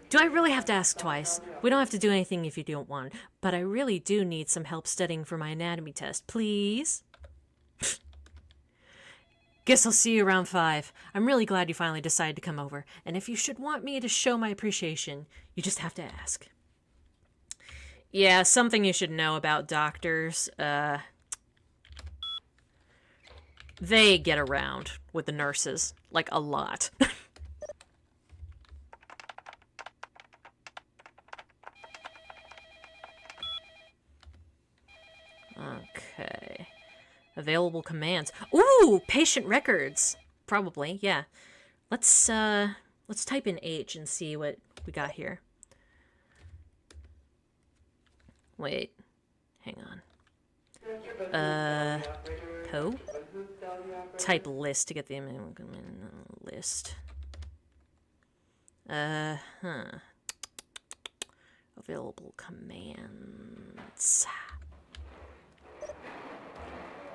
Do I really have to ask twice? We don't have to do anything if you don't want, but I really do need some help studying for my anatomy test, please? Guess I'll see you around 5. I'm really glad you finally decided to come over, and if you should want me to show my appreciation, you just have to ask. Yeah, something you should know about doctors, they get around with the nurses, like a lot. Okay. Available commands. Ooh, patient records. Probably, yeah. Let's type in H and see what we got here. Wait. Hang on. Po? Type list to get the list. Available commands.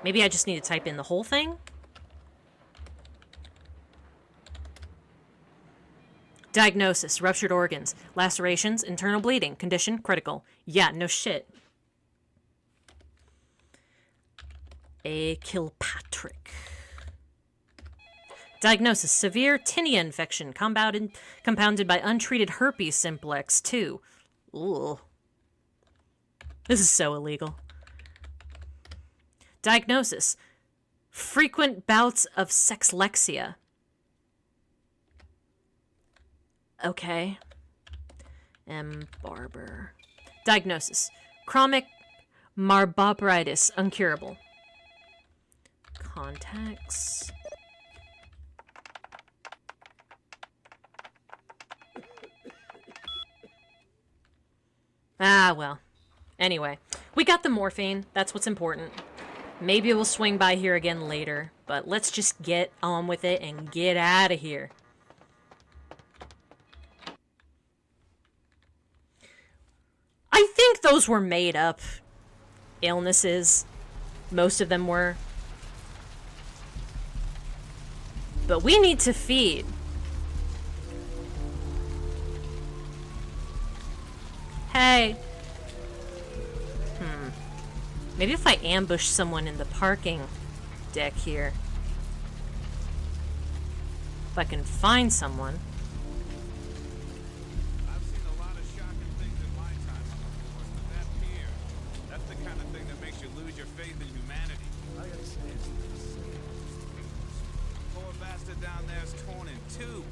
Maybe I just need to type in the whole thing? Diagnosis, ruptured organs, lacerations, internal bleeding, condition, critical. Yeah, no shit. A Kilpatrick. Diagnosis, severe tinea infection, compounded by untreated herpes simplex 2. Ooh. This is so illegal. Diagnosis, frequent bouts of sexlexia. Okay. M. Barber. Diagnosis, chronic marboperitis, uncurable. Contacts. Ah, well. Anyway, we got the morphine. That's what's important. Maybe we'll swing by here again later, but let's just get on with it and get out of here. I think those were made up illnesses. Most of them were. But we need to feed. Hey. Maybe if I ambush someone in the parking deck here. If I can find someone. I've seen a lot of shocking things in my time on the force, but that pier, that's the kind of thing that makes you lose your faith in humanity. I gotta say, it's poor bastard down there is torn in two.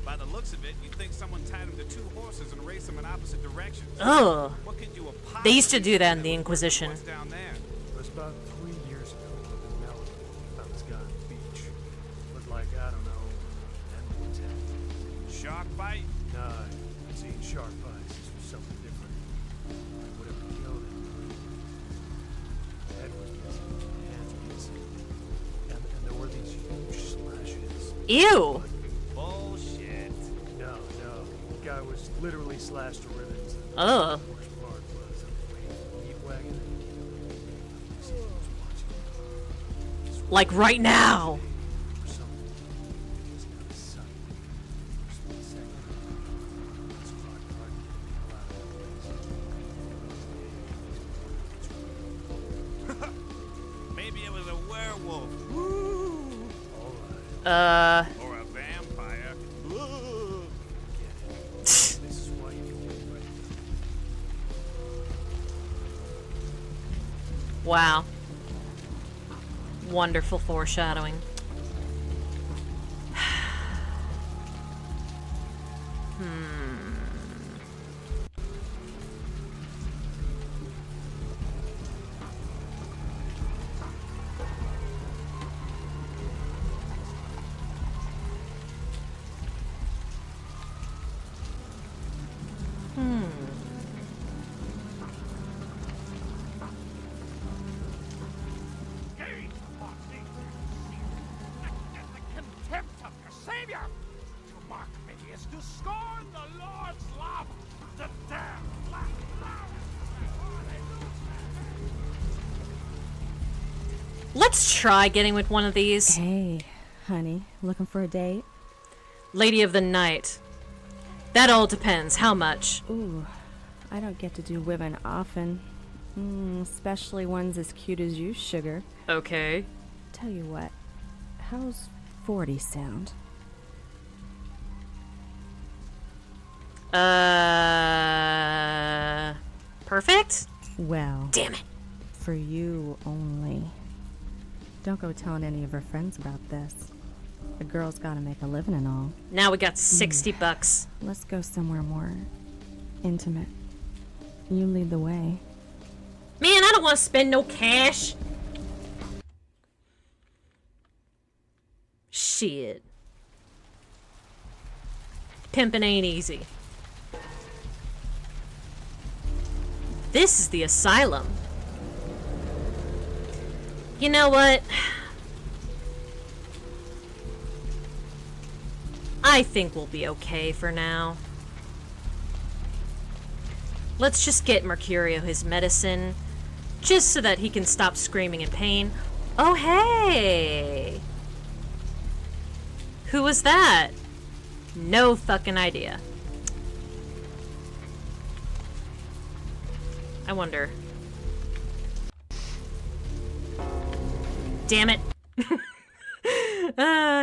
By the looks of it, you'd think someone tied him to 2 horses and raced them in opposite directions. Ugh. What could you They used to do that in the Inquisition. down there? It was about 3 years ago up in Malibu. Found this guy on the beach. Looked like, I don't know, an animal attack. Shark bite? Nah, I've seen shark bites. This was something different. Whatever killed him. The head was missing, hands were missing. And there were these huge slashes. Ew! Bullshit. No. The guy was literally slashed to ribbons. Ugh. The worst part was a meat wagon. Like right now! Maybe it was a werewolf. Or a vampire. This is why you can get ready. Wow. Wonderful foreshadowing. to scorn the Lord's love, the damn black Let's try getting with one of these. Hey, honey, looking for a date? Lady of the Night. That all depends. How much? Ooh, I don't get to do women often. Especially ones as cute as you, sugar. Okay. Tell you what, how's 40 sound? Perfect? Well. Damn it. For you only. Don't go telling any of her friends about this. A girl's gotta make a living and all. Now we got 60 bucks. Let's go somewhere more intimate. You lead the way. Man, I don't want to spend no cash. Shit. Pimpin' ain't easy. This is the asylum. You know what? I think we'll be okay for now. Let's just get Mercurio his medicine, just so that he can stop screaming in pain. Oh, hey! Who was that? No fucking idea. I wonder. Damn it.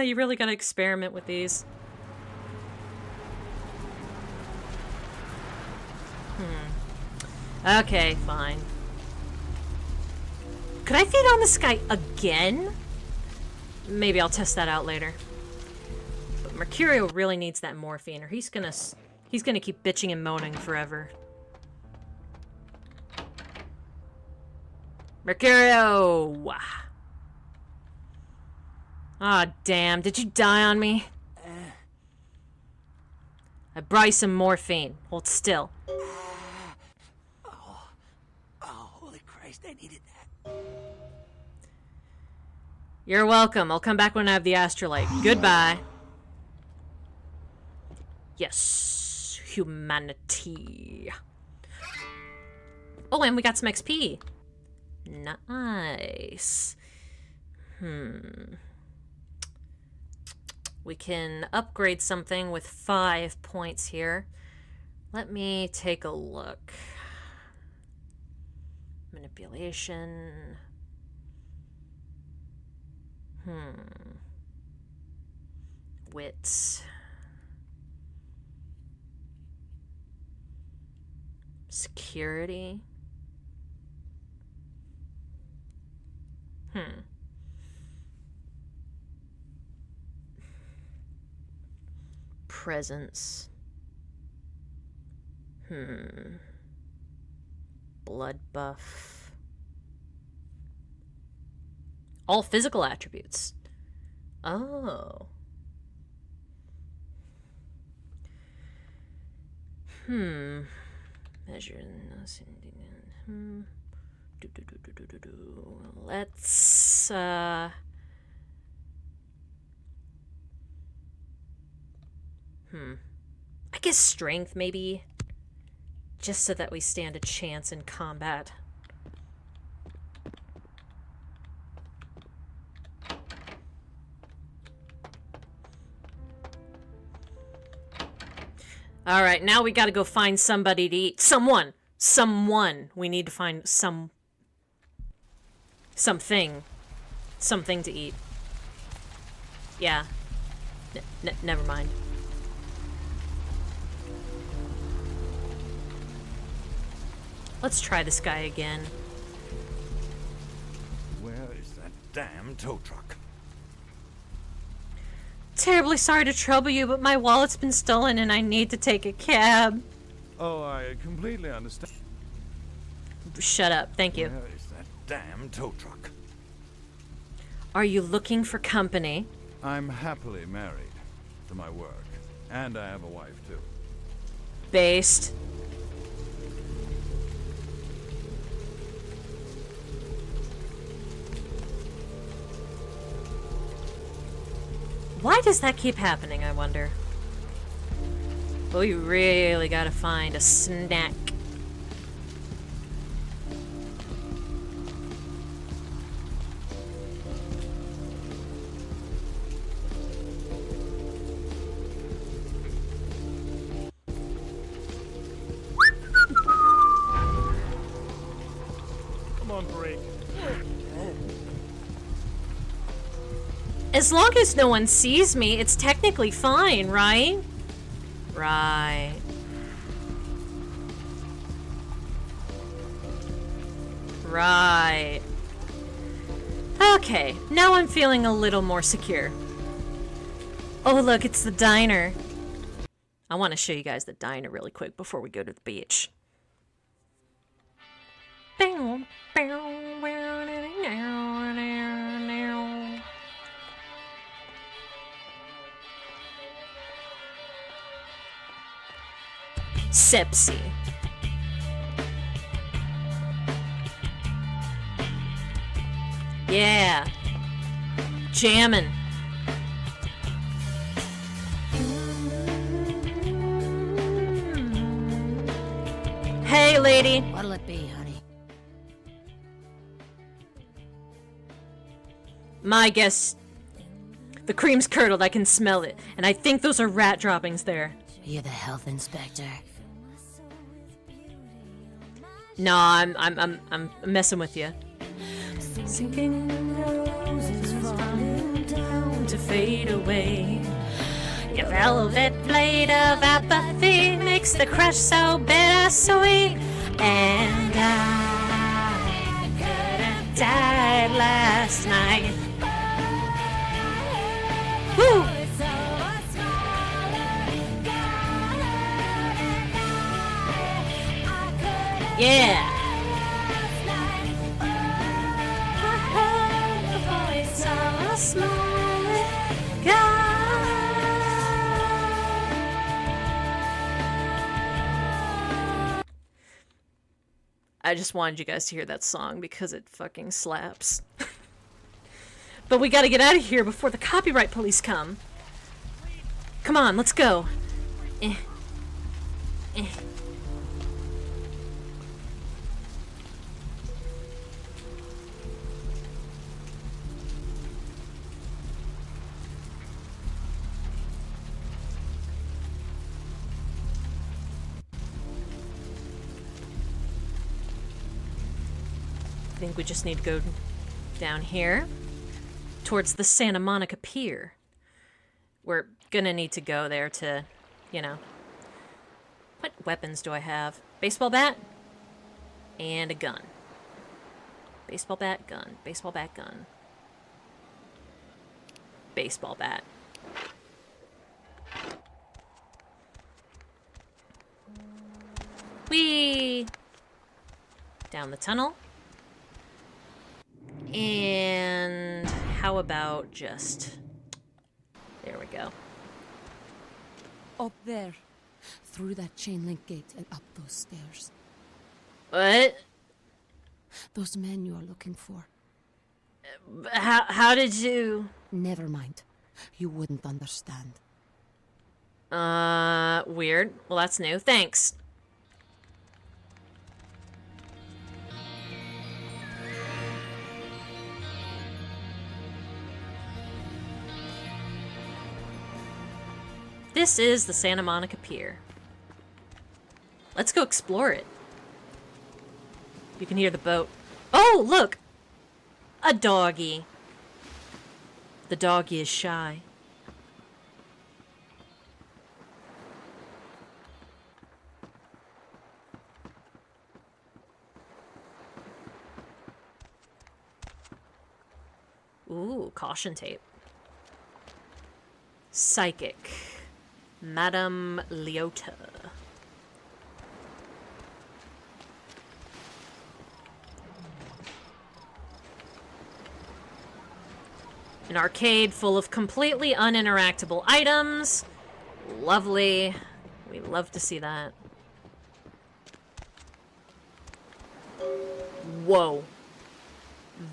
You really gotta experiment with these. Okay, fine. Could I feed on this guy again? Maybe I'll test that out later. But Mercurio really needs that morphine, or he's gonna keep bitching and moaning forever. Mercurio! Ah, damn. Did you die on me? I brought you some morphine. Hold still. Oh, holy Christ, I needed that. You're welcome. I'll come back when I have the astrolite. Goodbye. Yes. Humanity. Oh, and we got some XP. Nice. We can upgrade something with 5 points here. Let me take a look. Manipulation. Wits. Security. Presence. Blood buff. All physical attributes. Oh. Measure. Let's I guess strength, maybe. Just so that we stand a chance in combat. Alright, now we gotta go find somebody to eat. Someone! We need to find something to eat. Yeah. Never mind. Let's try this guy again. Where is that damn tow truck? Terribly sorry to trouble you, but my wallet's been stolen and I need to take a cab. Oh, I completely understand. Shut up, thank you. Where is that damn tow truck? Are you looking for company? I'm happily married to my work, and I have a wife too. Based. Why does that keep happening, I wonder? But we really gotta find a snack. Come on, break. As long as no one sees me, it's technically fine, right? Right. Right. Okay, now I'm feeling a little more secure. Oh, look, it's the diner. I want to show you guys the diner really quick before we go to the beach. Sepsi. Yeah. Jammin'. Hey, lady. What'll it be, honey? My guess. The cream's curdled, I can smell it. And I think those are rat droppings there. You're the health inspector. No, I'm messing with you. Sinking roses falling down to fade away. Your velvet blade of apathy makes the crush so bittersweet. And I could have died last night. Woo! Yeah. I just wanted you guys to hear that song because it fucking slaps. But we gotta get out of here before the copyright police come. Come on, let's go. Eh. I think we just need to go down here towards the Santa Monica Pier. We're gonna need to go there to, you know. What weapons do I have? Baseball bat and a gun. Baseball bat, gun. Baseball bat, gun. Baseball bat. Whee! Down the tunnel. And how about just... There we go. Up there. Through that chain link gate and up those stairs. What? Those men you are looking for. How did you... Never mind. You wouldn't understand. Weird. Well, that's new. Thanks. This is the Santa Monica Pier. Let's go explore it. You can hear the boat. Oh, look! A doggy. The doggy is shy. Ooh, caution tape. Psychic. Madame Leota. An arcade full of completely uninteractable items. Lovely. We love to see that. Whoa.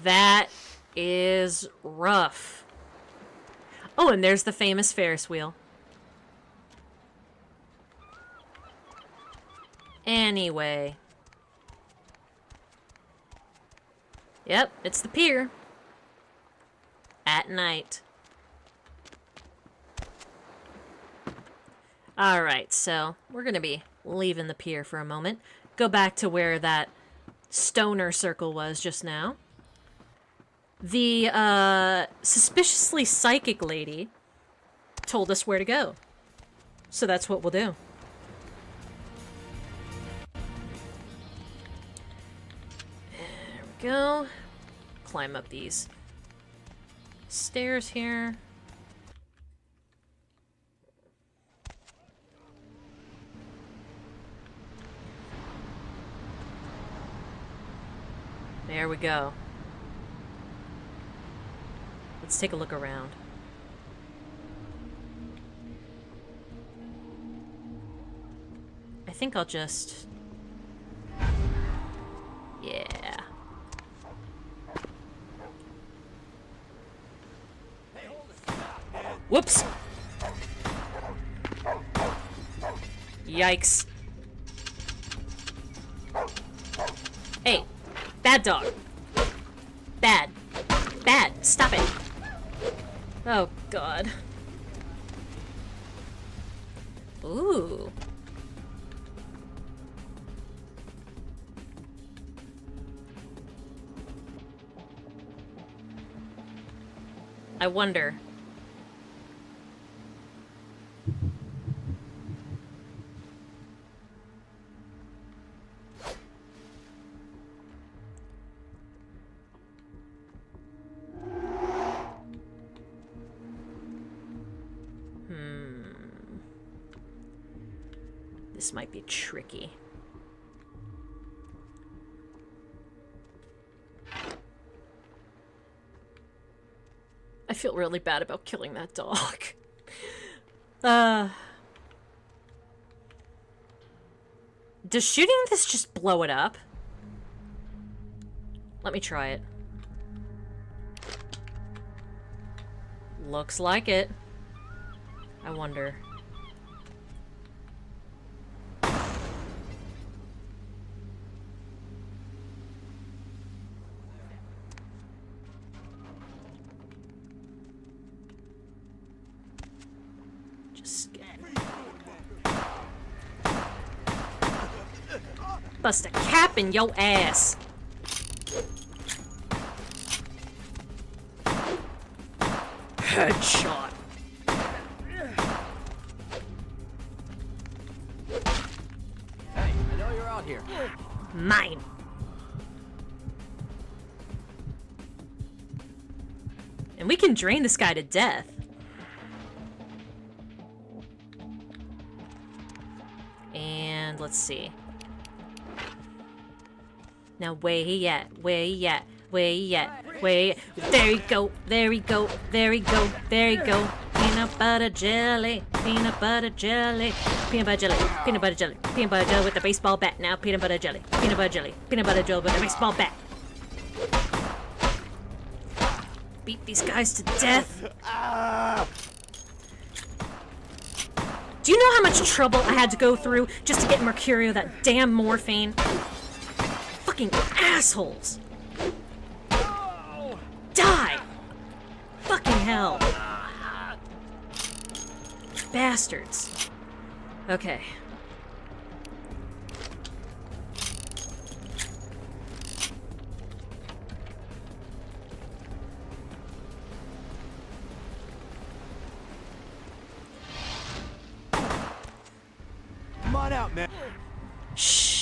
That is rough. Oh, and there's the famous Ferris wheel. Anyway. Yep, it's the pier. At night. Alright, so we're gonna be leaving the pier for a moment. Go back to where that stoner circle was just now. The suspiciously psychic lady told us where to go. So that's what we'll do. There we go. Climb up these stairs here. There we go. Let's take a look around. I think I'll just... Yeah. Whoops! Yikes. Hey, bad dog. Bad. Bad. Stop it. Oh, God. Ooh. I wonder. This might be tricky. I feel really bad about killing that dog. Does shooting this just blow it up? Let me try it. Looks like it. I wonder. Bust a cap in yo ass. Headshot. Hey, I know you're out here. Mine. And we can drain this guy to death. And let's see. Now where he at? Where he at? Where he at? Where? There you go. There you go. There you go. There you go. Peanut butter jelly. Peanut butter jelly. Peanut butter jelly. Peanut butter jelly. Peanut butter jelly with the baseball bat. Now peanut butter jelly. Peanut butter jelly. Peanut butter jelly with the baseball bat. Beat these guys to death. Do you know how much trouble I had to go through just to get Mercurio that damn morphine? Fucking assholes! Die! Fucking hell! Bastards. Okay. Come on out, man. Shh.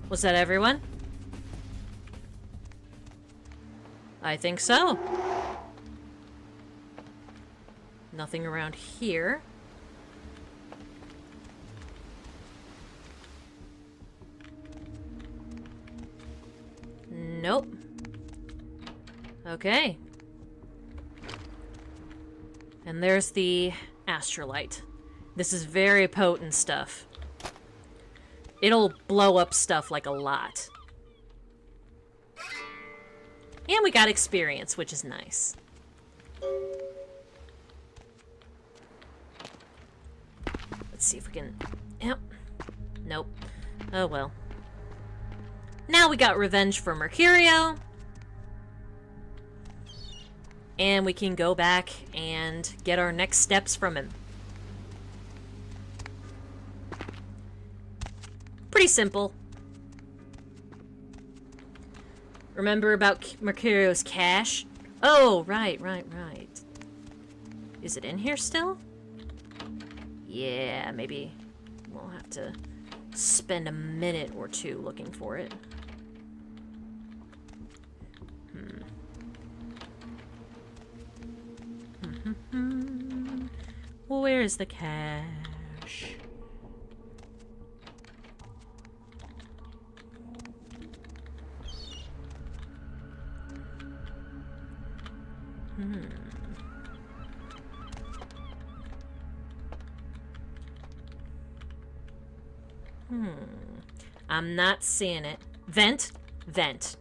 Was that everyone? I think so. Nothing around here. Nope. Okay. And there's the astrolite. This is very potent stuff. It'll blow up stuff like a lot. And we got experience, which is nice. Let's see if we can... Yep. Nope. Oh well. Now we got revenge for Mercurio. And we can go back and get our next steps from him. Pretty simple. Remember about Mercurio's cash? Oh, right. Is it in here still? Yeah, maybe we'll have to spend a minute or two looking for it. Where is the cash? I'm not seeing it. Vent? Vent.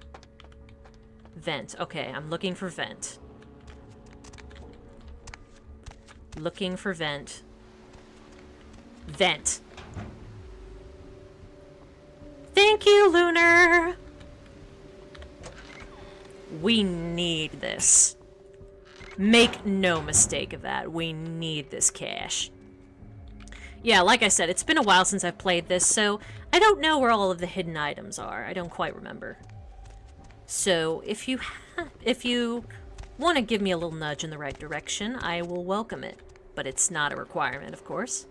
Vent. Okay, I'm looking for vent. Looking for vent. Vent. Thank you, Lunar! We need this. Make no mistake of that. We need this cash. Yeah, like I said, it's been a while since I've played this, so I don't know where all of the hidden items are. I don't quite remember. So, if you want to give me a little nudge in the right direction, I will welcome it. But it's not a requirement, of course.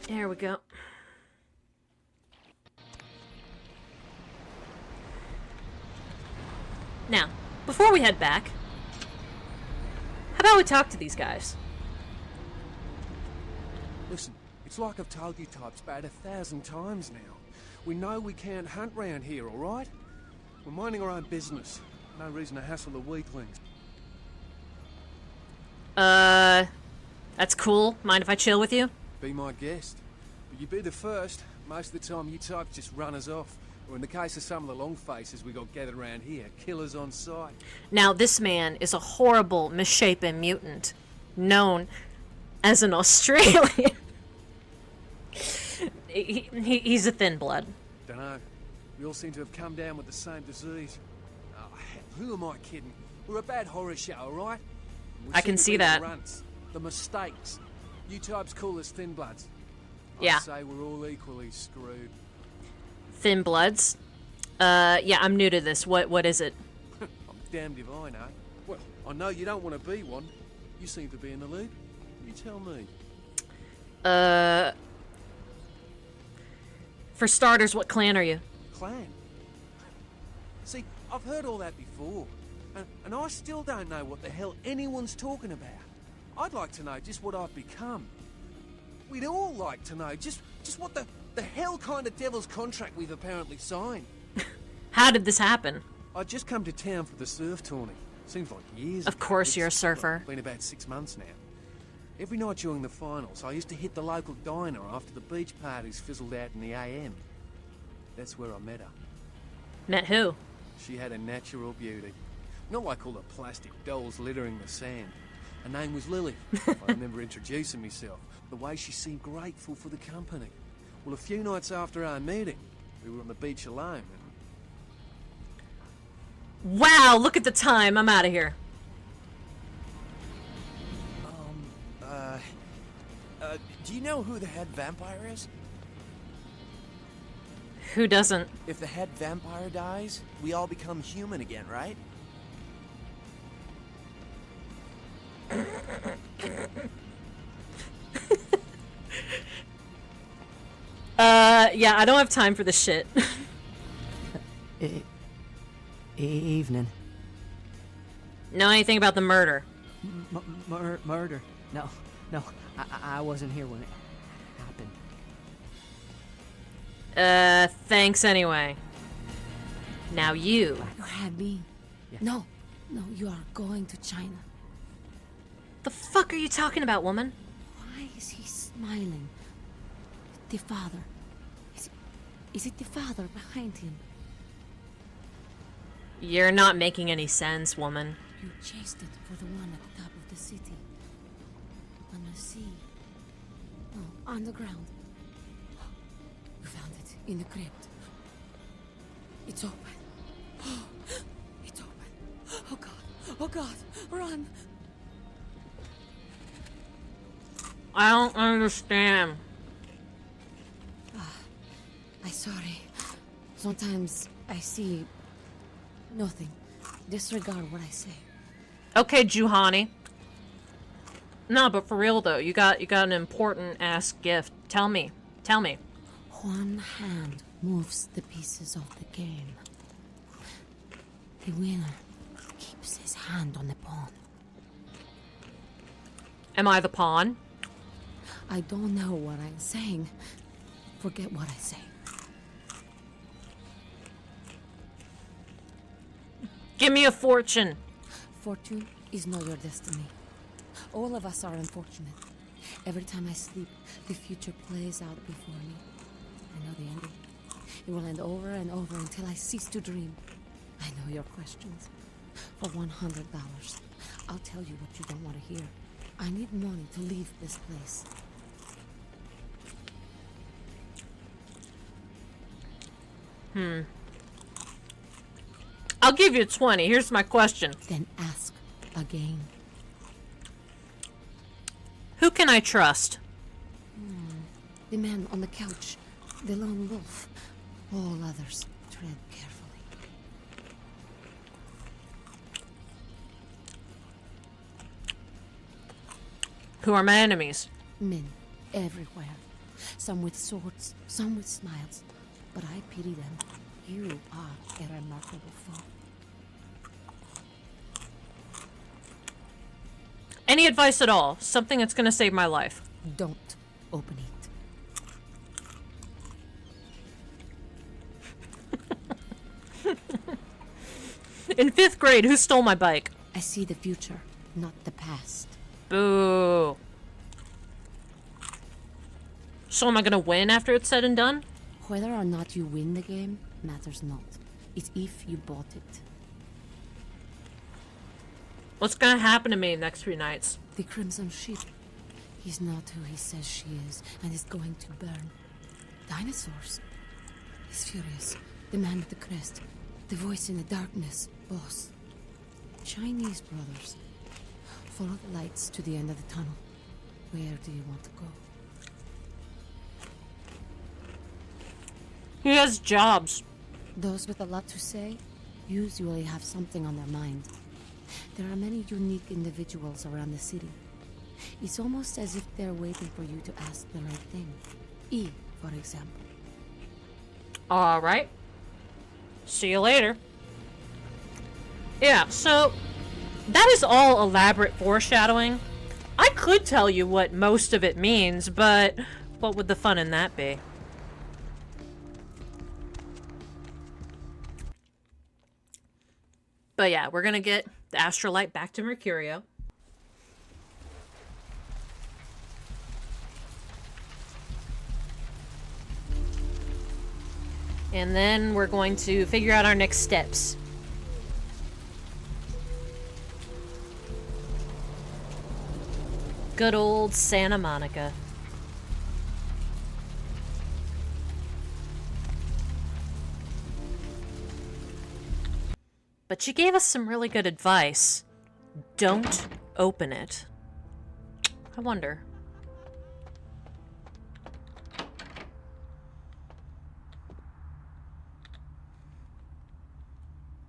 There we go. Now, before we head back, how about we talk to these guys? Listen, it's like I've told you types about 1,000 times now. We know we can't hunt round here, alright? We're minding our own business. No reason to hassle the weaklings. That's cool. Mind if I chill with you? Be my guest. But you be the first. Most of the time you types just run us off. Or in the case of some of the long faces we got gathered around here, killers on sight. Now, this man is a horrible, misshapen mutant, known as an Australian. He's a thin blood. Dunno. We all seem to have come down with the same disease. Oh, who am I kidding? We're a bad horror show, alright? I can see that. The mistakes. You types call us thin bloods. Yeah. I say we're all equally screwed. Thin bloods? Yeah, I'm new to this. What is it? I'm damned if I know. Well, I know you don't want to be one. You seem to be in the lead. You tell me. For starters, what clan are you? Clan? See, I've heard all that before. And I still don't know what the hell anyone's talking about. I'd like to know just what I've become. We'd all like to know just what the hell kind of devil's contract we've apparently signed. How did this happen? I just come to town for the surf tourney. Seems like years Of course you're a surfer. Been about 6 months now. Every night during the finals, I used to hit the local diner after the beach parties fizzled out in the AM. That's where I met her. Met who? She had a natural beauty. Not like all the plastic dolls littering the sand. Her name was Lily. I remember introducing myself. The way she seemed grateful for the company. Well, a few nights after our meeting, we were on the beach alone. Wow, look at the time. I'm out of here. Do you know who the head vampire is? Who doesn't? If the head vampire dies, we all become human again, right? Yeah, I don't have time for this shit. Evening. Know anything about the murder? Murder? No, I wasn't here when it happened. Thanks anyway. Now you. You had me. Yeah. No, you are going to China. The fuck are you talking about, woman? Why is he smiling? The father. Is it the father behind him? You're not making any sense, woman. You chased it for the one at the top of the city. On the sea. No, on the ground. You found it in the crypt. It's open. It's open. Oh God. Oh God. Run. I don't understand. I'm sorry. Sometimes I see nothing. Disregard what I say. Okay, Juhani. No, but for real though, you got an important ass gift. Tell me. One hand moves the pieces of the game. The winner keeps his hand on the pawn. Am I the pawn? I don't know what I'm saying. Forget what I say. Give me a fortune. Fortune is not your destiny. All of us are unfortunate. Every time I sleep, the future plays out before me. I know the ending. It will end over and over until I cease to dream. I know your questions. For $100, I'll tell you what you don't want to hear. I need money to leave this place. I'll give you 20. Here's my question. Then ask again. Who can I trust? The man on the couch. The lone wolf. All others, tread carefully. Who are my enemies? Men, everywhere. Some with swords, some with smiles. But I pity them. You are a remarkable foe. Any advice at all? Something that's gonna save my life. Don't open it. In 5th grade, who stole my bike? I see the future, not the past. Boo. So am I gonna win after it's said and done? Whether or not you win the game matters not. It's if you bought it. What's gonna happen to me next 3 nights? The Crimson Ship. He's not who he says she is, and is going to burn. Dinosaurs. He's furious. The man with the crest. The voice in the darkness. Boss. Chinese brothers. Follow the lights to the end of the tunnel. Where do you want to go? He has jobs. Those with a lot to say usually have something on their mind. There are many unique individuals around the city. It's almost as if they're waiting for you to ask the right thing. E, for example. Alright. See you later. Yeah, so that is all elaborate foreshadowing. I could tell you what most of it means, but what would the fun in that be? But yeah, we're gonna get the Astrolight back to Mercurio. And then we're going to figure out our next steps. Good old Santa Monica. But she gave us some really good advice. Don't open it. I wonder.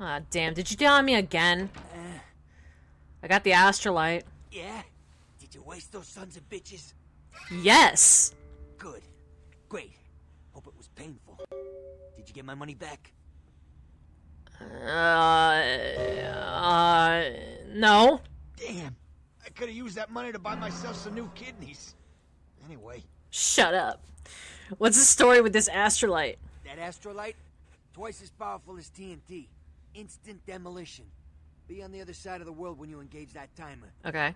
Ah, damn. Did you down on me again? I got the Astrolight. Yeah? Did you waste those sons of bitches? Yes! Good. Great. Hope it was painful. Did you get my money back? No. Damn. I could have used that money to buy myself some new kidneys. Anyway. Shut up. What's the story with this Astrolight? That Astrolight? Twice as powerful as TNT. Instant demolition. Be on the other side of the world when you engage that timer. Okay.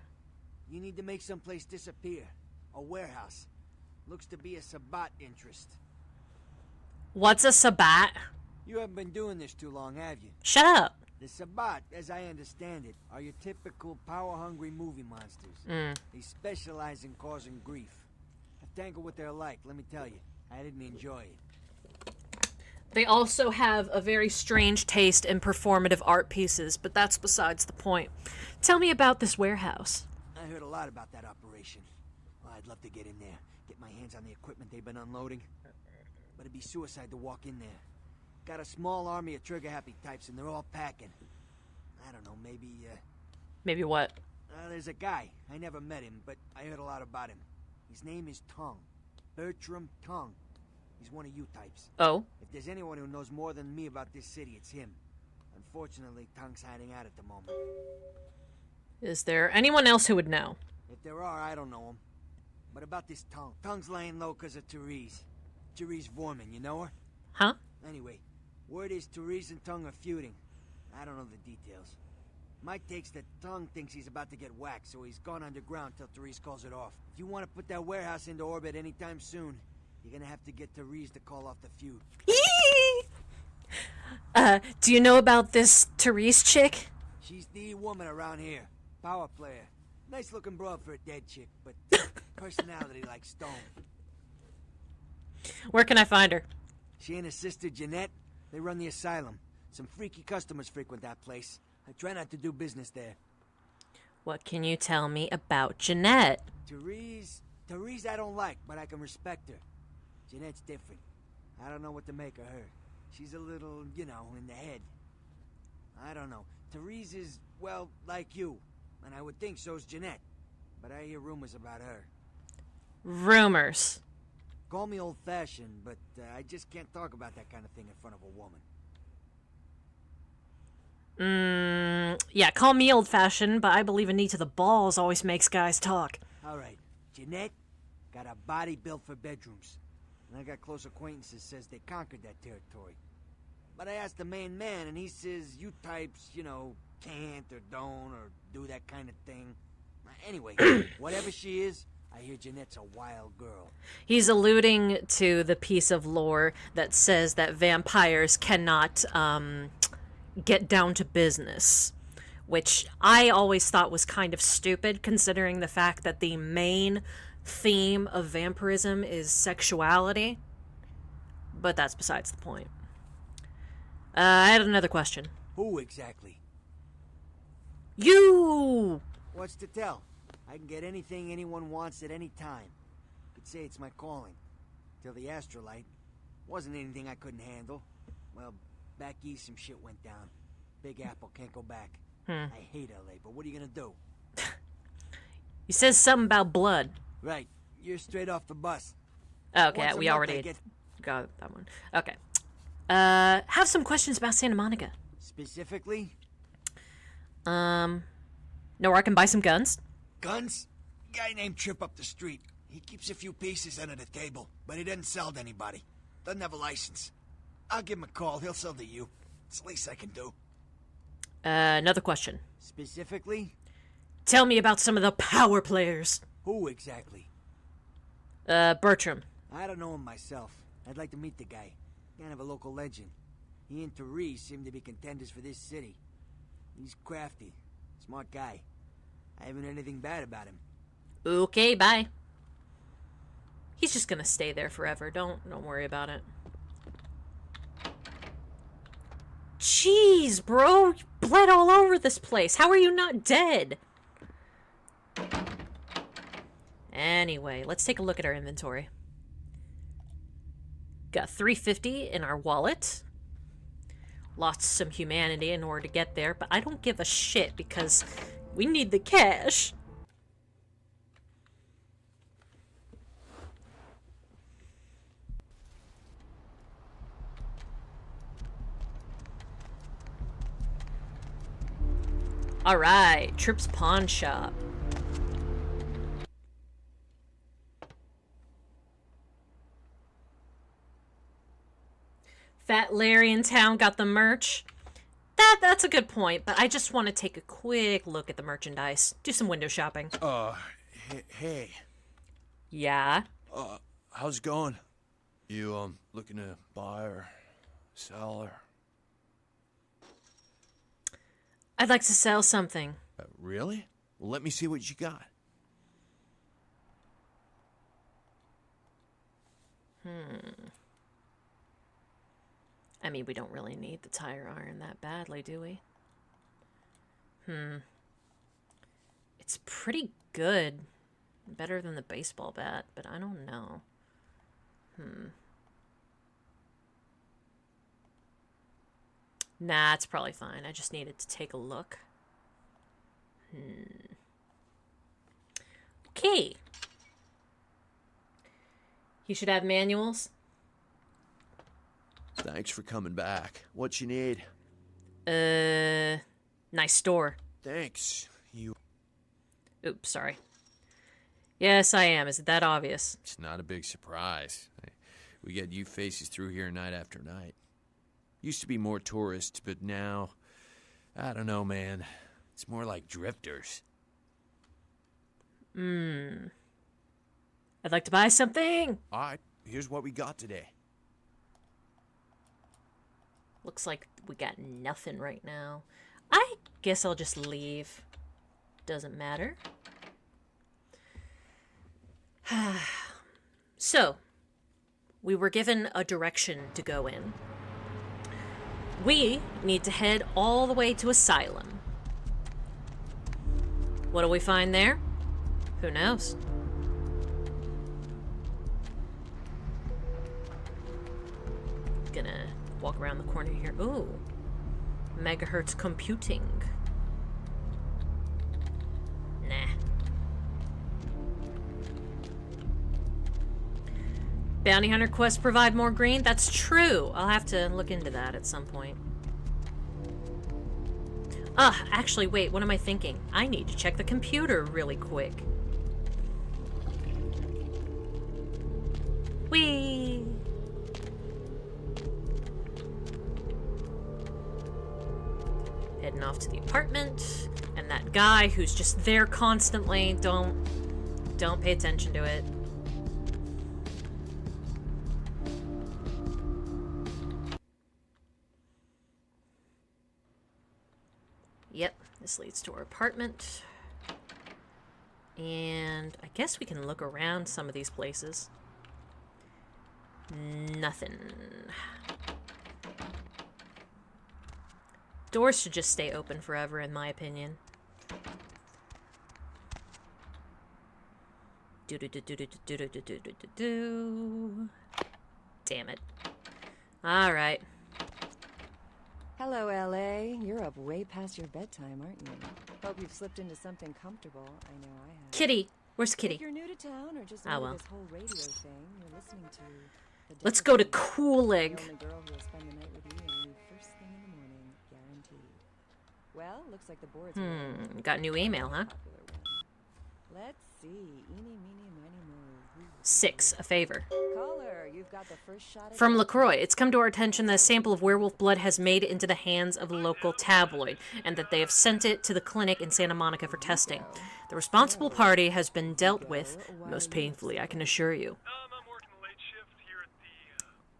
You need to make someplace disappear. A warehouse. Looks to be a Sabbat interest. What's a Sabbat? You haven't been doing this too long, have you? Shut up. The Sabbat, as I understand it, are your typical power-hungry movie monsters. They specialize in causing grief. I've tangled what they're like, let me tell you. I didn't enjoy it. They also have a very strange taste in performative art pieces, but that's besides the point. Tell me about this warehouse. I heard a lot about that operation. Well, I'd love to get in there, get my hands on the equipment they've been unloading. But it'd be suicide to walk in there. Got a small army of trigger-happy types, and they're all packing. I don't know, maybe, Maybe what? There's a guy. I never met him, but I heard a lot about him. His name is Tongue. Bertram Tongue. He's one of you types. Oh? If there's anyone who knows more than me about this city, it's him. Unfortunately, Tongue's hiding out at the moment. Is there anyone else who would know? If there are, I don't know him. But about this Tongue. Tongue's laying low because of Therese. Therese Vorman, you know her? Huh? Anyway, word is Therese and Tongue are feuding. I don't know the details. My take's that Tongue thinks he's about to get whacked, so he's gone underground till Therese calls it off. If you want to put that warehouse into orbit anytime soon, you're gonna have to get Therese to call off the feud. Do you know about this Therese chick? She's the woman around here. Power player. Nice looking broad for a dead chick, but personality like stone. Where can I find her? She and her sister Jeanette, they run the asylum. Some freaky customers frequent that place. I try not to do business there. What can you tell me about Jeanette? Therese I don't like, but I can respect her. Jeanette's different. I don't know what to make of her. She's a little, you know, in the head. I don't know. Therese is, well, like you. And I would think so's Jeanette. But I hear rumors about her. Rumors. Call me old-fashioned, but I just can't talk about that kind of thing in front of a woman. Yeah, call me old-fashioned, but I believe a knee to the balls always makes guys talk. All right. Jeanette got a body built for bedrooms. And I got close acquaintances says they conquered that territory. But I asked the main man, and he says you types, you know, can't or don't or do that kind of thing. Anyway, whatever she is, I hear Jeanette's a wild girl. He's alluding to the piece of lore that says that vampires cannot get down to business, which I always thought was kind of stupid, considering the fact that the main theme of vampirism is sexuality. But that's besides the point. I had another question. Who exactly? You! What's to tell? I can get anything anyone wants at any time. Could say it's my calling. Till the astrolite. Wasn't anything I couldn't handle. Well, back east some shit went down. Big Apple can't go back. I hate LA, but what are you gonna do? He says something about blood. Right. You're straight off the bus. Okay, we already got that one. Okay. Have some questions about Santa Monica. Specifically? Know where I can buy some guns? Guns? Guy named Trip up the street. He keeps a few pieces under the table, but he doesn't sell to anybody. Doesn't have a license. I'll give him a call. He'll sell to you. It's the least I can do. Another question. Specifically? Tell me about some of the power players. Who exactly? Bertram. I don't know him myself. I'd like to meet the guy. Kind of a local legend. He and Therese seem to be contenders for this city. He's crafty. Smart guy. I haven't heard anything bad about him. Okay, bye. He's just gonna stay there forever. Don't worry about it. Jeez, bro. You bled all over this place. How are you not dead? Anyway, let's take a look at our inventory. Got $350 in our wallet. Lost some humanity in order to get there, but I don't give a shit because we need the cash. Alright, Tripp's Pawn Shop. Fat Larry in town got the merch. That's a good point, but I just want to take a quick look at the merchandise. Do some window shopping. Hey. Yeah? How's it going? You, looking to buy or sell or... I'd like to sell something. Really? Well, let me see what you got. I mean, we don't really need the tire iron that badly, do we? It's pretty good. Better than the baseball bat, but I don't know. Nah, it's probably fine. I just needed to take a look. Okay. You should have manuals. Thanks for coming back. What you need? Nice store. Thanks. You... Oops, sorry. Yes, I am. Is it that obvious? It's not a big surprise. We get you faces through here night after night. Used to be more tourists, but now... I don't know, man. It's more like drifters. I'd like to buy something. All right, here's what we got today. Looks like we got nothing right now. I guess I'll just leave. Doesn't matter. So, we were given a direction to go in. We need to head all the way to Asylum. What do we find there? Who knows? Gonna walk around the corner here. Ooh. Megahertz computing. Nah. Bounty Hunter quests provide more green? That's true. I'll have to look into that at some point. Actually, wait, what am I thinking? I need to check the computer really quick. Whee! Heading off to the apartment. And that guy who's just there constantly, don't pay attention to it. Yep, this leads to our apartment. And I guess we can look around some of these places. Nothing. Doors should just stay open forever, in my opinion. Damn it. Alright. Hello, LA. You're up way past your bedtime, aren't you? Hope you've slipped into something comfortable. I know I have. Kitty! Where's Kitty? If you're new to town or just Oh, well. this whole radio thing, you're listening to... Let's go to Coolig. The only girl who will spend the night with you and leave first thing in the morning, guaranteed. Well, looks like the board's... Got a new email, huh? Let's see. Eeny, meeny, miny, moe. 6, a favor. Caller, you've got the first shot at... From LaCroix, it's come to our attention that a sample of werewolf blood has made it into the hands of a local tabloid, and that they have sent it to the clinic in Santa Monica for testing. The responsible party has been dealt with, most painfully, I can assure you.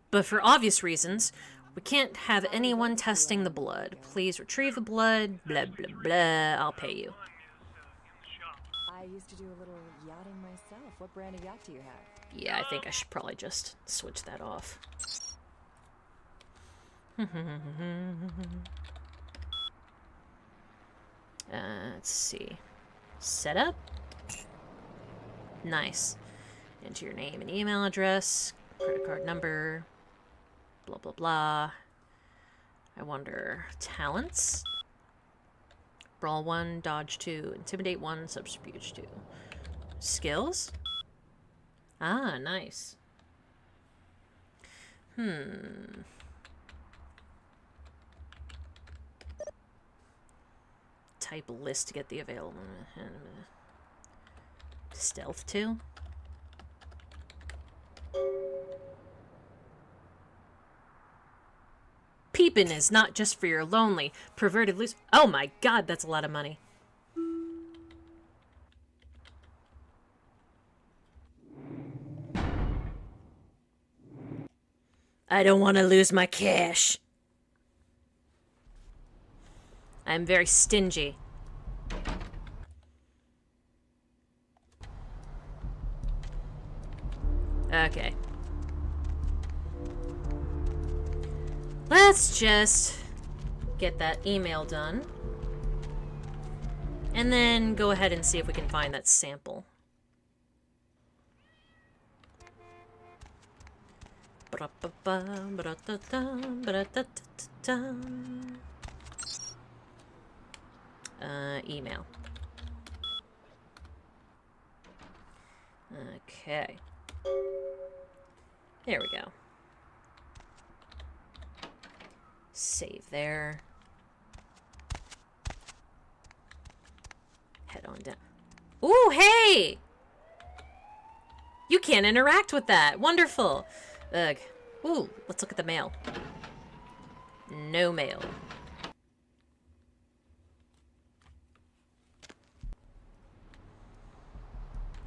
But for obvious reasons, we can't have anyone testing the blood. Please retrieve the blood, blah, blah, blah, I'll pay you. I used to do a little yachting myself. What brand of yacht do you have? Yeah, I think I should probably just switch that off. Let's see. Setup? Nice. Enter your name and email address, credit card number, blah, blah, blah. I wonder, talents? Brawl 1, Dodge 2, Intimidate 1, Subterfuge 2. Skills? Ah, nice. Type list to get the available. Stealth 2? Peepin' is not just for your lonely, perverted loose. Oh my god, that's a lot of money. I don't want to lose my cash. I'm very stingy. Okay. Let's just get that email done. And then go ahead and see if we can find that sample. Email. Okay. There we go. Save there. Head on down. Ooh, hey! You can't interact with that. Wonderful. Ugh. Ooh, let's look at the mail. No mail.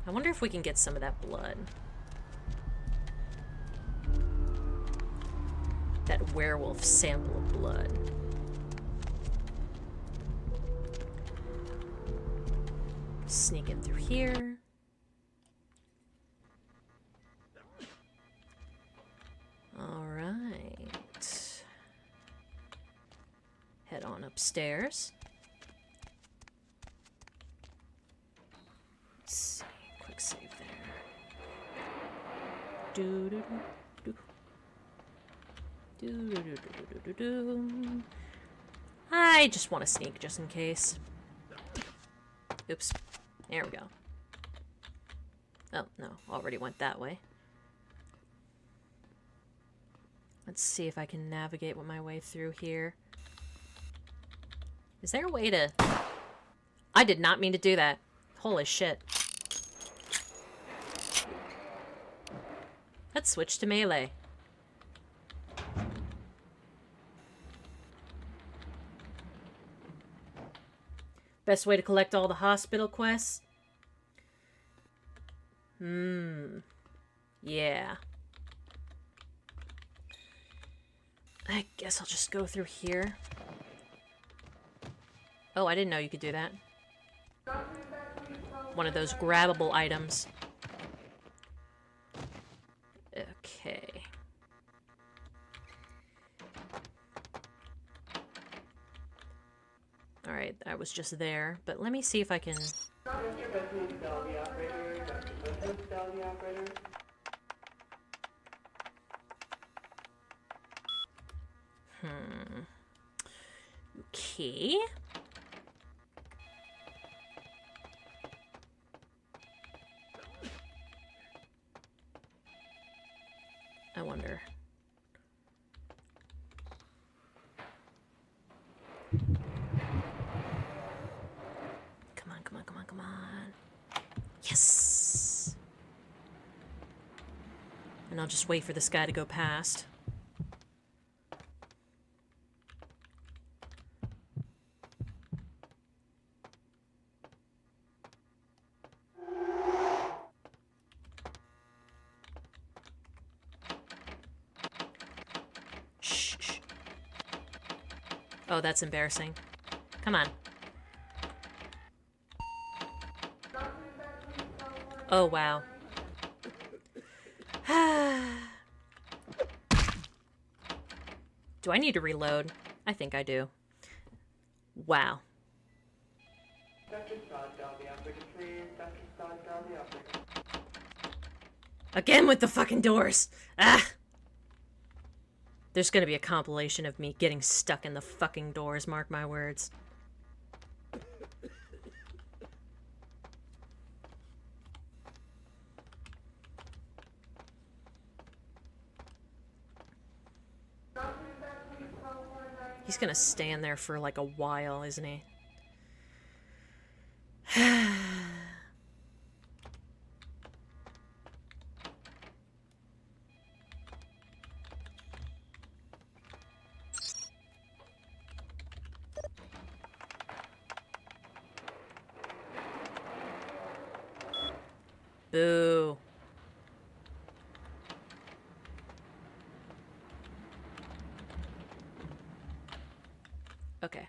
I wonder if we can get some of that blood. That werewolf sample of blood. Sneak in through here. All right. Head on upstairs. Let's see. Quick save there. Do do do do. Do do do do do do do. I just want to sneak just in case. Oops. There we go. Oh, no. Already went that way. Let's see if I can navigate my way through here. Is there a way to... I did not mean to do that. Holy shit. Let's switch to melee. Best way to collect all the hospital quests? Yeah. I guess I'll just go through here. Oh, I didn't know you could do that. One of those grabbable items. Okay. Alright, I was just there, but let me see if I can... Okay. I wonder... Come on. Yes! And I'll just wait for this guy to go past. Shh, shh. Oh, that's embarrassing. Come on. Oh, wow. Do I need to reload? I think I do. Wow. Again with the fucking doors! Ah! There's gonna be a compilation of me getting stuck in the fucking doors, mark my words. He's gonna stand there for like a while, isn't he? Boo. Okay.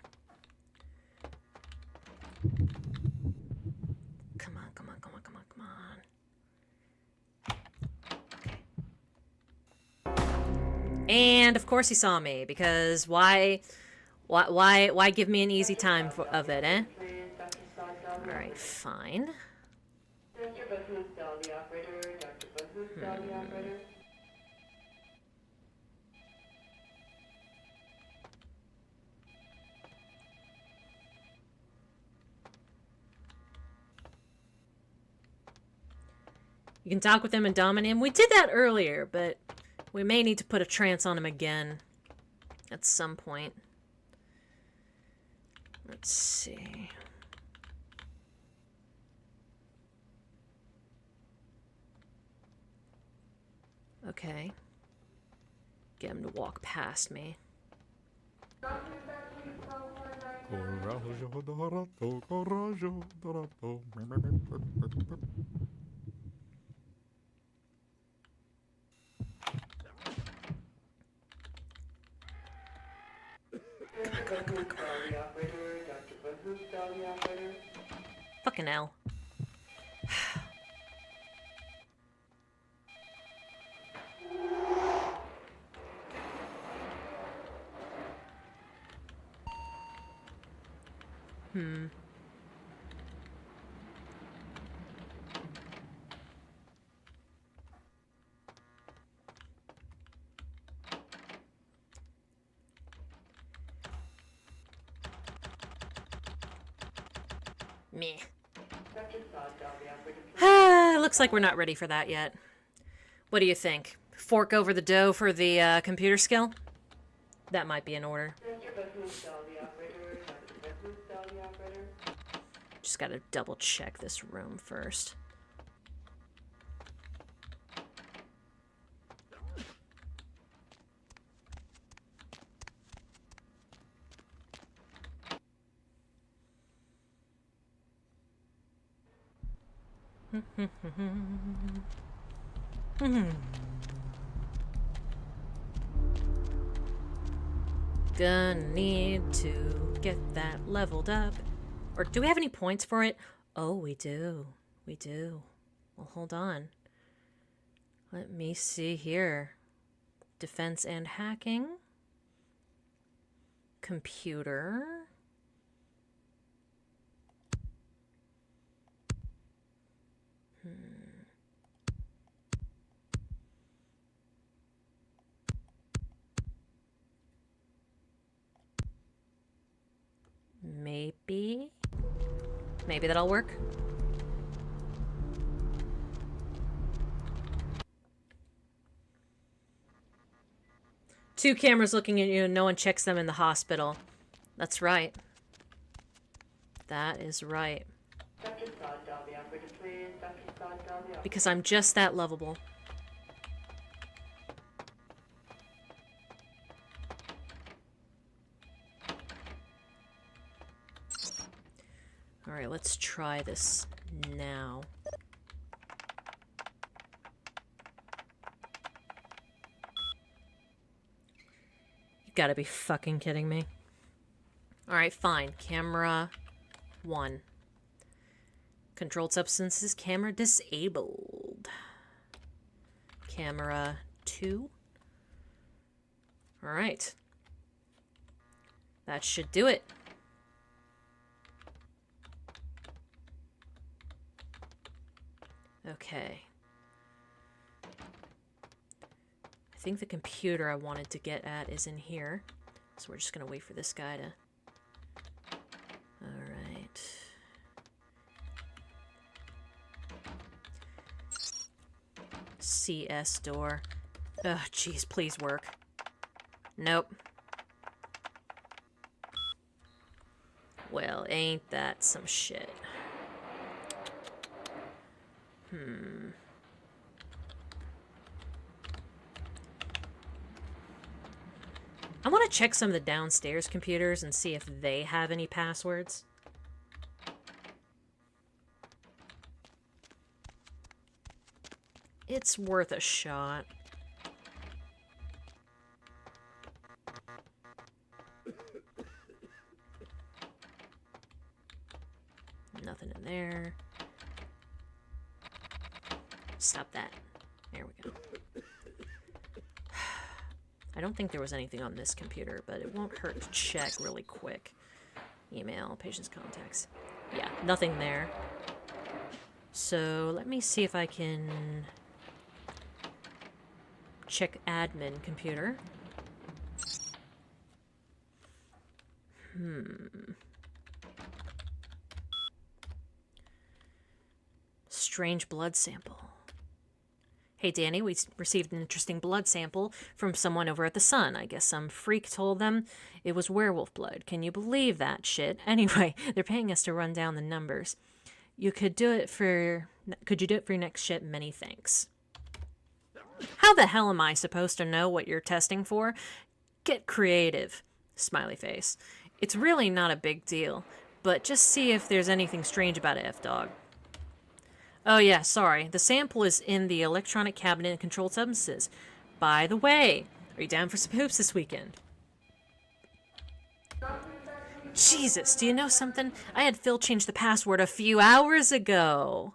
Come on, come on, come on, come on, come on. Okay. And of course he saw me, because why give me an easy time of it, eh? Alright, fine. Dr. Buzz-Moose-Dahl, the operator. Dr. Buzz-Moose-Dahl, the operator. You can talk with him and dominate him. We did that earlier, but we may need to put a trance on him again at some point. Let's see. Okay. Get him to walk past me. Fucking hell. Meh. Looks like we're not ready for that yet. What do you think? Fork over the dough for the computer skill? That might be in order. Just gotta double check this room first. Gonna need to get that leveled up. Or do we have any points for it? Oh, we do. We do. Well, hold on. Let me see here. Defense and hacking. Computer. Maybe that'll work. Two cameras looking at you and no one checks them in the hospital. That's right. That is right. Because I'm just that lovable. Alright, let's try this now. You gotta be fucking kidding me. Alright, fine. Camera 1. Controlled substances, camera disabled. Camera 2. Alright. That should do it. Okay. I think the computer I wanted to get at is in here. So we're just gonna wait for this guy to... Alright. CS door. Ugh, jeez, please work. Nope. Well, ain't that some shit. I want to check some of the downstairs computers and see if they have any passwords. It's worth a shot. Nothing in there. Stop that. There we go. I don't think there was anything on this computer, but it won't hurt to check really quick. Email, patient's contacts. Yeah, nothing there. So let me see if I can check admin computer. Strange blood sample. Hey Danny, we received an interesting blood sample from someone over at the Sun. I guess some freak told them it was werewolf blood. Can you believe that shit? Anyway, they're paying us to run down the numbers. Could you do it for your next ship? Many thanks. How the hell am I supposed to know what you're testing for? Get creative. Smiley face. It's really not a big deal, but just see if there's anything strange about it, F-Dog. Oh yeah, sorry. The sample is in the electronic cabinet of controlled substances. By the way, are you down for some hoops this weekend? Jesus, do you know something? I had Phil change the password a few hours ago.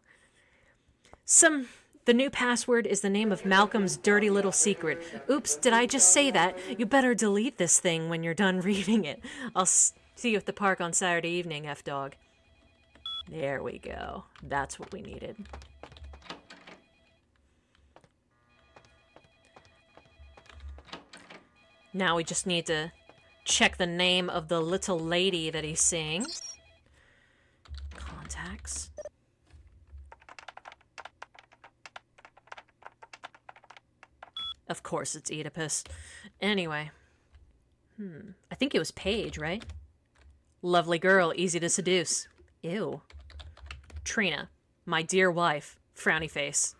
The new password is the name of Malcolm's dirty little secret. Oops, did I just say that? You better delete this thing when you're done reading it. I'll see you at the park on Saturday evening, F-Dog. There we go. That's what we needed. Now we just need to check the name of the little lady that he's seeing. Contacts. Of course it's Oedipus. Anyway. I think it was Paige, right? Lovely girl, easy to seduce. Ew. Trina, my dear wife. Frowny face.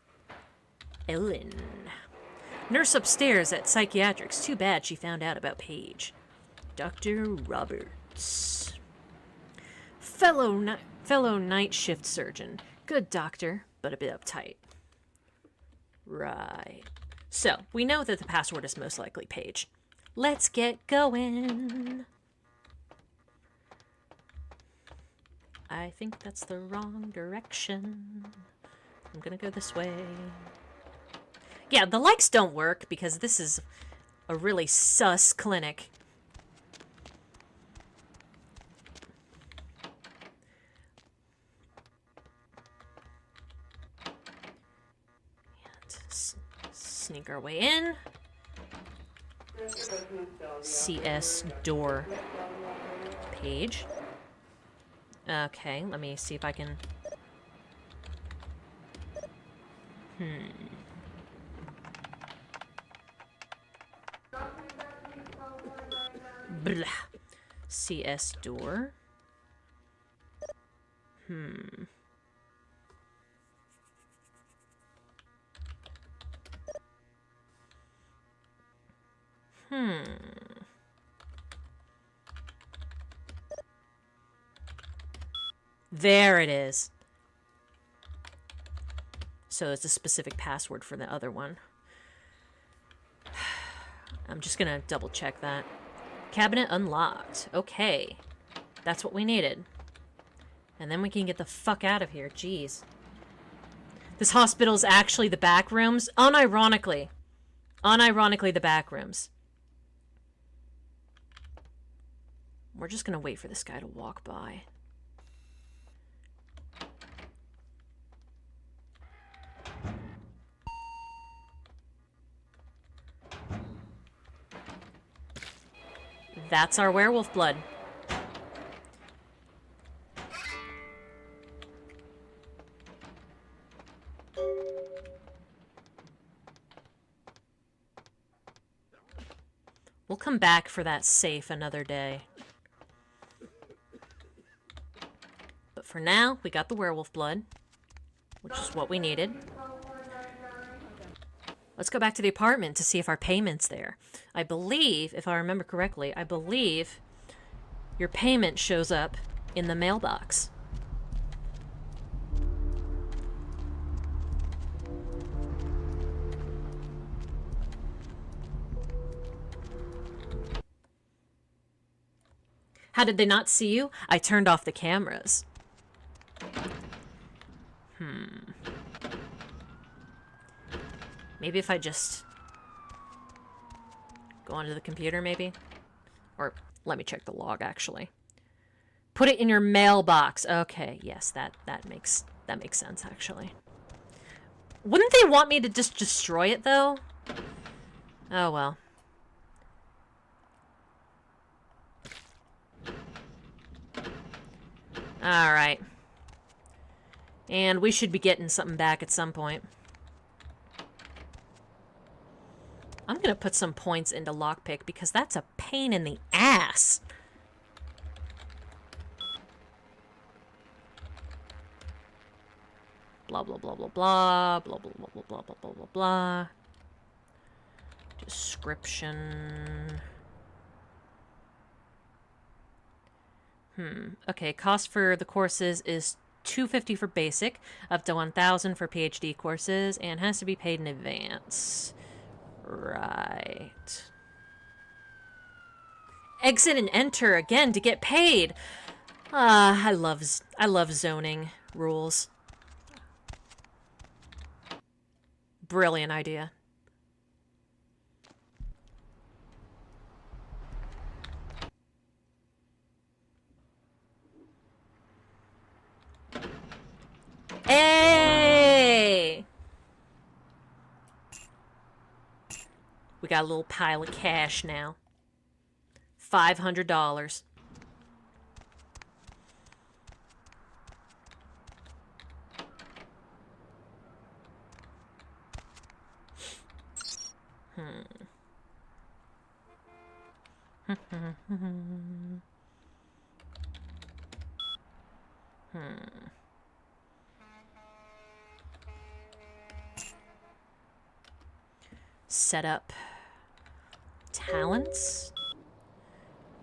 Ellen. Nurse upstairs at psychiatrics. Too bad she found out about Paige. Dr. Roberts. Fellow night shift surgeon. Good doctor, but a bit uptight. Right. So, we know that the password is most likely Paige. Let's get going. I think that's the wrong direction. I'm gonna go this way. Yeah, the likes don't work because this is a really sus clinic. And sneak our way in. CS door page. Okay, let me see if I can... Blah. CS door. There it is. So it's a specific password for the other one. I'm just gonna double check that. Cabinet unlocked. Okay. That's what we needed. And then we can get the fuck out of here. Jeez. This hospital is actually the back rooms. Unironically. Unironically, the back rooms. We're just gonna wait for this guy to walk by. That's our werewolf blood. We'll come back for that safe another day. But for now, we got the werewolf blood, which is what we needed. Let's go back to the apartment to see if our payment's there. I believe, if I remember correctly, I believe your payment shows up in the mailbox. How did they not see you? I turned off the cameras. Maybe if I just go onto the computer, maybe? Or let me check the log, actually. Put it in your mailbox. Okay, yes, that makes sense, actually. Wouldn't they want me to just destroy it, though? Oh, well. Alright. And we should be getting something back at some point. I'm gonna put some points into lockpick because that's a pain in the ass. Blah, blah, blah, blah, blah, blah, blah, blah, blah, blah, blah, blah, blah, blah. Description. Okay, cost for the courses is $250 for basic, up to $1,000 for PhD courses, and has to be paid in advance. Right. Exit and enter again to get paid. I love zoning rules. Brilliant idea. Hey! We got a little pile of cash now. $500. Set up talents.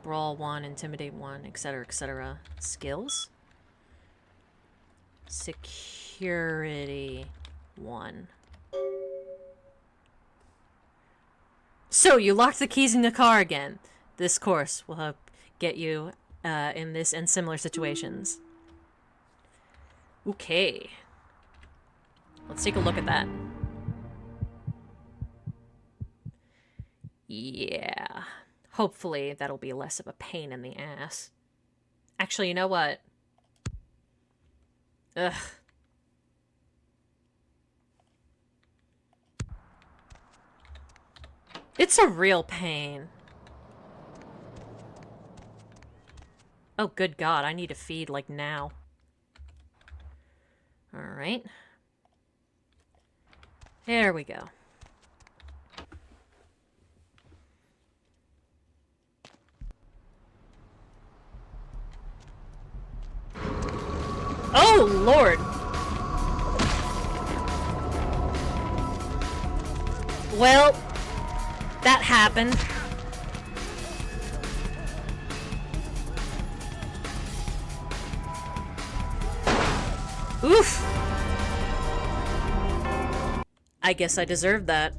Brawl 1, Intimidate 1, etc., etc. Skills. Security 1. So, you locked the keys in the car again. This course will help get you in this and similar situations. Okay. Let's take a look at that. Yeah. Hopefully that'll be less of a pain in the ass. Actually, you know what? Ugh. It's a real pain. Oh, good God, I need to feed, like, now. Alright. There we go. Oh, Lord! Well, that happened. Oof! I guess I deserved that.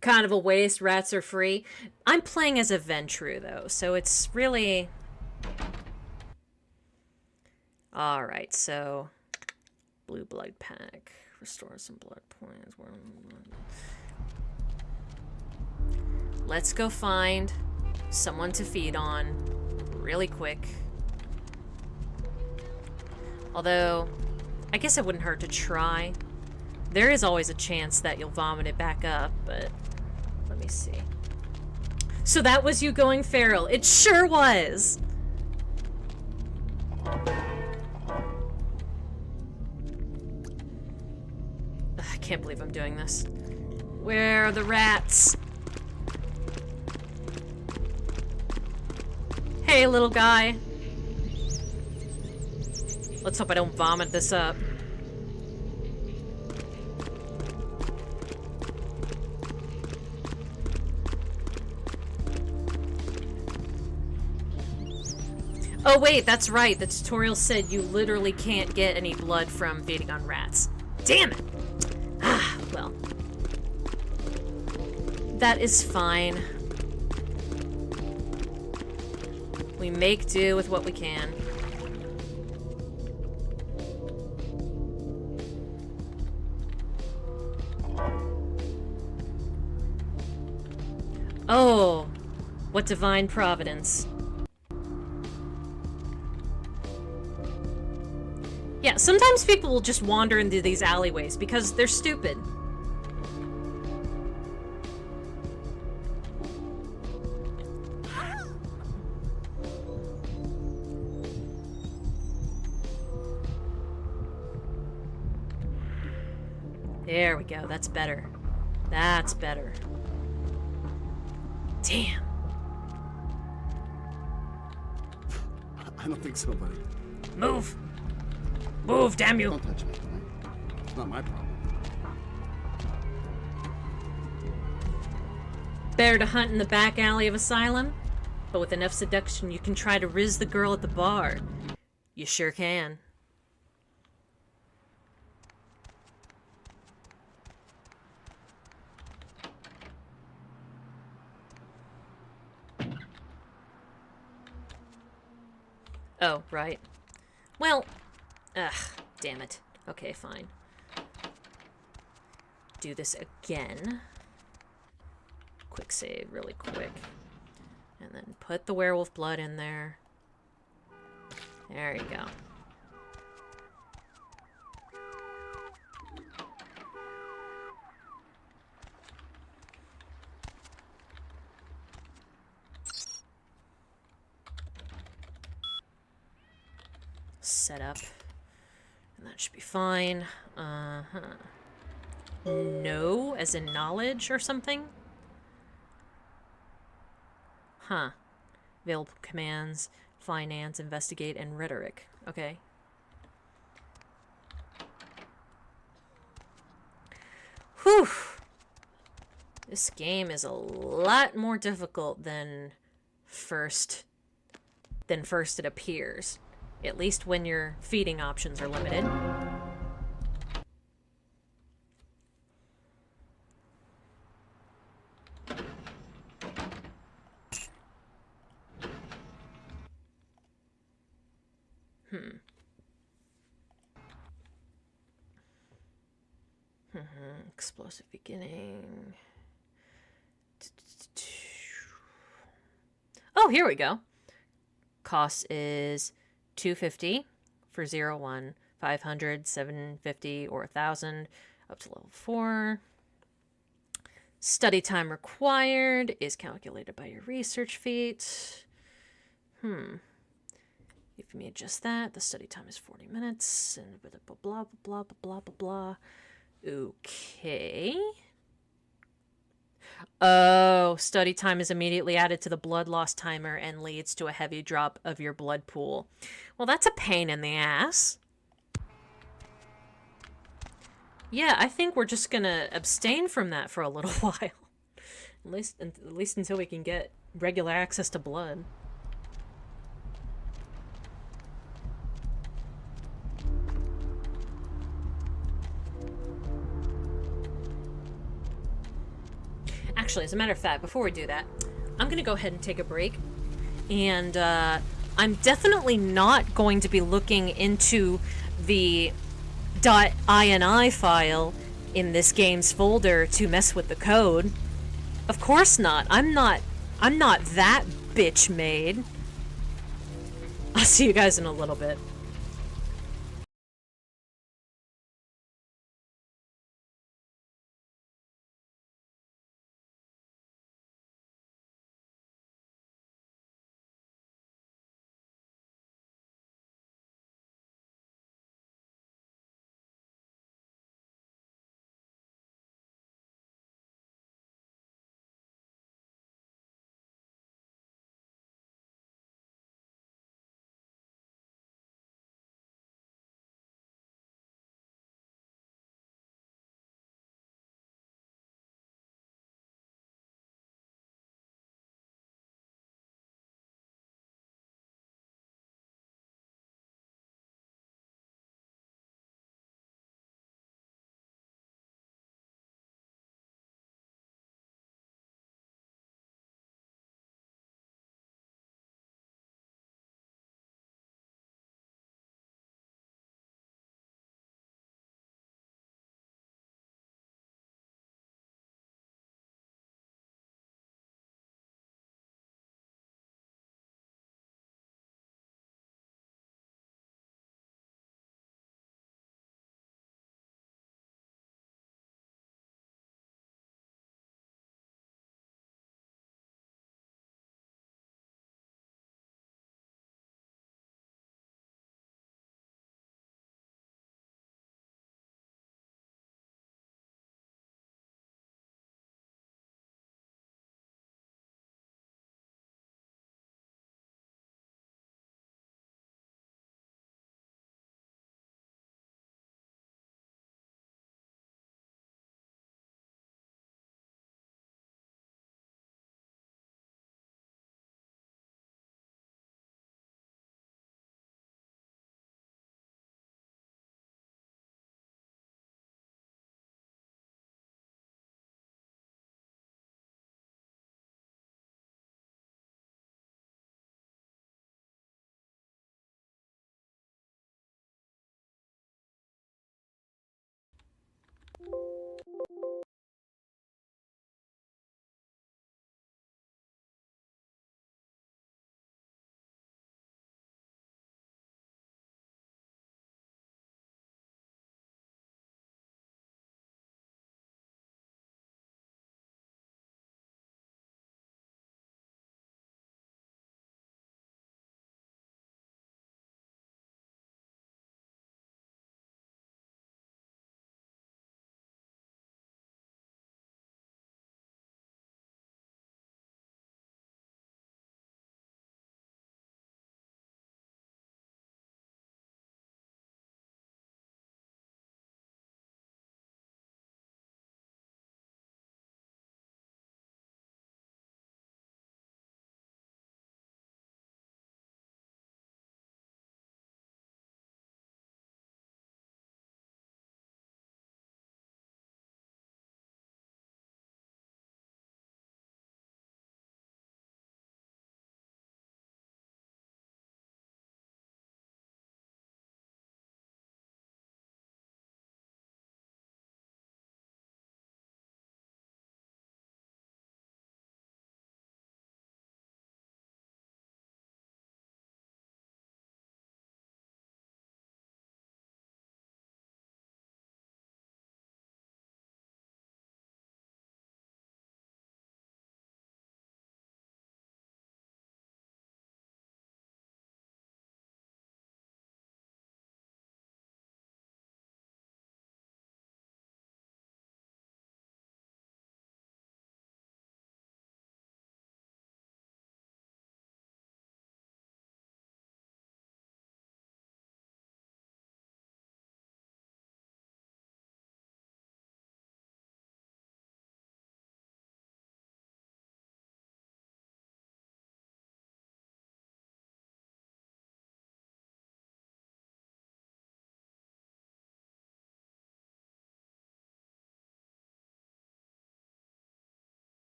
Kind of a waste. Rats are free. I'm playing as a Ventru, though, so it's really... Alright, so... Blue blood pack. Restore some blood points. Let's go find someone to feed on really quick. Although, I guess it wouldn't hurt to try. There is always a chance that you'll vomit it back up, but... Let me see. So that was you going feral. It sure was! I can't believe I'm doing this. Where are the rats? Hey, little guy. Let's hope I don't vomit this up. Oh wait, that's right. The tutorial said you literally can't get any blood from feeding on rats. Damn it! Ah, well. That is fine. We make do with what we can. Oh, what divine providence. Yeah, sometimes people will just wander into these alleyways because they're stupid. There we go, that's better. That's better. Damn. I don't think so, buddy. Move! Move, damn you! Don't touch me, right? It's not my problem. Better to hunt in the back alley of Asylum, but with enough seduction you can try to riz the girl at the bar. You sure can. Oh, right. Well, ugh, damn it. Okay, fine. Do this again. Quick save, really quick. And then put the werewolf blood in there. There you go. Set up. And that should be fine. No, as in knowledge or something? Huh. Available commands, finance, investigate, and rhetoric. Okay. Whew! This game is a lot more difficult than first it appears. At least when your feeding options are limited. Explosive beginning. Oh, here we go. Cost is $250 for 0-1, 500, 750, or 1,000 up to level 4. Study time required is calculated by your research feat. If me adjust that, the study time is 40 minutes, and blah, blah, blah, blah, blah, blah, blah. Okay. Oh, study time is immediately added to the blood loss timer and leads to a heavy drop of your blood pool. Well, that's a pain in the ass. Yeah, I think we're just gonna abstain from that for a little while. At least until we can get regular access to blood. Actually, as a matter of fact, before we do that, I'm going to go ahead and take a break. And I'm definitely not going to be looking into the .ini file in this game's folder to mess with the code. Of course not. I'm not that bitch made. I'll see you guys in a little bit.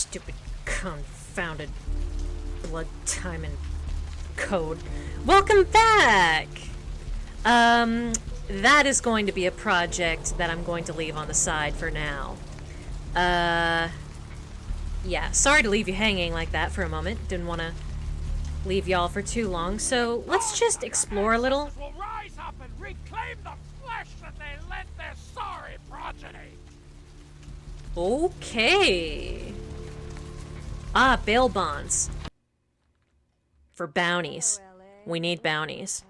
Stupid, confounded blood time and code. Welcome back! That is going to be a project that I'm going to leave on the side for now. Yeah, sorry to leave you hanging like that for a moment. Didn't want to leave y'all for too long, so let's just explore a little. Will rise up and reclaim the flesh that they lent their sorry progeny. Okay. Ah, bail bonds. For bounties. We need bounties.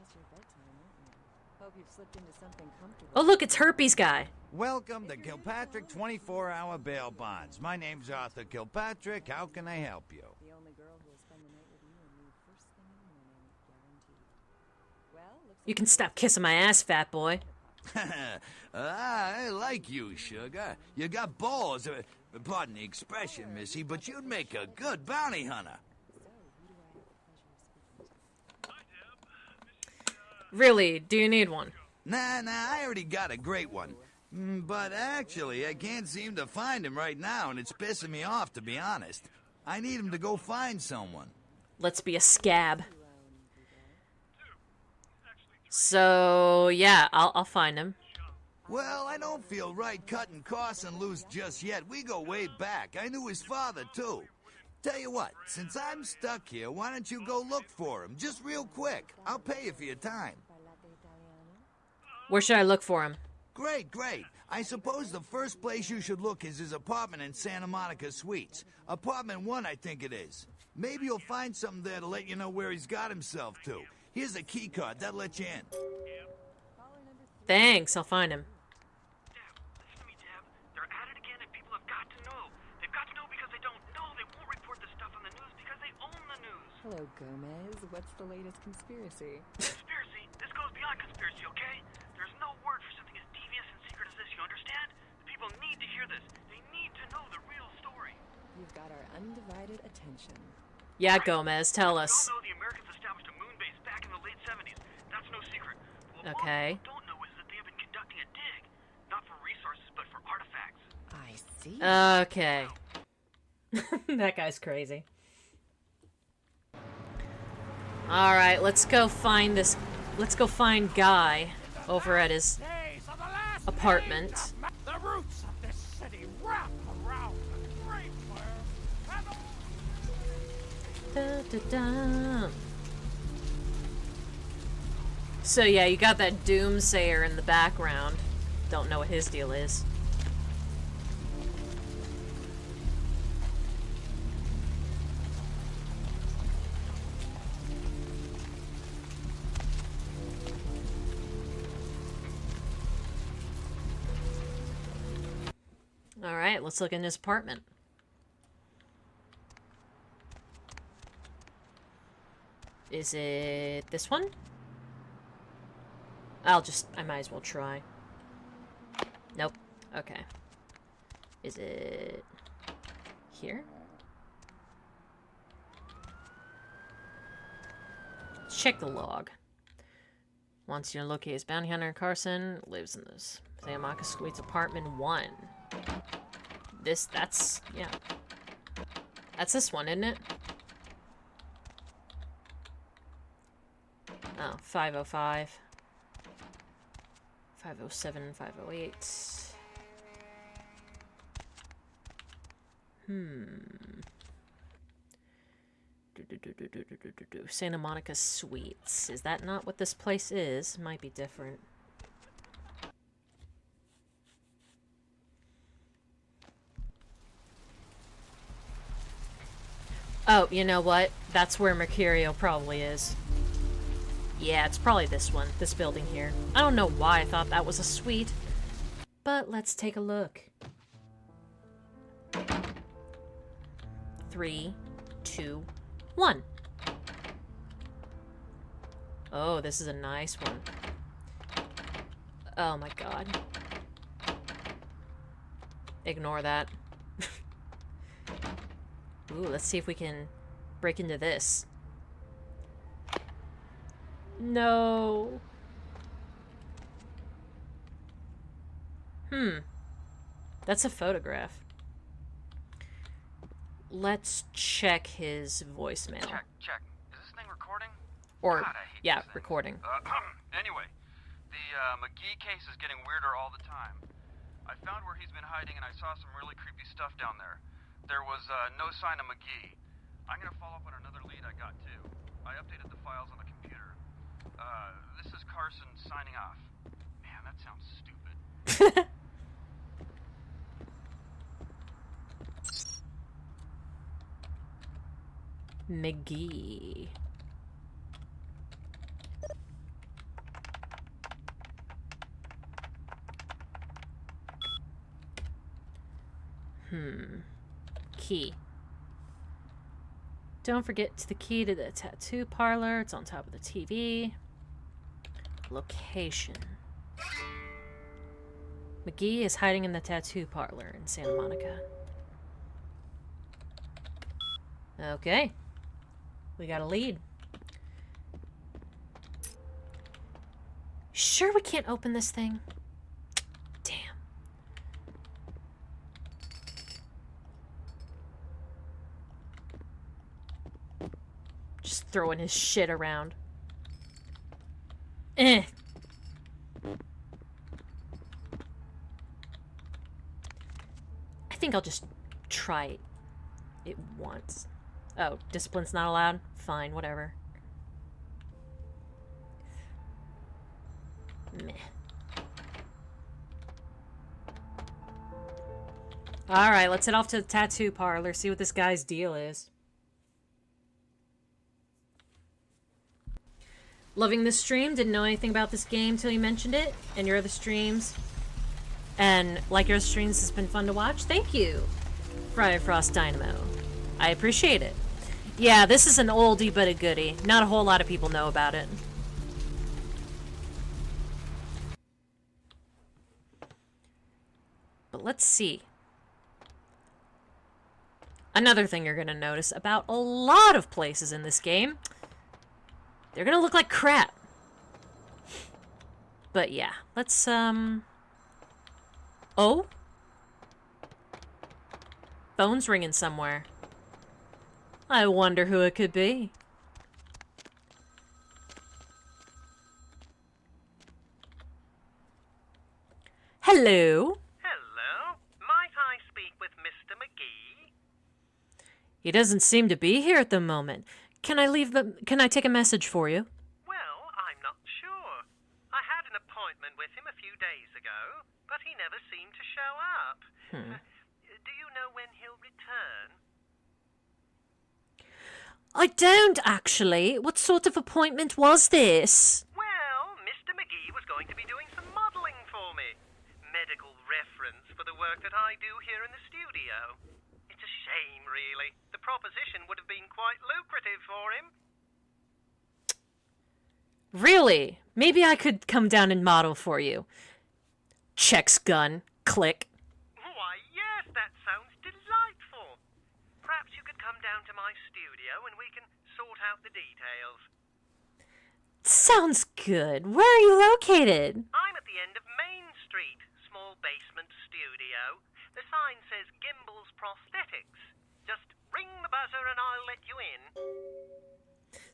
Oh look, it's Herpes guy. Welcome to Kilpatrick 24-hour bail bonds. My name's Arthur Kilpatrick. How can I help you? You can stop kissing my ass, fat boy. I like you, sugar. You got balls. Pardon the expression, missy, but you'd make a good bounty hunter. Really, do you need one? Nah, I already got a great one. But actually, I can't seem to find him right now, and it's pissing me off, to be honest. I need him to go find someone. Let's be a scab. So, yeah, I'll find him. Well, I don't feel right cutting Carson loose just yet. We go way back. I knew his father, too. Tell you what, since I'm stuck here, why don't you go look for him? Just real quick. I'll pay you for your time. Where should I look for him? Great. I suppose the first place you should look is his apartment in Santa Monica Suites. Apartment 1, I think it is. Maybe you'll find something there to let you know where he's got himself to. Here's a key card. That'll let you in. Thanks, I'll find him. Hello, Gomez. What's the latest conspiracy? Conspiracy? This goes beyond conspiracy, okay? There's no word for something as devious and secret as this, you understand? The people need to hear this. They need to know the real story. You've got our undivided attention. Yeah, Gomez, tell us. We all know the Americans established a moon base back in the late 70s. That's no secret. What okay. What people don't know is that they have been conducting a dig. Not for resources, but for artifacts. I see. Okay. That guy's crazy. Alright, let's go find this. Let's go find Guy over at his apartment. The roots of this city wrap around the great fire. So yeah, you got that doomsayer in the background. Don't know what his deal is. Alright, let's look in his apartment. Is it this one? I might as well try. Nope. Okay. Is it here? Let's check the log. Wants you to locate his bounty hunter Carson. Lives in this Santa Monica Suites apartment 1. Yeah. That's this one, isn't it? Oh, 505. 507, 508. Santa Monica Suites. Is that not what this place is? Might be different. Oh, you know what? That's where Mercurio probably is. Yeah, it's probably this one. This building here. I don't know why I thought that was a suite. But let's take a look. 3, 2, 1. Oh, this is a nice one. Oh my god. Ignore that. Ooh, let's see if we can break into this. No. That's a photograph. let's check his voicemail. Check. Is this thing recording? Or, God, I hate yeah, these things. recording. Anyway, the McGee case is getting weirder all the time. I found where he's been hiding and I saw some really creepy stuff down there. There was no sign of McGee. I'm gonna follow up on another lead I got too. I updated the files on the computer. This is Carson signing off. Man, that sounds stupid. McGee. Key. Don't forget the key to the tattoo parlor. It's on top of the TV. Location. McGee is hiding in the tattoo parlor in Santa Monica. Okay. We got a lead. Sure we can't open this thing? Damn. Just throwing his shit around. I think I'll just try it once. Oh, discipline's not allowed? Fine, whatever. Meh. Alright, let's head off to the tattoo parlor, see what this guy's deal is. Loving this stream, didn't know anything about this game till you mentioned it, and your other streams. And like your streams has been fun to watch. Thank you, Friday Frost Dynamo. I appreciate it. Yeah, this is an oldie but a goodie. Not a whole lot of people know about it. But let's see. Another thing you're gonna notice about a lot of places in this game, they're gonna look like crap. But yeah, let's, Oh? Phone's ringing somewhere. I wonder who it could be. Hello? Hello? Might I speak with Mr. McGee? He doesn't seem to be here at the moment. Can I take a message for you? Well, I'm not sure. I had an appointment with him a few days ago, but he never seemed to show up. Do you know when he'll return? I don't, actually. What sort of appointment was this? Well, Mr. McGee was going to be doing some modeling for me. Medical reference for the work that I do here in the studio. It's a shame, really. The proposition would have been quite lucrative for him. Really? Maybe I could come down and model for you. Checks gun. Click. Why, yes, that sounds delightful. Perhaps you could come down to my studio and we can sort out the details. Sounds good. Where are you located? I'm at the end of Main Street, small basement studio. The sign says Gimbel's Prosthetics. Just ring the buzzer and I'll let you in.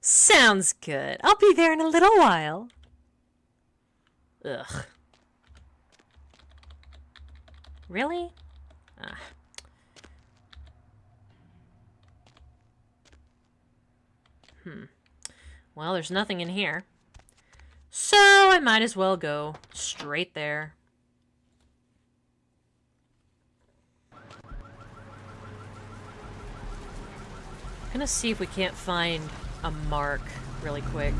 Sounds good. I'll be there in a little while. Ugh. Really? Ah. Well, there's nothing in here. So I might as well go straight there. I'm gonna see if we can't find a mark really quick.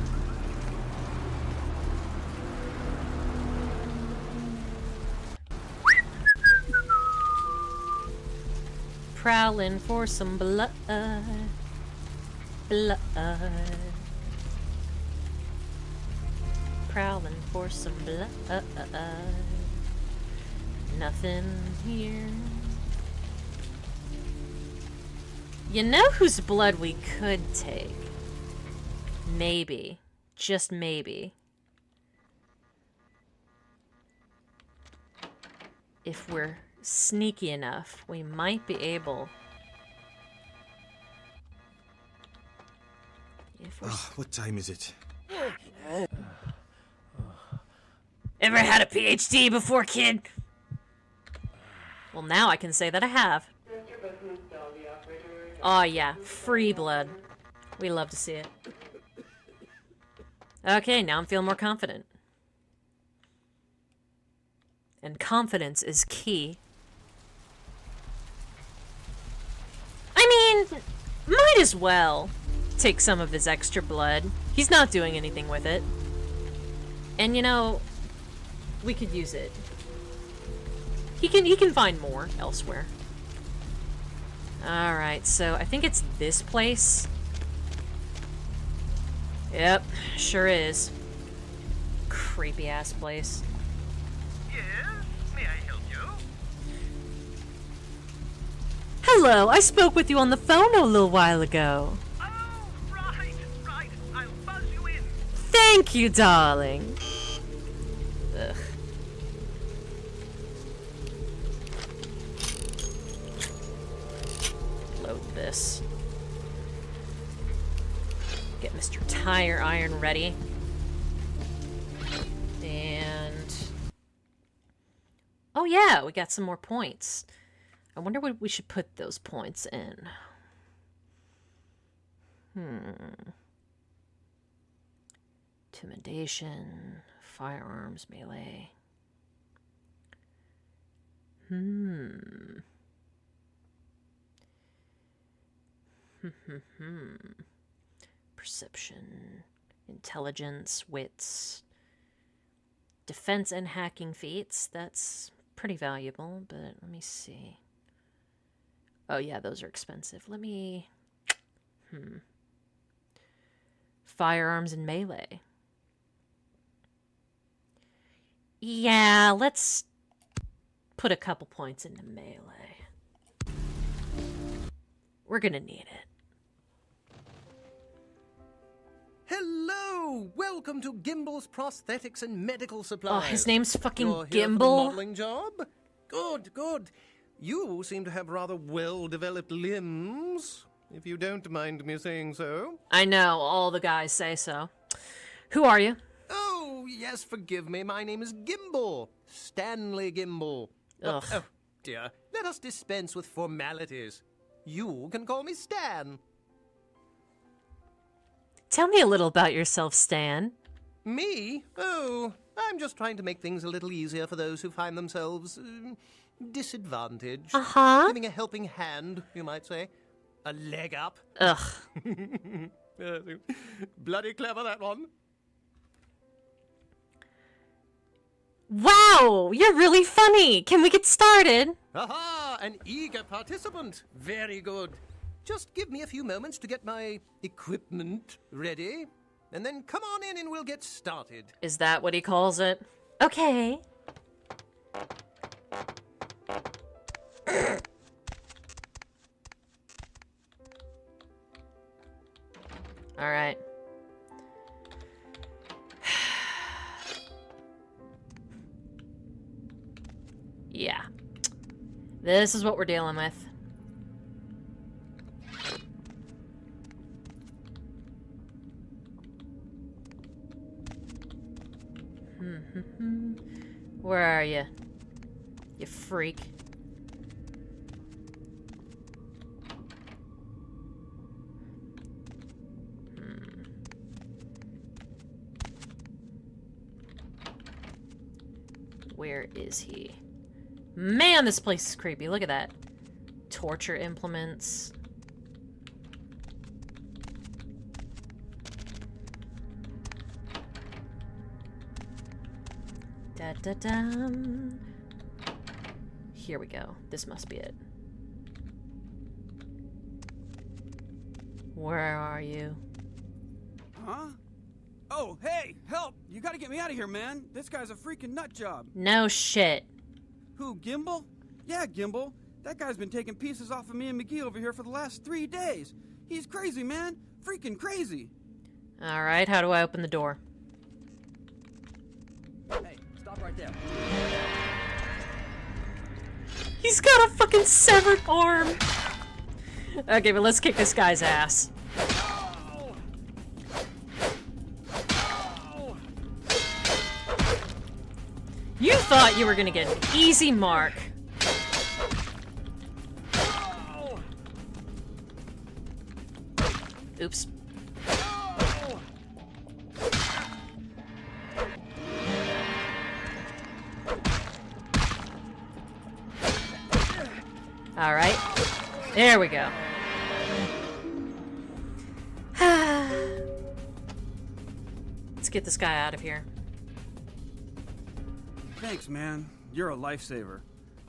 Prowling for some blood. Blood. Prowling for some blood. Nothing here. You know whose blood we could take? Maybe. Just maybe. If we're sneaky enough, we might be able What time is it? Ever had a PhD before, kid? Well, now I can say that I have. Oh yeah, free blood. We love to see it. Okay, now I'm feeling more confident. And confidence is key. I mean, might as well take some of his extra blood. He's not doing anything with it. And you know, we could use it. He can find more elsewhere. Alright, so I think it's this place. Yep, sure is. Creepy ass place. Yes? May I help you? Hello, I spoke with you on the phone a little while ago. Oh, right. I'll buzz you in. Thank you, darling. Ugh. Load this. Get Mr. Tire Iron ready. And... oh yeah, we got some more points. I wonder what we should put those points in. Intimidation, firearms, melee. Perception, intelligence, wits, defense and hacking feats. That's pretty valuable, but let me see. Oh yeah, those are expensive. Let me... Firearms and melee. Yeah, let's put a couple points into melee. We're gonna need it. Hello! Welcome to Gimble's Prosthetics and Medical Supplies. Oh, his name's fucking You're here for the Gimble? modeling job? Good, good. You seem to have rather well-developed limbs, if you don't mind me saying so. I know, all the guys say so. Who are you? Oh, yes, forgive me. My name is Gimble. Stanley Gimble. Ugh. Oh, dear. Let us dispense with formalities. You can call me Stan. Tell me a little about yourself, Stan. Me? Oh, I'm just trying to make things a little easier for those who find themselves disadvantaged. Uh-huh. Giving a helping hand, you might say. A leg up. Ugh. Bloody clever, that one. Wow, you're really funny. Can we get started? Aha, an eager participant. Very good. Just give me a few moments to get my equipment ready, and then come on in and we'll get started. Is that what he calls it? Okay. All right. Yeah. This is what we're dealing with. Where are you? You freak. Where is he? Man, this place is creepy. Look at that. Torture implements. Da-da-dum. Here we go. This must be it. Where are you? Huh? Oh, hey, help! You gotta get me out of here, man. This guy's a freaking nut job. No shit. Who, Gimble? Yeah, Gimble. That guy's been taking pieces off of me and McGee over here for the last 3 days. He's crazy, man. Freaking crazy. Alright, how do I open the door? Hey, stop right there. He's got a fucking severed arm! Okay, but let's kick this guy's ass. You thought you were gonna get an easy mark. Oops. All right. There we go. Let's get this guy out of here. Thanks, man. You're a lifesaver.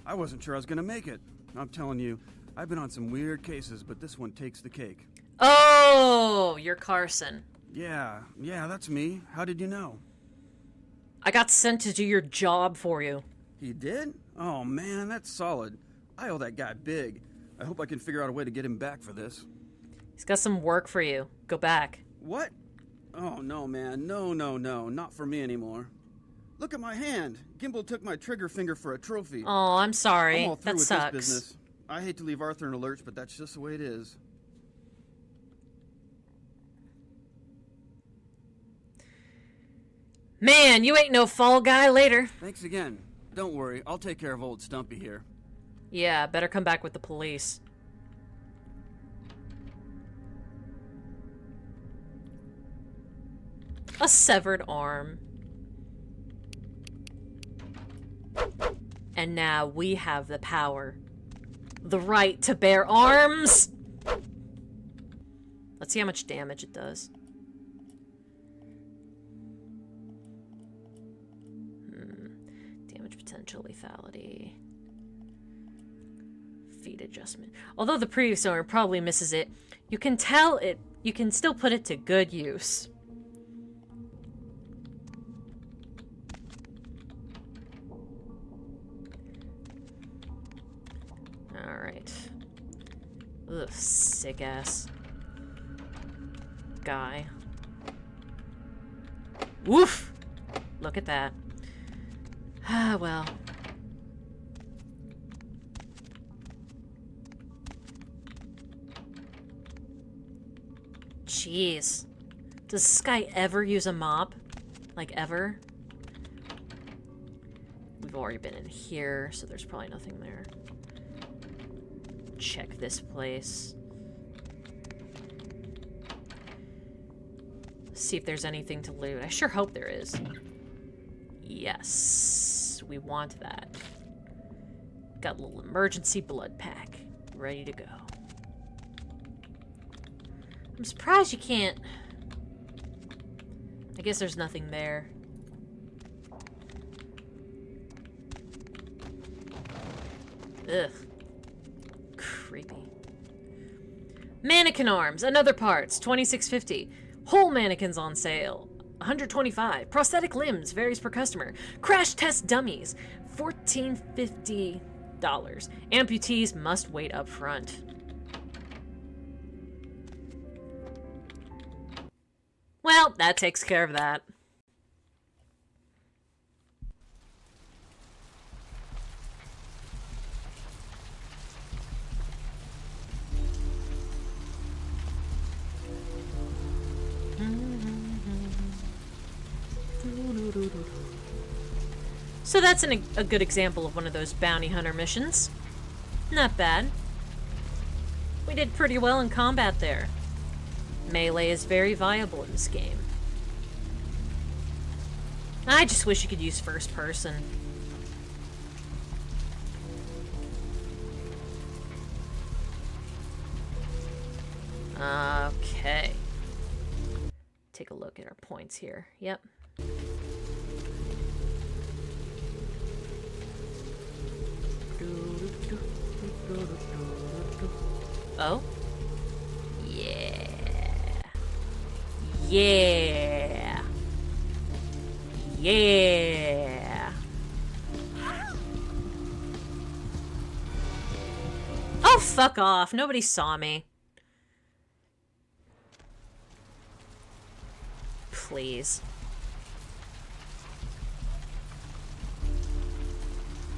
I wasn't sure I was gonna make it. I'm telling you, I've been on some weird cases, but this one takes the cake. Oh, you're Carson. Yeah, that's me. How did you know? I got sent to do your job for you. He did? Oh man, that's solid. I owe that guy big. I hope I can figure out a way to get him back for this. He's got some work for you. Go back. What? Oh no, man. No. Not for me anymore. Look at my hand. Gimbal took my trigger finger for a trophy. Oh, I'm sorry. I'm all through That with sucks. this business. I hate to leave Arthur in a lurch, but that's just the way it is. Man, you ain't no fall guy later. Thanks again. Don't worry, I'll take care of old Stumpy here. Yeah, better come back with the police. A severed arm. And now we have the power. The right to bear arms! Let's see how much damage it does. Damage potential, lethality. Feed adjustment. Although the previous owner probably misses it, you can tell it. You can still put it to good use. Alright. Ugh, sick ass guy. Woof! Look at that. Ah, well. Jeez. Does this guy ever use a mop? Like, ever? We've already been in here, so there's probably nothing there. Check this place. See if there's anything to loot. I sure hope there is. Yes, we want that. Got a little emergency blood pack. Ready to go. I'm surprised you can't... I guess there's nothing there. Ugh. Creepy. Mannequin arms and other parts, $26.50. Whole mannequins on sale, $125. Prosthetic limbs varies per customer. Crash test dummies, $14.50. Amputees must wait up front. Well, that takes care of that. So that's a good example of one of those bounty hunter missions. Not bad. We did pretty well in combat there. Melee is very viable in this game. I just wish you could use first person. Okay. Take a look at our points here. Yep. Oh? Yeah. Yeah. Yeah. Oh, fuck off. Nobody saw me. Please.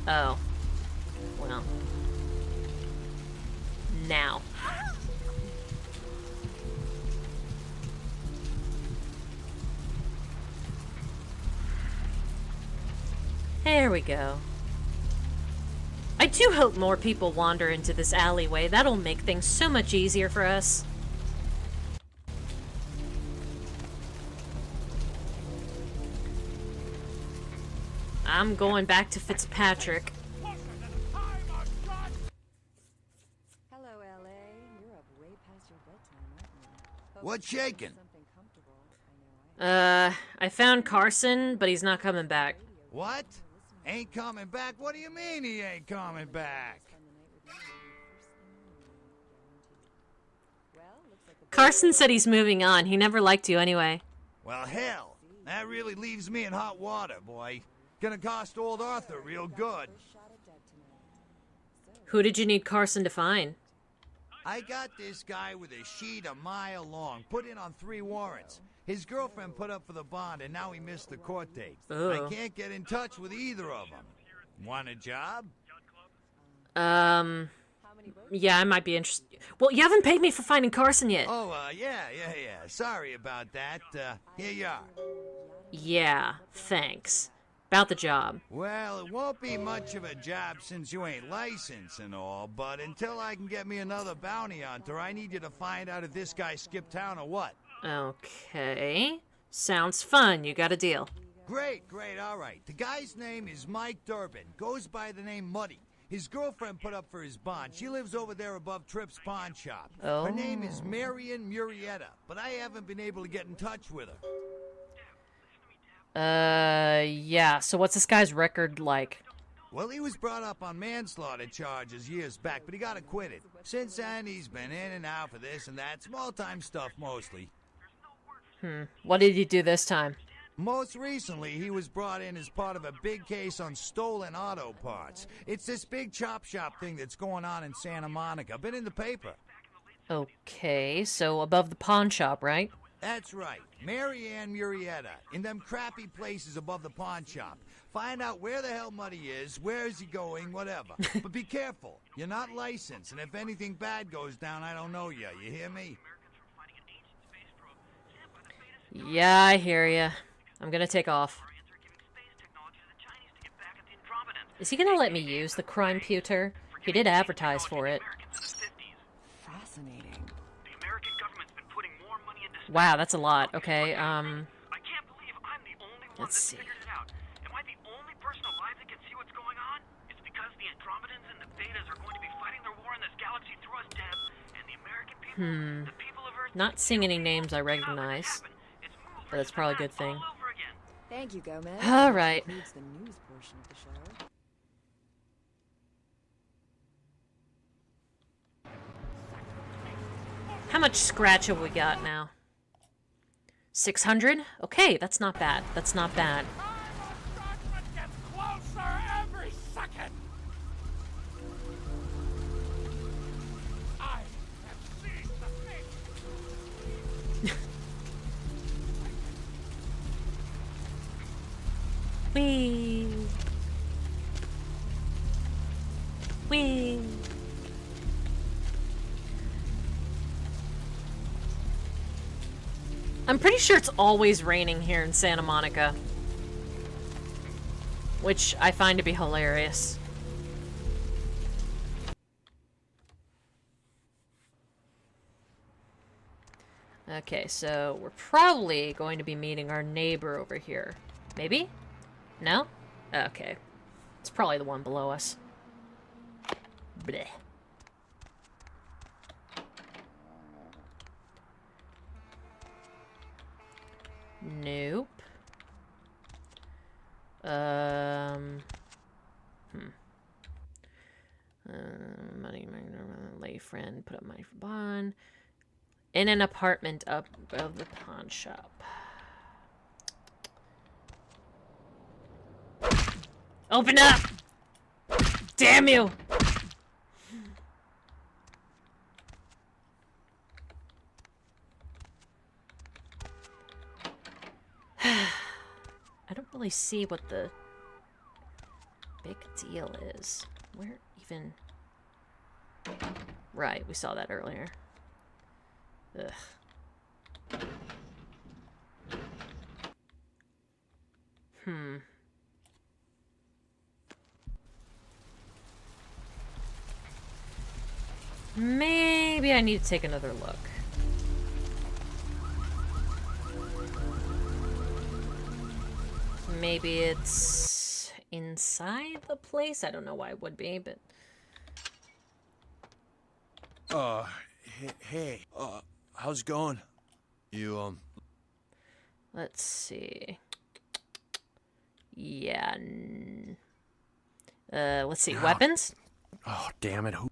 Oh. Well. Now. There There we go. I do hope more people wander into this alleyway. That'll make things so much easier for us. I'm going back to Fitzpatrick. Hello, LA. You're up way past your bedtime, aren't you? What's shaking? I found Carson, but he's not coming back. What? Ain't coming back? What do you mean he ain't coming back? Carson said he's moving on. He never liked you anyway. Well, hell, that really leaves me in hot water, boy. Gonna cost old Arthur real good. Who did you need Carson to find? I got this guy with a sheet a mile long, put in on 3 warrants. His girlfriend put up for the bond, and now he missed the court date. I can't get in touch with either of them. Want a job? Yeah, I might be interested. Well, you haven't paid me for finding Carson yet. Oh, yeah. Sorry about that. Here you are. Yeah, thanks. About the job. Well, it won't be much of a job since you ain't licensed and all, but until I can get me another bounty hunter, I need you to find out if this guy skipped town or what. Okay. Sounds fun. You got a deal. Great, all right. The guy's name is Mike Durbin. Goes by the name Muddy. His girlfriend put up for his bond. She lives over there above Tripp's pawn shop. Oh. Her name is Marion Murrieta, but I haven't been able to get in touch with her. Yeah, so what's this guy's record like? Well, he was brought up on manslaughter charges years back, but he got acquitted. Since then, he's been in and out for this and that, small-time stuff mostly. What did he do this time? Most recently, he was brought in as part of a big case on stolen auto parts. It's this big chop shop thing that's going on in Santa Monica. Been in the paper. Okay, so above the pawn shop, right? That's right. Marianne Murrieta, in them crappy places above the pawn shop. Find out where the hell Muddy is, where is he going, whatever. But be careful. You're not licensed, and if anything bad goes down, I don't know you. You hear me? Yeah, I hear ya. I'm gonna take off. Is he gonna let me use the crime pewter? He did advertise for it. Fascinating. Wow, that's a lot. Okay, let's see. Am I the only person alive that can see what's going on? It's because the Andromedans and the Betas are going to be fighting their war in this galaxy through us, Deb, and the American people, the people of Earth... Not seeing any names I recognize, but that's probably a good thing. Thank you, Gomez. All right. That concludes the news portion of the show. How much scratch have we got now? 600? Okay, that's not bad. That's not bad. Gets closer every second. I have seen the thing. Whee! Whee! I'm pretty sure it's always raining here in Santa Monica, which I find to be hilarious. Okay, so we're probably going to be meeting our neighbor over here. Maybe? No? Okay. It's probably the one below us. Bleh. Nope. Money, lay friend, put up money for bond. In an apartment up above the pawn shop. Open up! Damn you! I don't really see what the big deal is. Where even... Right, we saw that earlier. Ugh. Maybe I need to take another look. Maybe it's inside the place? I don't know why it would be, but... Hey, how's it going? You, Let's see. Yeah. Let's see. Weapons? Oh, damn it. Who?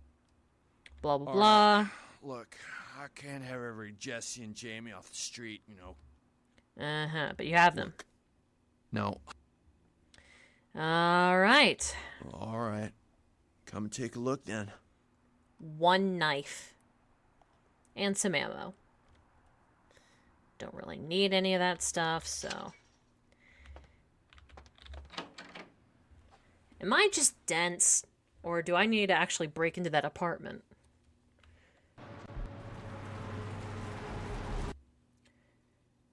Blah, blah, blah. Look, I can't have every Jesse and Jamie off the street, you know. Uh-huh, but you have them. No. Alright. Alright. Come and take a look then. One knife. And some ammo. Don't really need any of that stuff, so... Am I just dense? Or do I need to actually break into that apartment?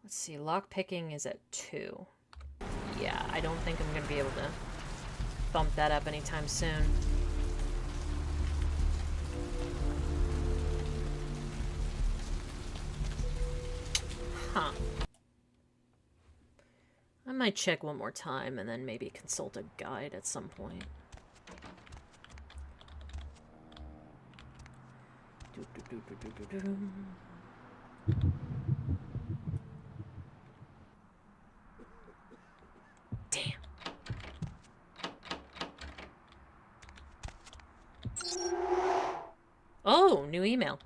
Let's see, lockpicking is at 2. Yeah, I don't think I'm going to be able to bump that up anytime soon. Huh. I might check one more time and then maybe consult a guide at some point. Damn. Oh, new email.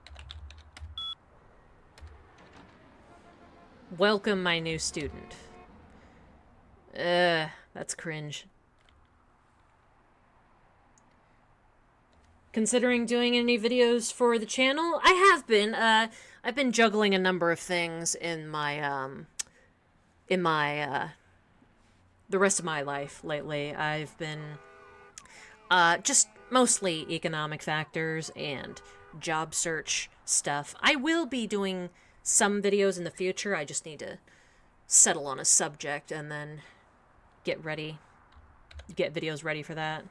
Welcome, my new student. That's cringe. Considering doing any videos for the channel? I have been. I've been juggling a number of things in my, the rest of my life lately. I've been, just mostly economic factors and job search stuff. I will be doing some videos in the future. I just need to settle on a subject and then get videos ready for that.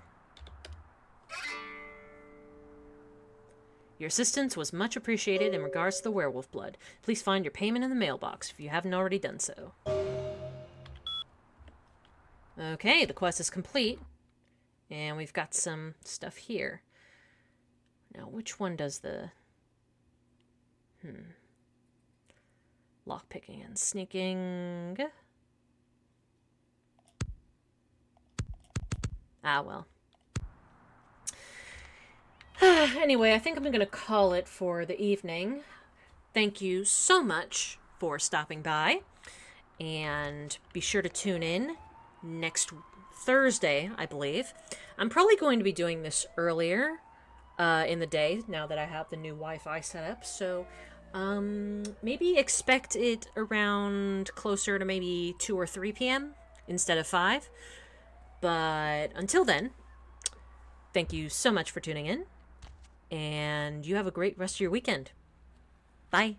Your assistance was much appreciated in regards to the werewolf blood. Please find your payment in the mailbox if you haven't already done so. Okay, the quest is complete. And we've got some stuff here. Now, which one does the... Lockpicking and sneaking... Ah, well. Anyway, I think I'm going to call it for the evening. Thank you so much for stopping by. And be sure to tune in next Thursday, I believe. I'm probably going to be doing this earlier in the day, now that I have the new Wi-Fi set up. So, maybe expect it around closer to maybe 2 or 3 p.m. instead of 5. But until then, thank you so much for tuning in. And you have a great rest of your weekend. Bye.